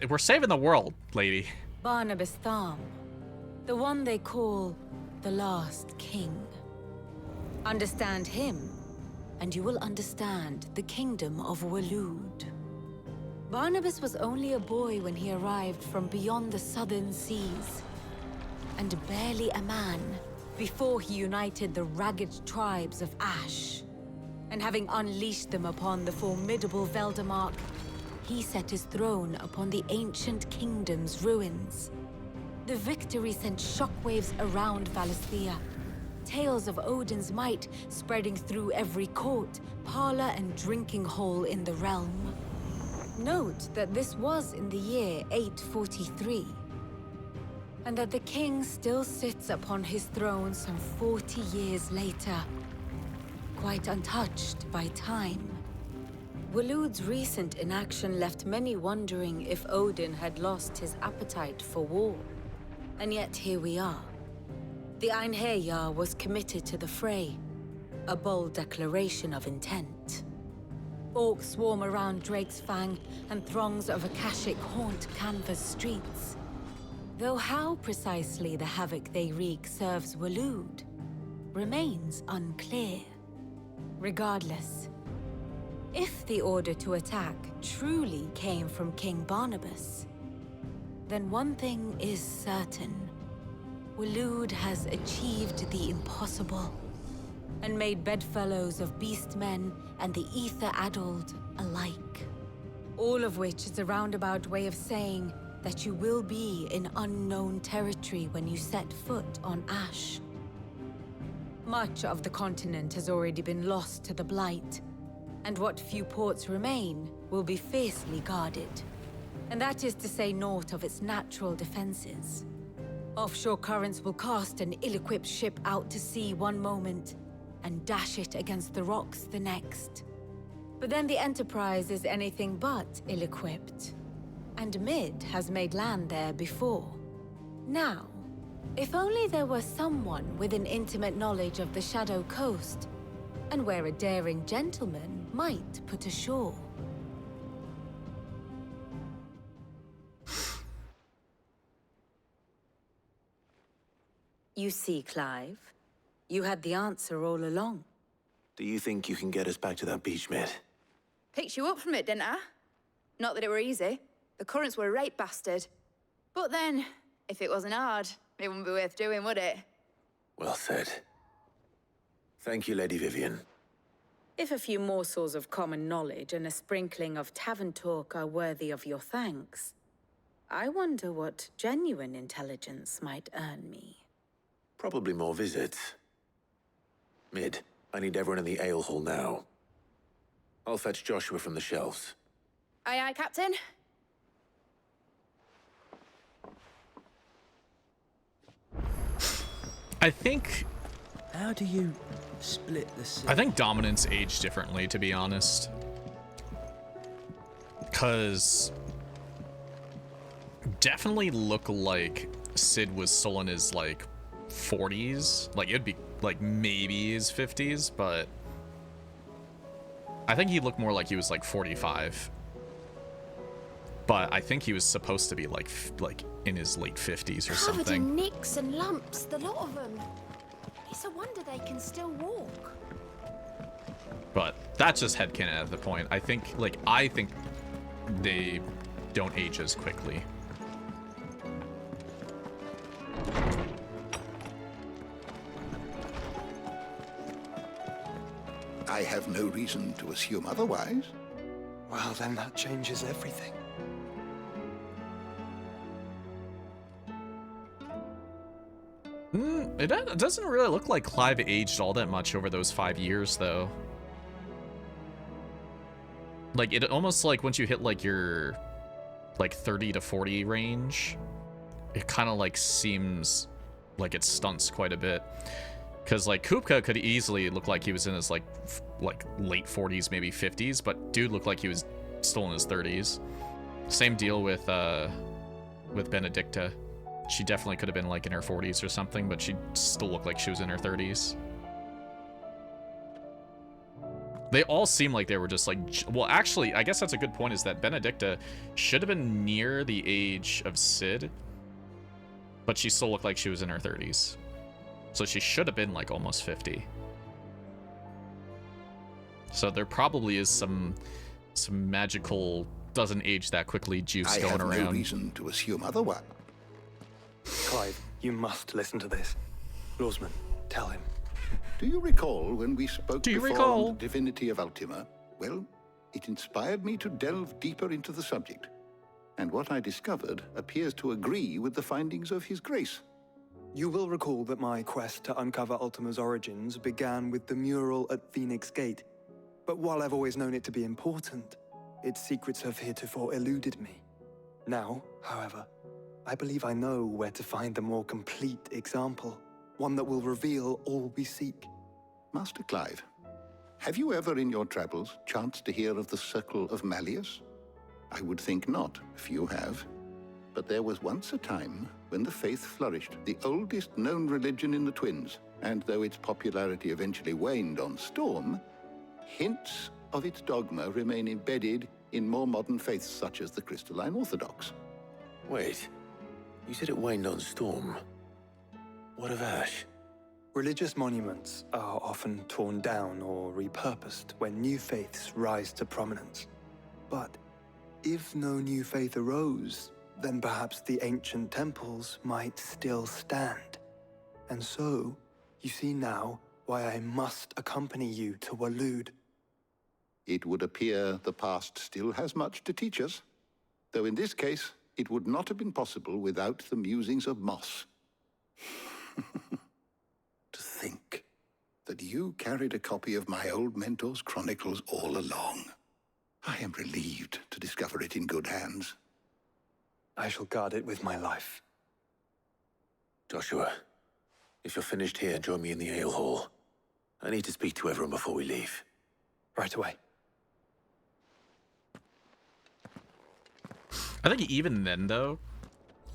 We're saving the world, lady. Barnabas Tharm, the one they call the Last King. Understand him, and you will understand the kingdom of Waloed. Barnabas was only a boy when he arrived from beyond the southern seas, and barely a man before he united the ragged tribes of Ash. And having unleashed them upon the formidable Veldamark, he set his throne upon the ancient kingdom's ruins. The victory sent shockwaves around Valisthea, tales of Odin's might spreading through every court, parlor, and drinking hole in the realm. Note that this was in the year 843, and that the king still sits upon his throne some 40 years later, quite untouched by time. Waloed's recent inaction left many wondering if Odin had lost his appetite for war. And yet here we are. The Einherjar was committed to the fray, a bold declaration of intent. Orcs swarm around Drake's Fang, and throngs of Akashic haunt Canva's streets. Though how precisely the havoc they wreak serves Waloed remains unclear. Regardless, if the order to attack truly came from King Barnabas, then one thing is certain. Waloed has achieved the impossible, and made bedfellows of beastmen and the ether-addled alike. All of which is a roundabout way of saying that you will be in unknown territory when you set foot on Ash. Much of the continent has already been lost to the Blight, and what few ports remain will be fiercely guarded. And that is to say naught of its natural defenses. Offshore currents will cast an ill-equipped ship out to sea one moment, and dash it against the rocks the next. But then the Enterprise is anything but ill-equipped, and Mid has made land there before. Now, if only there were someone with an intimate knowledge of the Shadow Coast, and where a daring gentleman might put ashore. You see, Clive, you had the answer all along. Do you think you can get us back to that beach, Mid? Picked you up from it, didn't I? Not that it were easy. The currents were a right bastard. But then, if it wasn't hard, it wouldn't be worth doing, would it? Well said. Thank you, Lady Vivian. If a few morsels of common knowledge and a sprinkling of tavern talk are worthy of your thanks, I wonder what genuine intelligence might earn me. Probably more visits. Mid, I need everyone in the ale hall now. I'll fetch Joshua from the shelves. Aye, aye, Captain. I think... How do you split the city? I think Dominance aged differently, to be honest. Because definitely look like Sid was still in his, like, 40s. Like, it'd be, like, maybe his 50s, but I think he looked more like he was, like, 45. But I think he was supposed to be, like in his late 50s or Covered something. in nicks and lumps, the lot of them. It's a wonder they can still walk. But that's just headcanon at the point. I think they don't age as quickly. I have no reason to assume otherwise. Well, then that changes everything. It doesn't really look like Clive aged all that much over those 5 years, though. Like, it almost like once you hit, like, your, like, 30 to 40 range, it kind of, like, seems like it stunts quite a bit. Because, like, Kupka could easily look like he was in his, like late 40s, maybe 50s, but dude looked like he was still in his 30s. Same deal with Benedicta. She definitely could have been, like, in her 40s or something, but she still looked like she was in her 30s. They all seem like they were just, like... Well, actually, I guess that's a good point, is that Benedicta should have been near the age of Sid, but she still looked like she was in her 30s. So she should have been, like, almost 50. So there probably is some magical, doesn't age that quickly juice going around. I have no reason to assume otherwise. Clive, you must listen to this. Lawsman, tell him. Do you recall when we spoke before recall? on the divinity of Ultima? Well, it inspired me to delve deeper into the subject. And what I discovered appears to agree with the findings of His Grace. You will recall that my quest to uncover Ultima's origins began with the mural at Phoenix Gate. But while I've always known it to be important, its secrets have heretofore eluded me. Now, however, I believe I know where to find the more complete example, one that will reveal all we seek. Master Clive, have you ever in your travels chanced to hear of the Circle of Malleus? I would think not, if you have. But there was once a time when the faith flourished, the oldest known religion in the Twins, and though its popularity eventually waned on Storm, hints of its dogma remain embedded in more modern faiths such as the Crystalline Orthodox. Wait, you said it waned on Storm. What of Ash? Religious monuments are often torn down or repurposed when new faiths rise to prominence. But if no new faith arose, then perhaps the ancient temples might still stand. And so, you see now why I must accompany you to Waloed. It would appear the past still has much to teach us, though in this case, it would not have been possible without the musings of Moss. To think that you carried a copy of my old mentor's chronicles all along. I am relieved to discover it in good hands. I shall guard it with my life. Joshua, if you're finished here, join me in the ale hall. I need to speak to everyone before we leave. Right away. I think even then, though,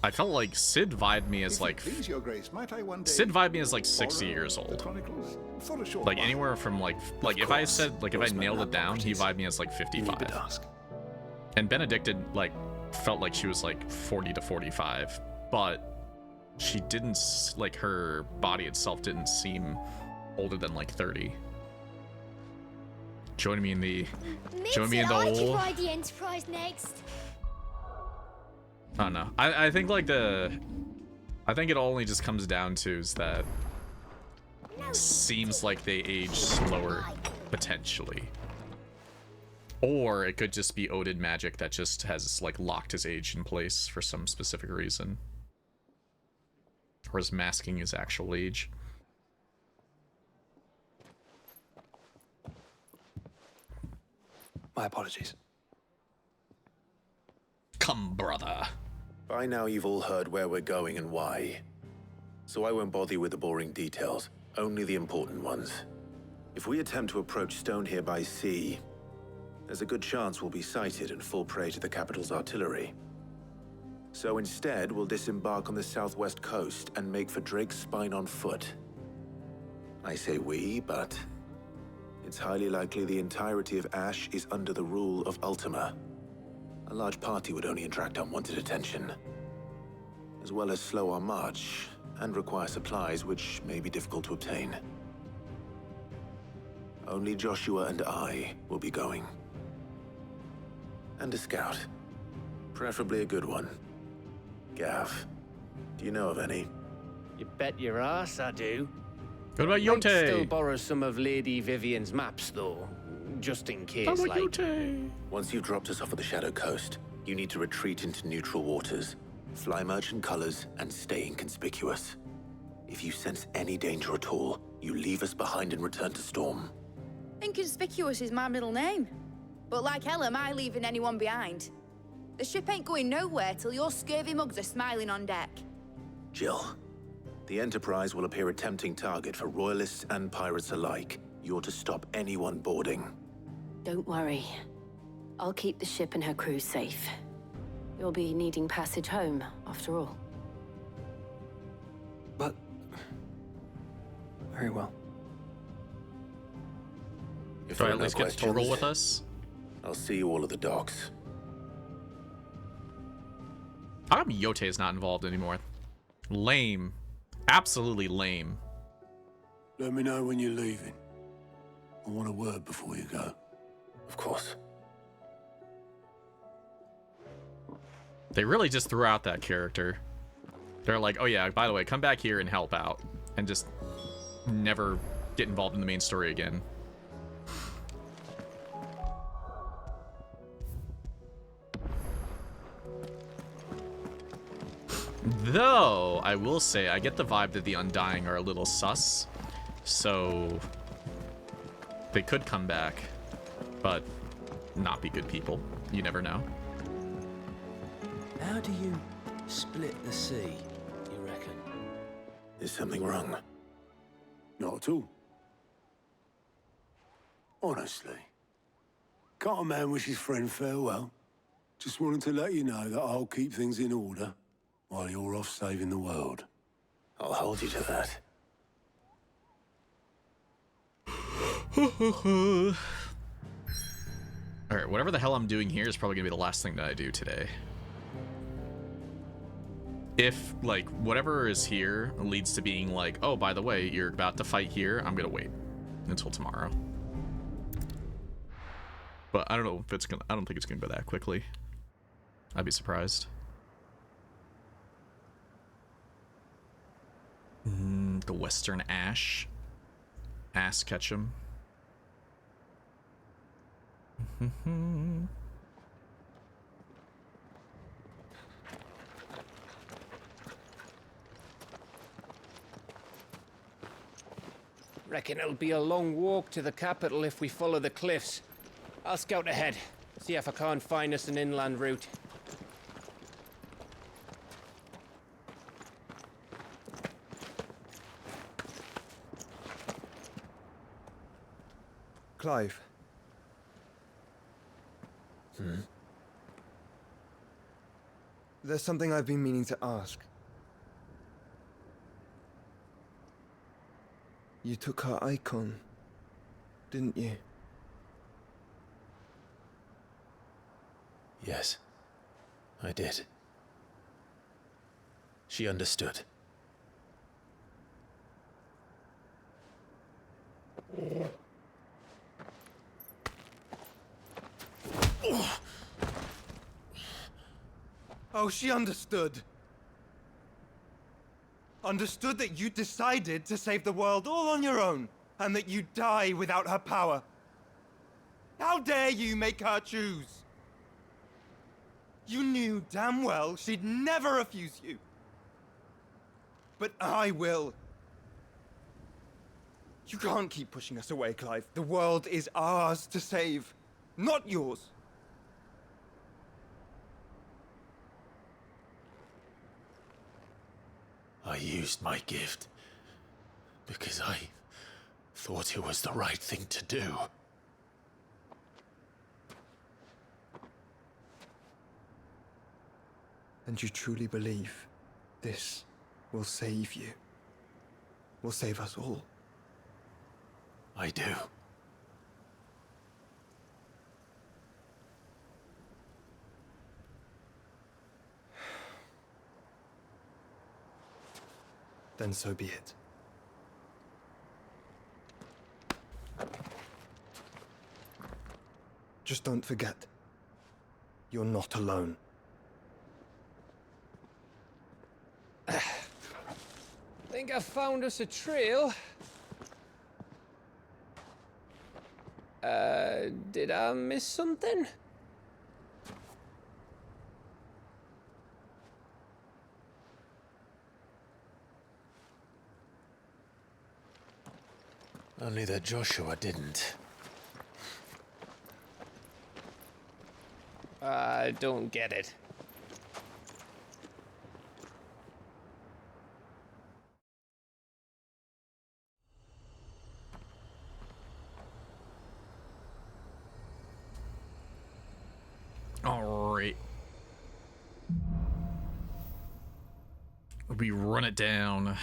I felt like Sid vibed me as, like... Please, Your Grace, might I one day Sid vibed me as, like, 60 years old. Like, anywhere from, like if I said, like, if I nailed it down, he vibed me as, like, 55. And Benedicta, like, felt like she was, like, 40 to 45. But she didn't, like, her body itself didn't seem older than, like, 30. Join me in the... Join me in the I can hole. ride the Enterprise next. I don't know. I think like I think it only just comes down to is that seems like they age slower potentially, or it could just be Odin magic that just has like locked his age in place for some specific reason, or is masking his actual age. My apologies. Come, brother. By now you've all heard where we're going and why. So I won't bother you with the boring details, only the important ones. If we attempt to approach Stone here by sea, there's a good chance we'll be sighted and fall prey to the capital's artillery. So instead, we'll disembark on the southwest coast and make for Drake's Spine on foot. I say we, but it's highly likely the entirety of Ash is under the rule of Ultima. A large party would only attract unwanted attention, as well as slow our march and require supplies which may be difficult to obtain. Only Joshua and I will be going. And a scout. Preferably a good one. Gav, do you know of any? You bet your ass I do. What about Might Yote? still borrow some of Lady Vivian's maps, though, just in case, How about like... Yote? Once you've dropped us off at the Shadow Coast, you need to retreat into neutral waters, fly merchant colors, and stay inconspicuous. If you sense any danger at all, you leave us behind and return to Storm. Inconspicuous is my middle name. But like hell am I leaving anyone behind. The ship ain't going nowhere till your scurvy mugs are smiling on deck. Jill, the Enterprise will appear a tempting target for royalists and pirates alike. You're to stop anyone boarding. Don't worry. I'll keep the ship and her crew safe. You'll be needing passage home, after all. But... very well. If Do I there at are least no get Total questions, with us? I'll see you all at the docks. How come Yote is not involved anymore? Lame. Absolutely lame. Let me know when you're leaving. I want a word before you go. Of course. They really just threw out that character. They're like, oh yeah, by the way, come back here and help out. And just never get involved in the main story again. Though, I will say, I get the vibe that the Undying are a little sus. So, they could come back, but not be good people. You never know. How do you split the sea, you reckon? Is something wrong? Not at all. Honestly. Can't a man wish his friend farewell? Just wanted to let you know that I'll keep things in order while you're off saving the world. I'll hold you to that. Alright, whatever the hell I'm doing here is probably gonna be the last thing that I do today. If, like, whatever is here leads to being like, oh, by the way, you're about to fight here, I'm gonna wait until tomorrow. But I don't know if it's gonna, I don't think it's gonna go that quickly. I'd be surprised. The Western Ash. Ass Ketchum. Reckon it'll be a long walk to the capital if we follow the cliffs. I'll scout ahead, see if I can't find us an inland route. Clive. There's something I've been meaning to ask. You took her icon, didn't you? Yes, I did. She understood. Oh, she understood. Understood that you decided to save the world all on your own, and that you'd die without her power. How dare you make her choose? You knew damn well she'd never refuse you. But I will. You can't keep pushing us away, Clive. The world is ours to save, not yours. I used my gift because I thought it was the right thing to do. And you truly believe this will save you? Will save us all? I do. Then so be it. Just don't forget, you're not alone. Think I found us a trail. Did I miss something? Only that Joshua didn't. I don't get it. All right. We run it down.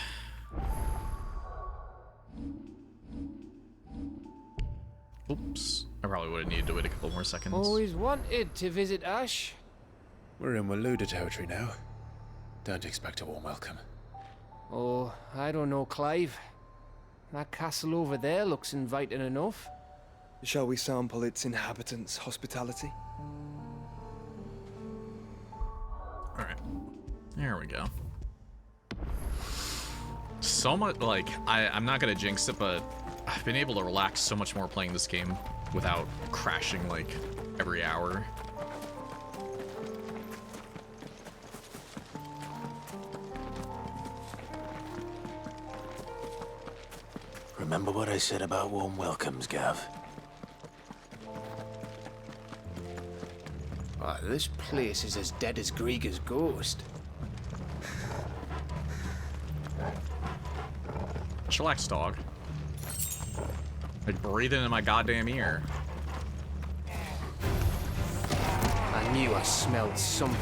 Oops. I probably would have needed to wait a couple more seconds. Always wanted to visit Ash. We're in Waluda territory now. Don't expect a warm welcome. Oh, I don't know, Clive. That castle over there looks inviting enough. Shall we sample its inhabitants' hospitality? Alright. There we go. So much, like, I'm not gonna jinx it, but I've been able to relax so much more playing this game without crashing, like, every hour. Remember what I said about warm welcomes, Gav? Oh, this place is as dead as Grieger's ghost. Chillax, dog. Like, breathing in my goddamn ear. I knew I smelled something.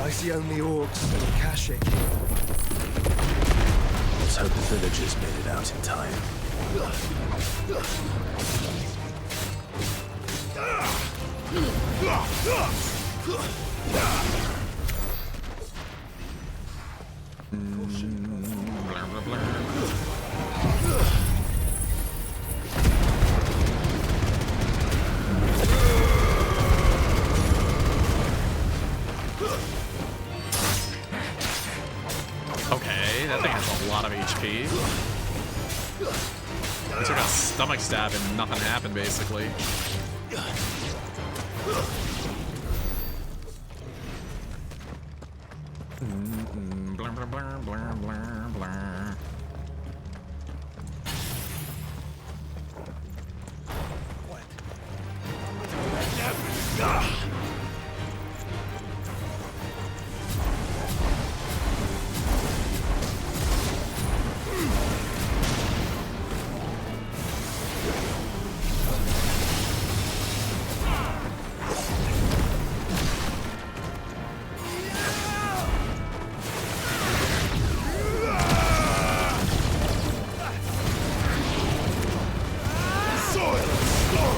I see only orcs and Kashik. Let's hope the villagers made it out in time. Okay, that thing has a lot of HP. I took a stomach stab and nothing happened, basically. Blah, blah, blah, blah, blah, blah.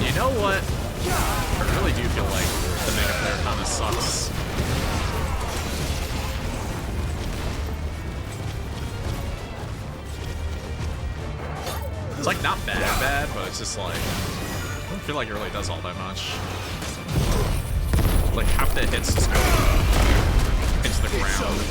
You know what? I really do feel like the mega player kind of sucks. It's like not bad, but it's just like I don't feel like it really does all that much. Like half the hits just go into the ground.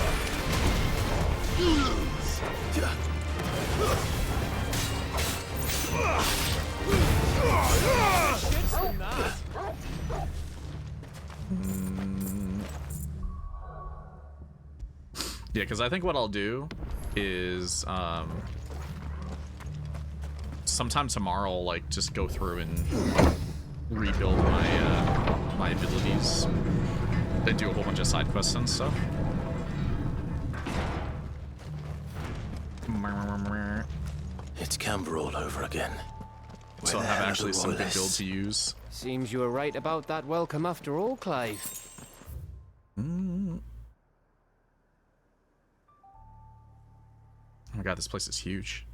Yeah, because I think what I'll do is sometime tomorrow I'll like just go through and rebuild my my abilities and do a whole bunch of side quests and stuff. It's Canberra all over again. So I'll have actually some good builds to use. Seems you were right about that welcome after all, Clive. forgot this place is huge.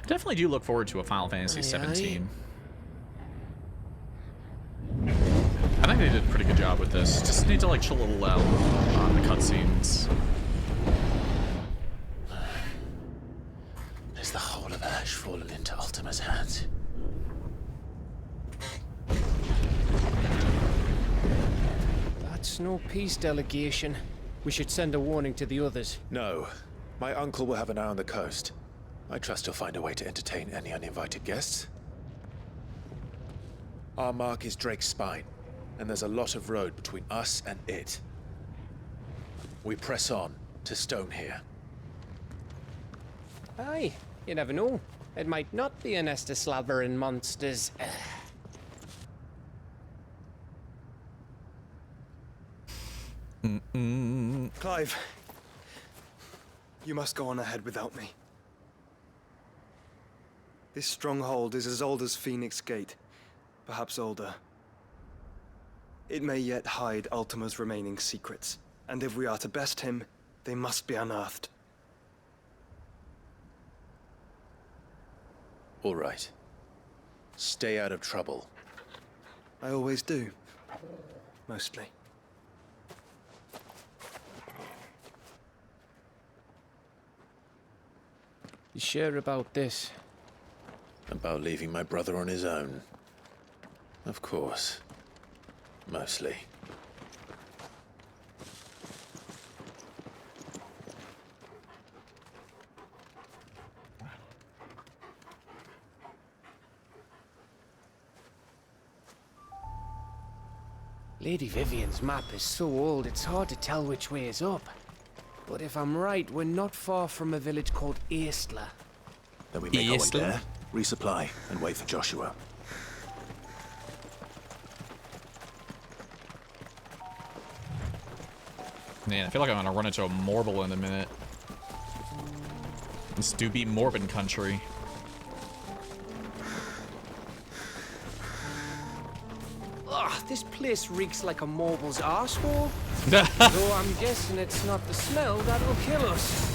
I definitely do look forward to a Final Fantasy 17. I think they did a pretty good job with this. Just need to like chill a little out on the cutscenes. Is the whole of Ash fallen into Ultima's hands? That's no peace delegation. We should send a warning to the others. No. My uncle will have an eye on the coast. I trust he'll find a way to entertain any uninvited guests. Our mark is Drake's Spine, and there's a lot of road between us and it. We press on to Stone here. Aye, you never know. It might not be a nest of slavering monsters. Clive, you must go on ahead without me. This stronghold is as old as Phoenix Gate, perhaps older. It may yet hide Ultima's remaining secrets, and if we are to best him, they must be unearthed. All right. Stay out of trouble. I always do. Mostly. You sure about this? About leaving my brother on his own? Of course. Mostly. Lady Vivian's map is so old it's hard to tell which way is up. But if I'm right, we're not far from a village called Eastla. Then we make our way there, resupply, and wait for Joshua. Man, I feel like I'm gonna run into a Morble in a minute. This do be Morbin country. Ugh, this place reeks like a Morble's arsehole. Though I'm guessing it's not the smell that'll kill us.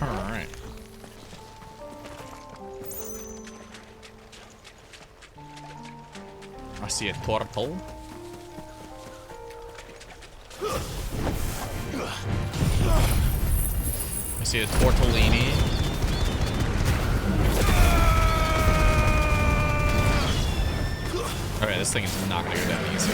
Alright. I see a portal. I see a tortellini. Okay, this thing is not gonna go down easy.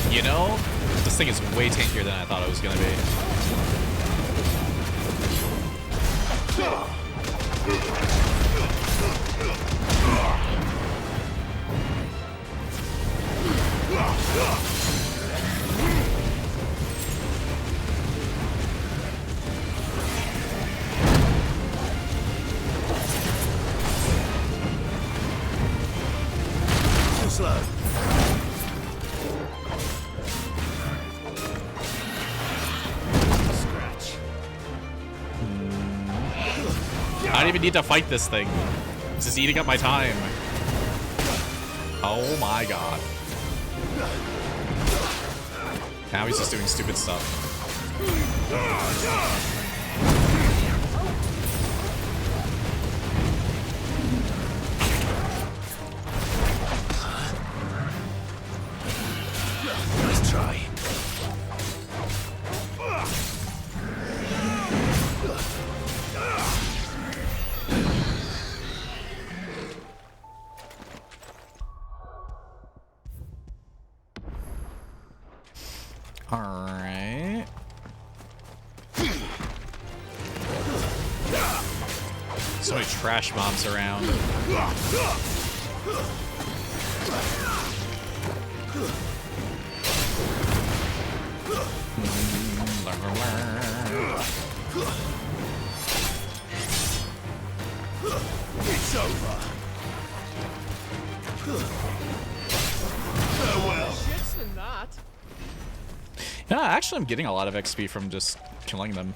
You know, this thing is way tankier than I thought it was gonna be. slow. Scratch. I don't even need to fight this thing. It's just eating up my time. Oh my god. Now he's just doing stupid stuff. Nice try. Alright. So many trash mobs around. It's over. Farewell. Shits than that. Yeah, actually I'm getting a lot of XP from just killing them.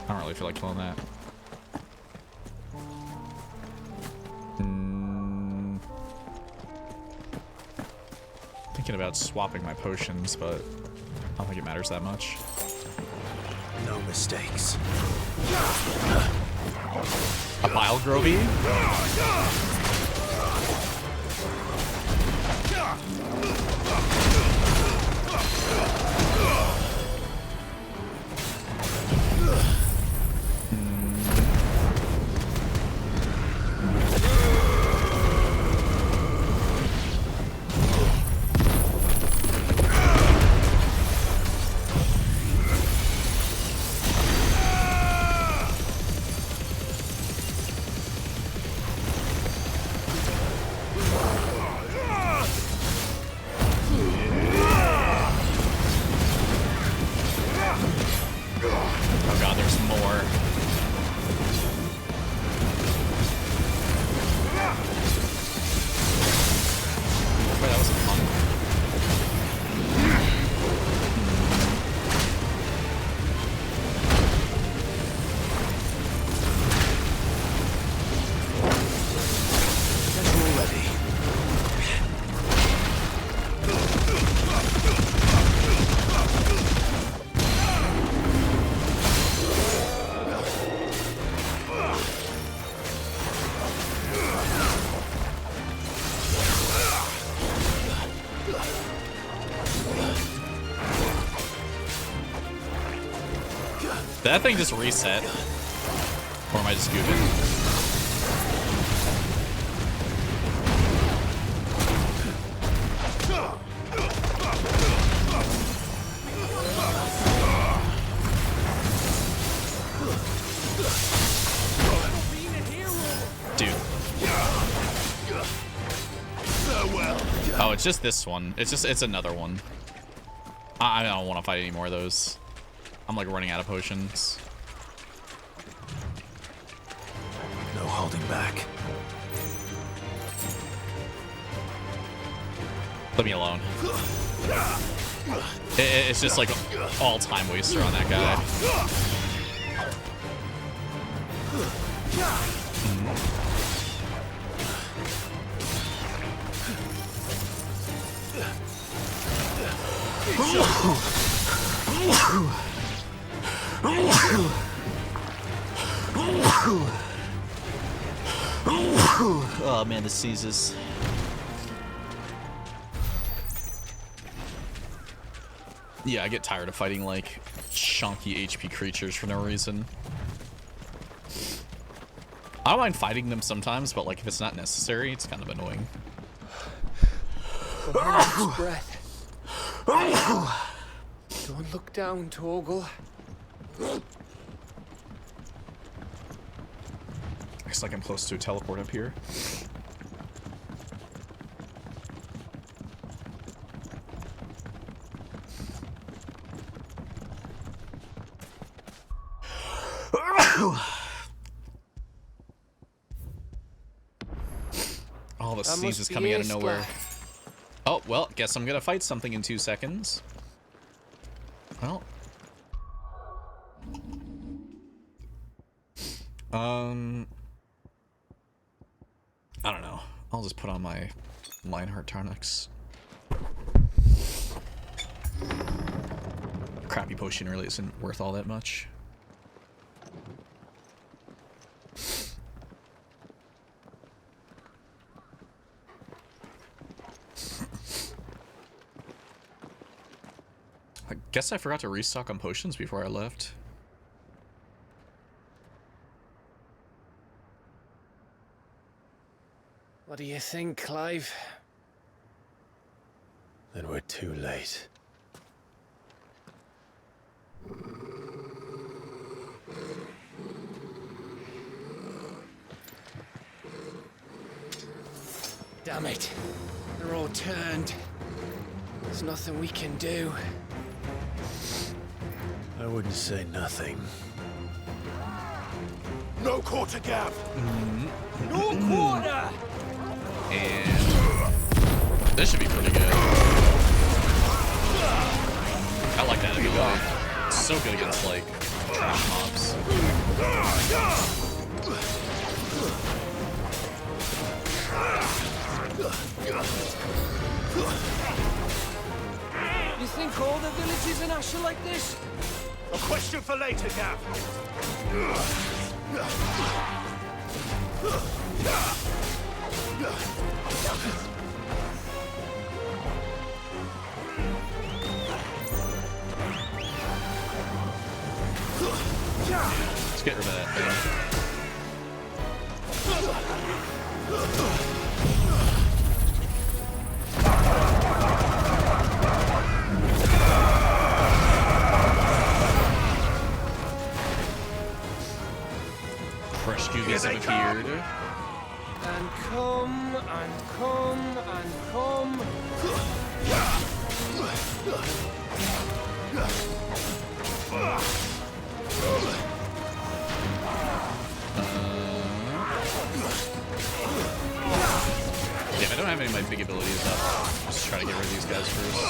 I don't really feel like killing that. Thinking about swapping my potions, but I don't think it matters that much. No mistakes. A Bile Grovey? Oh god, there's more. Boy, that was fun. Did that thing just reset? Or am I just goofing? Dude. Oh, it's just this one. It's another one. I don't want to fight any more of those. I'm like running out of potions. No holding back. Leave me alone. It's just like all time waster on that guy. Oh man, this seizes. Yeah, I get tired of fighting like chunky HP creatures for no reason. I don't mind fighting them sometimes, but like if it's not necessary, it's kind of annoying. Breath. Don't look down, Torgal. Looks like I'm close to a teleport up here. All the sneezes coming out of nowhere. Oh, well, guess I'm gonna fight something in 2 seconds. Well. I don't know. I'll just put on my Lionheart tonics. Crappy potion really isn't worth all that much. I guess I forgot to restock on potions before I left. What do you think, Clive? Then we're too late. Damn it. They're all turned. There's nothing we can do. I wouldn't say nothing. No quarter, Gav! No quarter! And this should be pretty good. I like that ability. It's so good against like trash mobs. You think all the villages in Ash are like this? A question for later, Gav. Let's get rid of that thing. Fresh Juvies have appeared. And come, and come, and come. Yeah, I don't have any of my big abilities up. Just try to get rid of these guys first.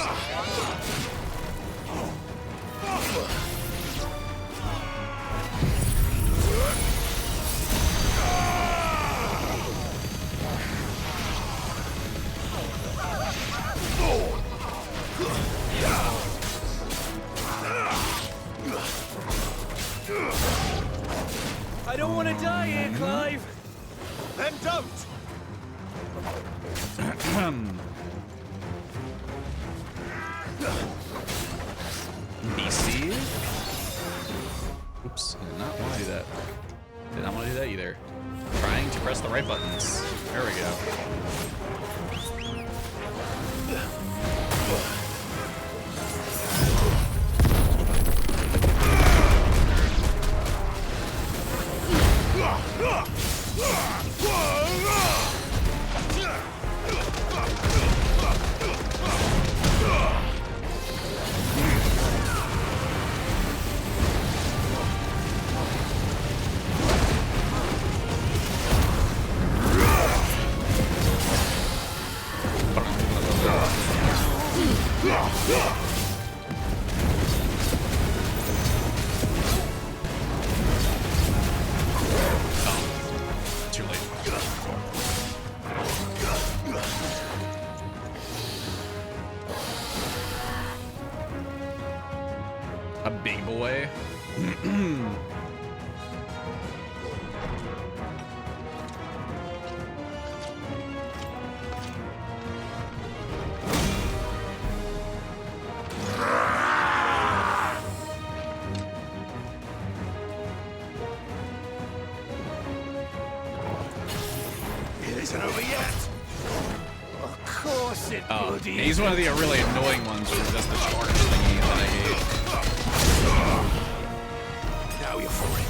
I don't want to die here, Clive. Then don't. BC? Oops, I did not want to do that. Did not want to do that either. Trying to press the right buttons. There we go. Too late. A big boy. It isn't over yet. Of course it bloody He's one of the really annoying ones with just the charge thingy that I hate. Now you're for it.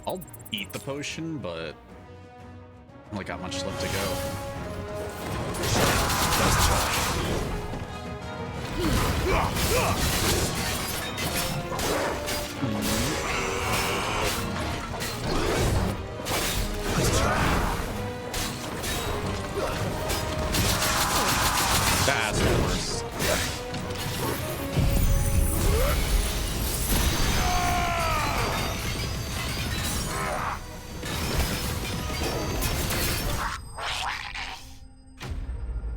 I'll eat the potion, but I only got much left to go. Let's try. That's the worst.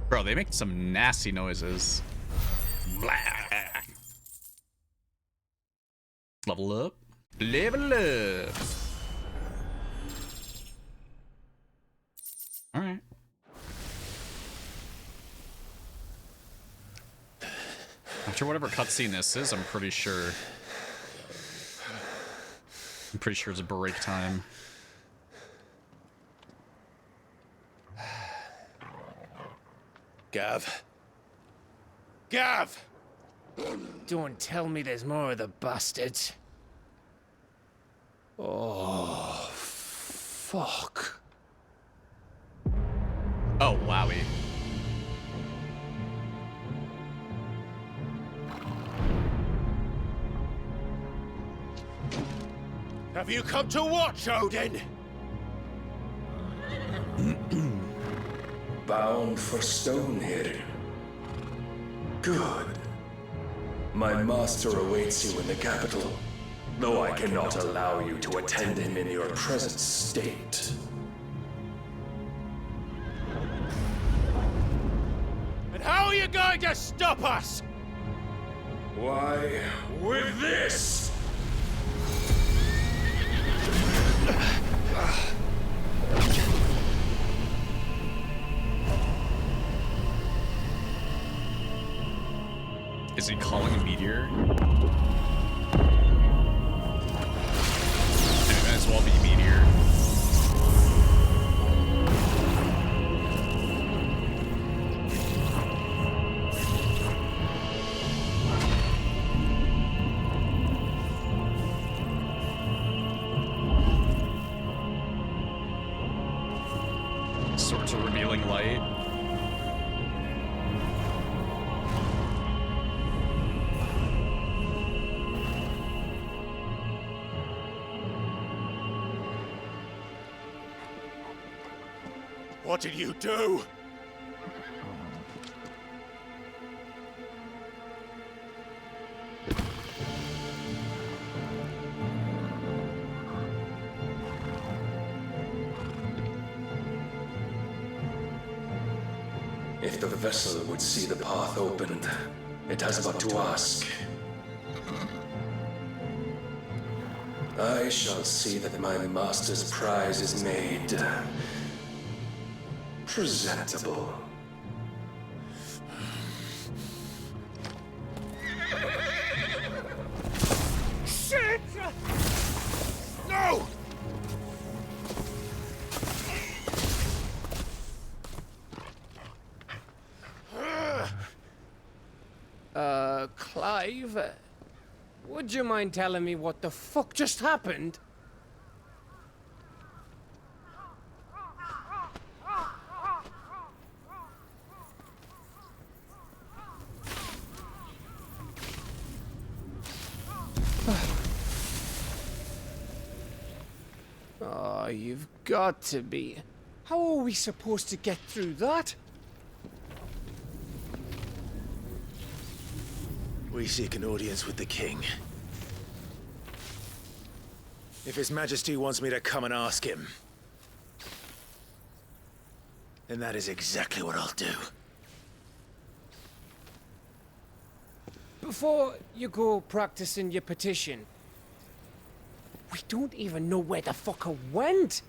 Bro, they make some nasty noises. Blah. Level up. Level up. Alright. After whatever cutscene this is, I'm pretty sure it's break time. Gav. Gav! Don't tell me there's more of the bastards. Oh, fuck. Oh, wowie. Have you come to watch, Odin? Bound for Stonehill. Good. My master awaits you in the capital, though I cannot allow you to attend him in your present state. And how are you going to stop us? Why, with this! Is he calling a meteor? It might as well be a meteor. Sorts of revealing light. What did you do? If the vessel would see the path opened, it has but to ask. I shall see that my master's prize is made presentable. Shit! No! Clive, would you mind telling me what the fuck just happened? Oh, you've got to be. How are we supposed to get through that? We seek an audience with the king. If His Majesty wants me to come and ask him, then that is exactly what I'll do. Before you go practicing your petition, we don't even know where the fucker went.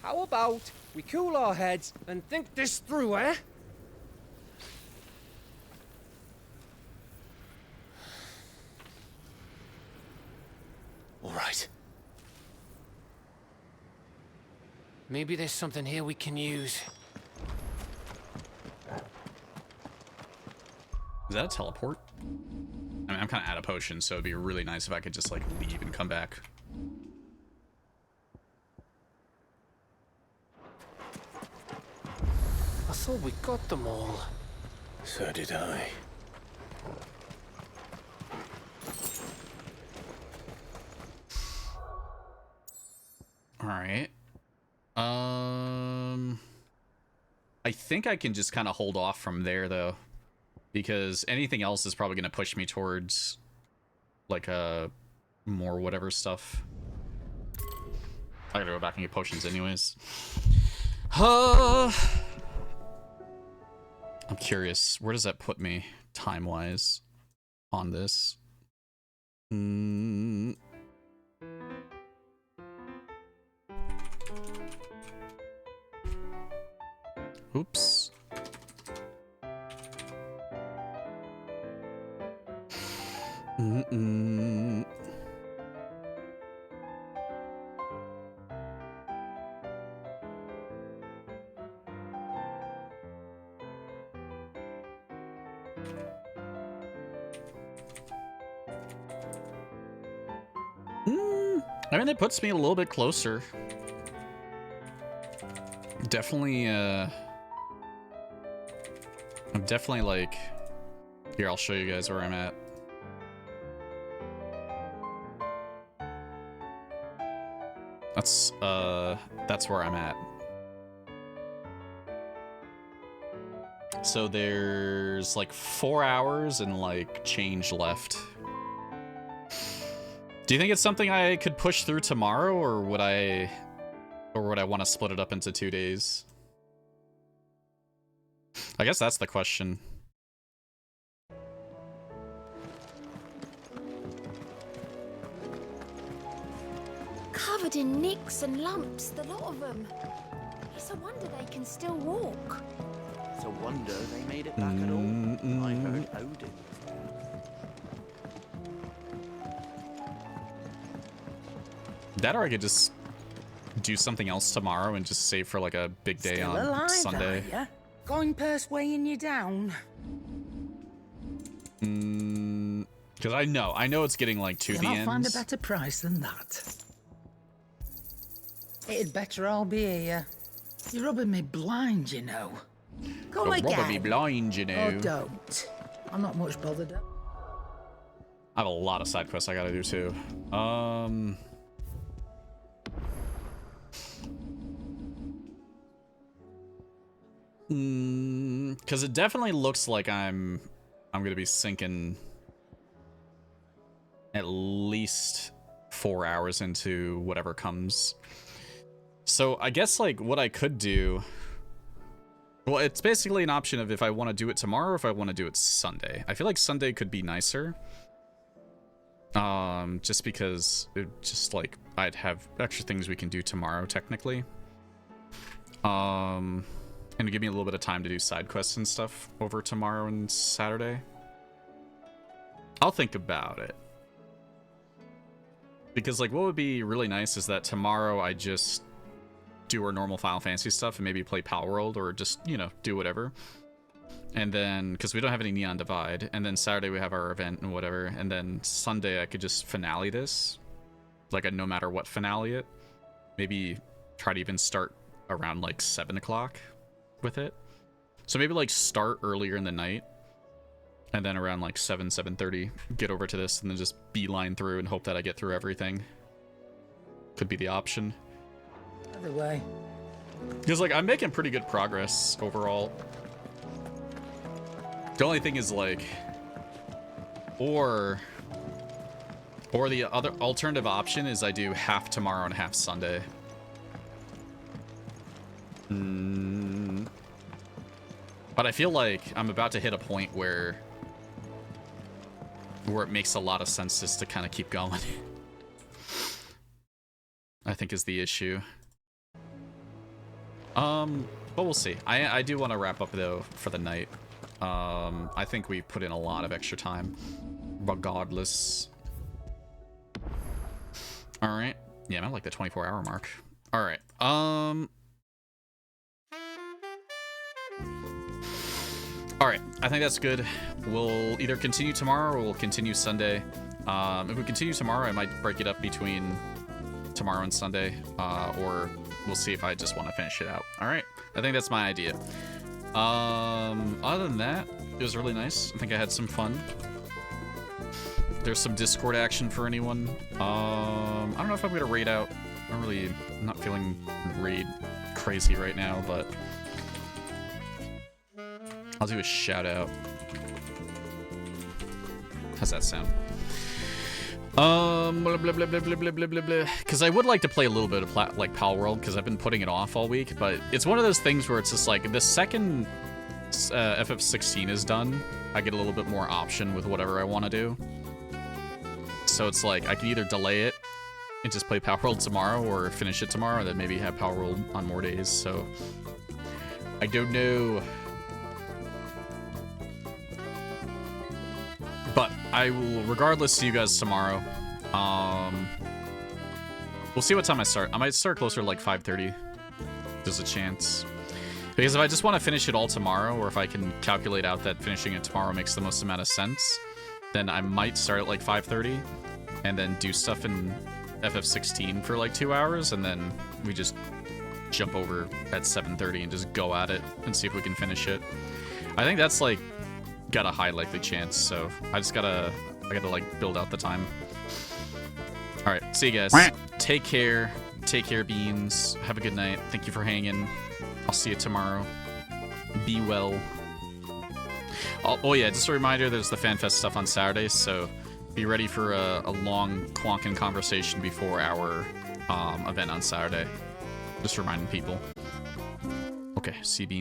How about we cool our heads and think this through, eh? All right. Maybe there's something here we can use. Is that a teleport? I mean, I'm kind of out of potions, so it'd be really nice if I could just, like, leave and come back. I thought we got them all. So did I. All right. I think I can just kind of hold off from there though, because anything else is probably going to push me towards like more whatever stuff. I gotta go back and get potions anyways. I'm curious, where does that put me time-wise on this? Oops. I mean, it puts me a little bit closer. Definitely, I'm definitely like... Here, I'll show you guys where I'm at. That's where I'm at. So there's like 4 hours and like change left. Do you think it's something I could push through tomorrow, or would I want to split it up into 2 days? I guess that's the question. Covered in nicks and lumps, the lot of them. It's a wonder they can still walk. It's a wonder they made it back at all. I heard Odin. That, or I could just do something else tomorrow and just save for like a big day Still on alive, Sunday. are ya? Going purse weighing you down. Because I know it's getting like to the I'll find a end. better price than that. It'd better all be here. You're rubbing me blind, you know. Come You're again. rubbing me blind, you know. Or don't. I'm not much bothered. I have a lot of side quests I gotta do too. Because it definitely looks like I'm gonna be sinking at least 4 hours into whatever comes. So I guess like what I could do, well, it's basically an option of if I want to do it tomorrow or if I want to do it Sunday. I feel like Sunday could be nicer. Just because I'd have extra things we can do tomorrow technically. And to give me a little bit of time to do side quests and stuff over tomorrow and Saturday. I'll think about it. Because like what would be really nice is that tomorrow I just do our normal Final Fantasy stuff and maybe play Pal World or just, you know, do whatever. And then, because we don't have any Neon Divide, and then Saturday we have our event and whatever, and then Sunday I could just finale this. Like a no matter what finale it. Maybe try to even start around like 7 o'clock with it. So maybe like start earlier in the night, and then around like 7:30 get over to this, and then just beeline through and hope that I get through everything. Could be the option. Either way. Because like I'm making pretty good progress overall. The only thing is like, or the other alternative option is I do half tomorrow and half Sunday. But I feel like I'm about to hit a point where it makes a lot of sense just to kind of keep going. I think is the issue. But we'll see. I do want to wrap up though for the night. I think we put in a lot of extra time, regardless. All right. Yeah, I'm at like the 24-hour mark. All right. All right. I think that's good. We'll either continue tomorrow or we'll continue Sunday. If we continue tomorrow, I might break it up between tomorrow and Sunday, or we'll see if I just want to finish it out. All right. I think that's my idea. Other than that, it was really nice. I think I had some fun. There's some Discord action for anyone. I don't know if I'm gonna raid out. I'm not feeling raid crazy right now, but I'll do a shout out. How's that sound? Blah, blah, blah, blah, blah, blah, blah, blah, blah. Because I would like to play a little bit of like Pal World, because I've been putting it off all week, but it's one of those things where it's just like, the second FF16 is done, I get a little bit more option with whatever I want to do. So it's like, I can either delay it and just play Pal World tomorrow, or finish it tomorrow, and then maybe have Pal World on more days, so I don't know. But I will, regardless, see you guys tomorrow. We'll see what time I start. I might start closer to like 5:30. There's a chance. Because if I just want to finish it all tomorrow, or if I can calculate out that finishing it tomorrow makes the most amount of sense, then I might start at like 5:30, and then do stuff in FF16 for like 2 hours, and then we just jump over at 7:30 and just go at it and see if we can finish it. I think that's like got a high likely chance, so I gotta like build out the time. All right, see you guys. Take care, Beans. Have a good night. Thank you for hanging. I'll see you tomorrow. Be well. Oh yeah, just a reminder, there's the FanFest stuff on Saturday, so be ready for a long Quonkin conversation before our event on Saturday. Just reminding people. Okay, see Beans.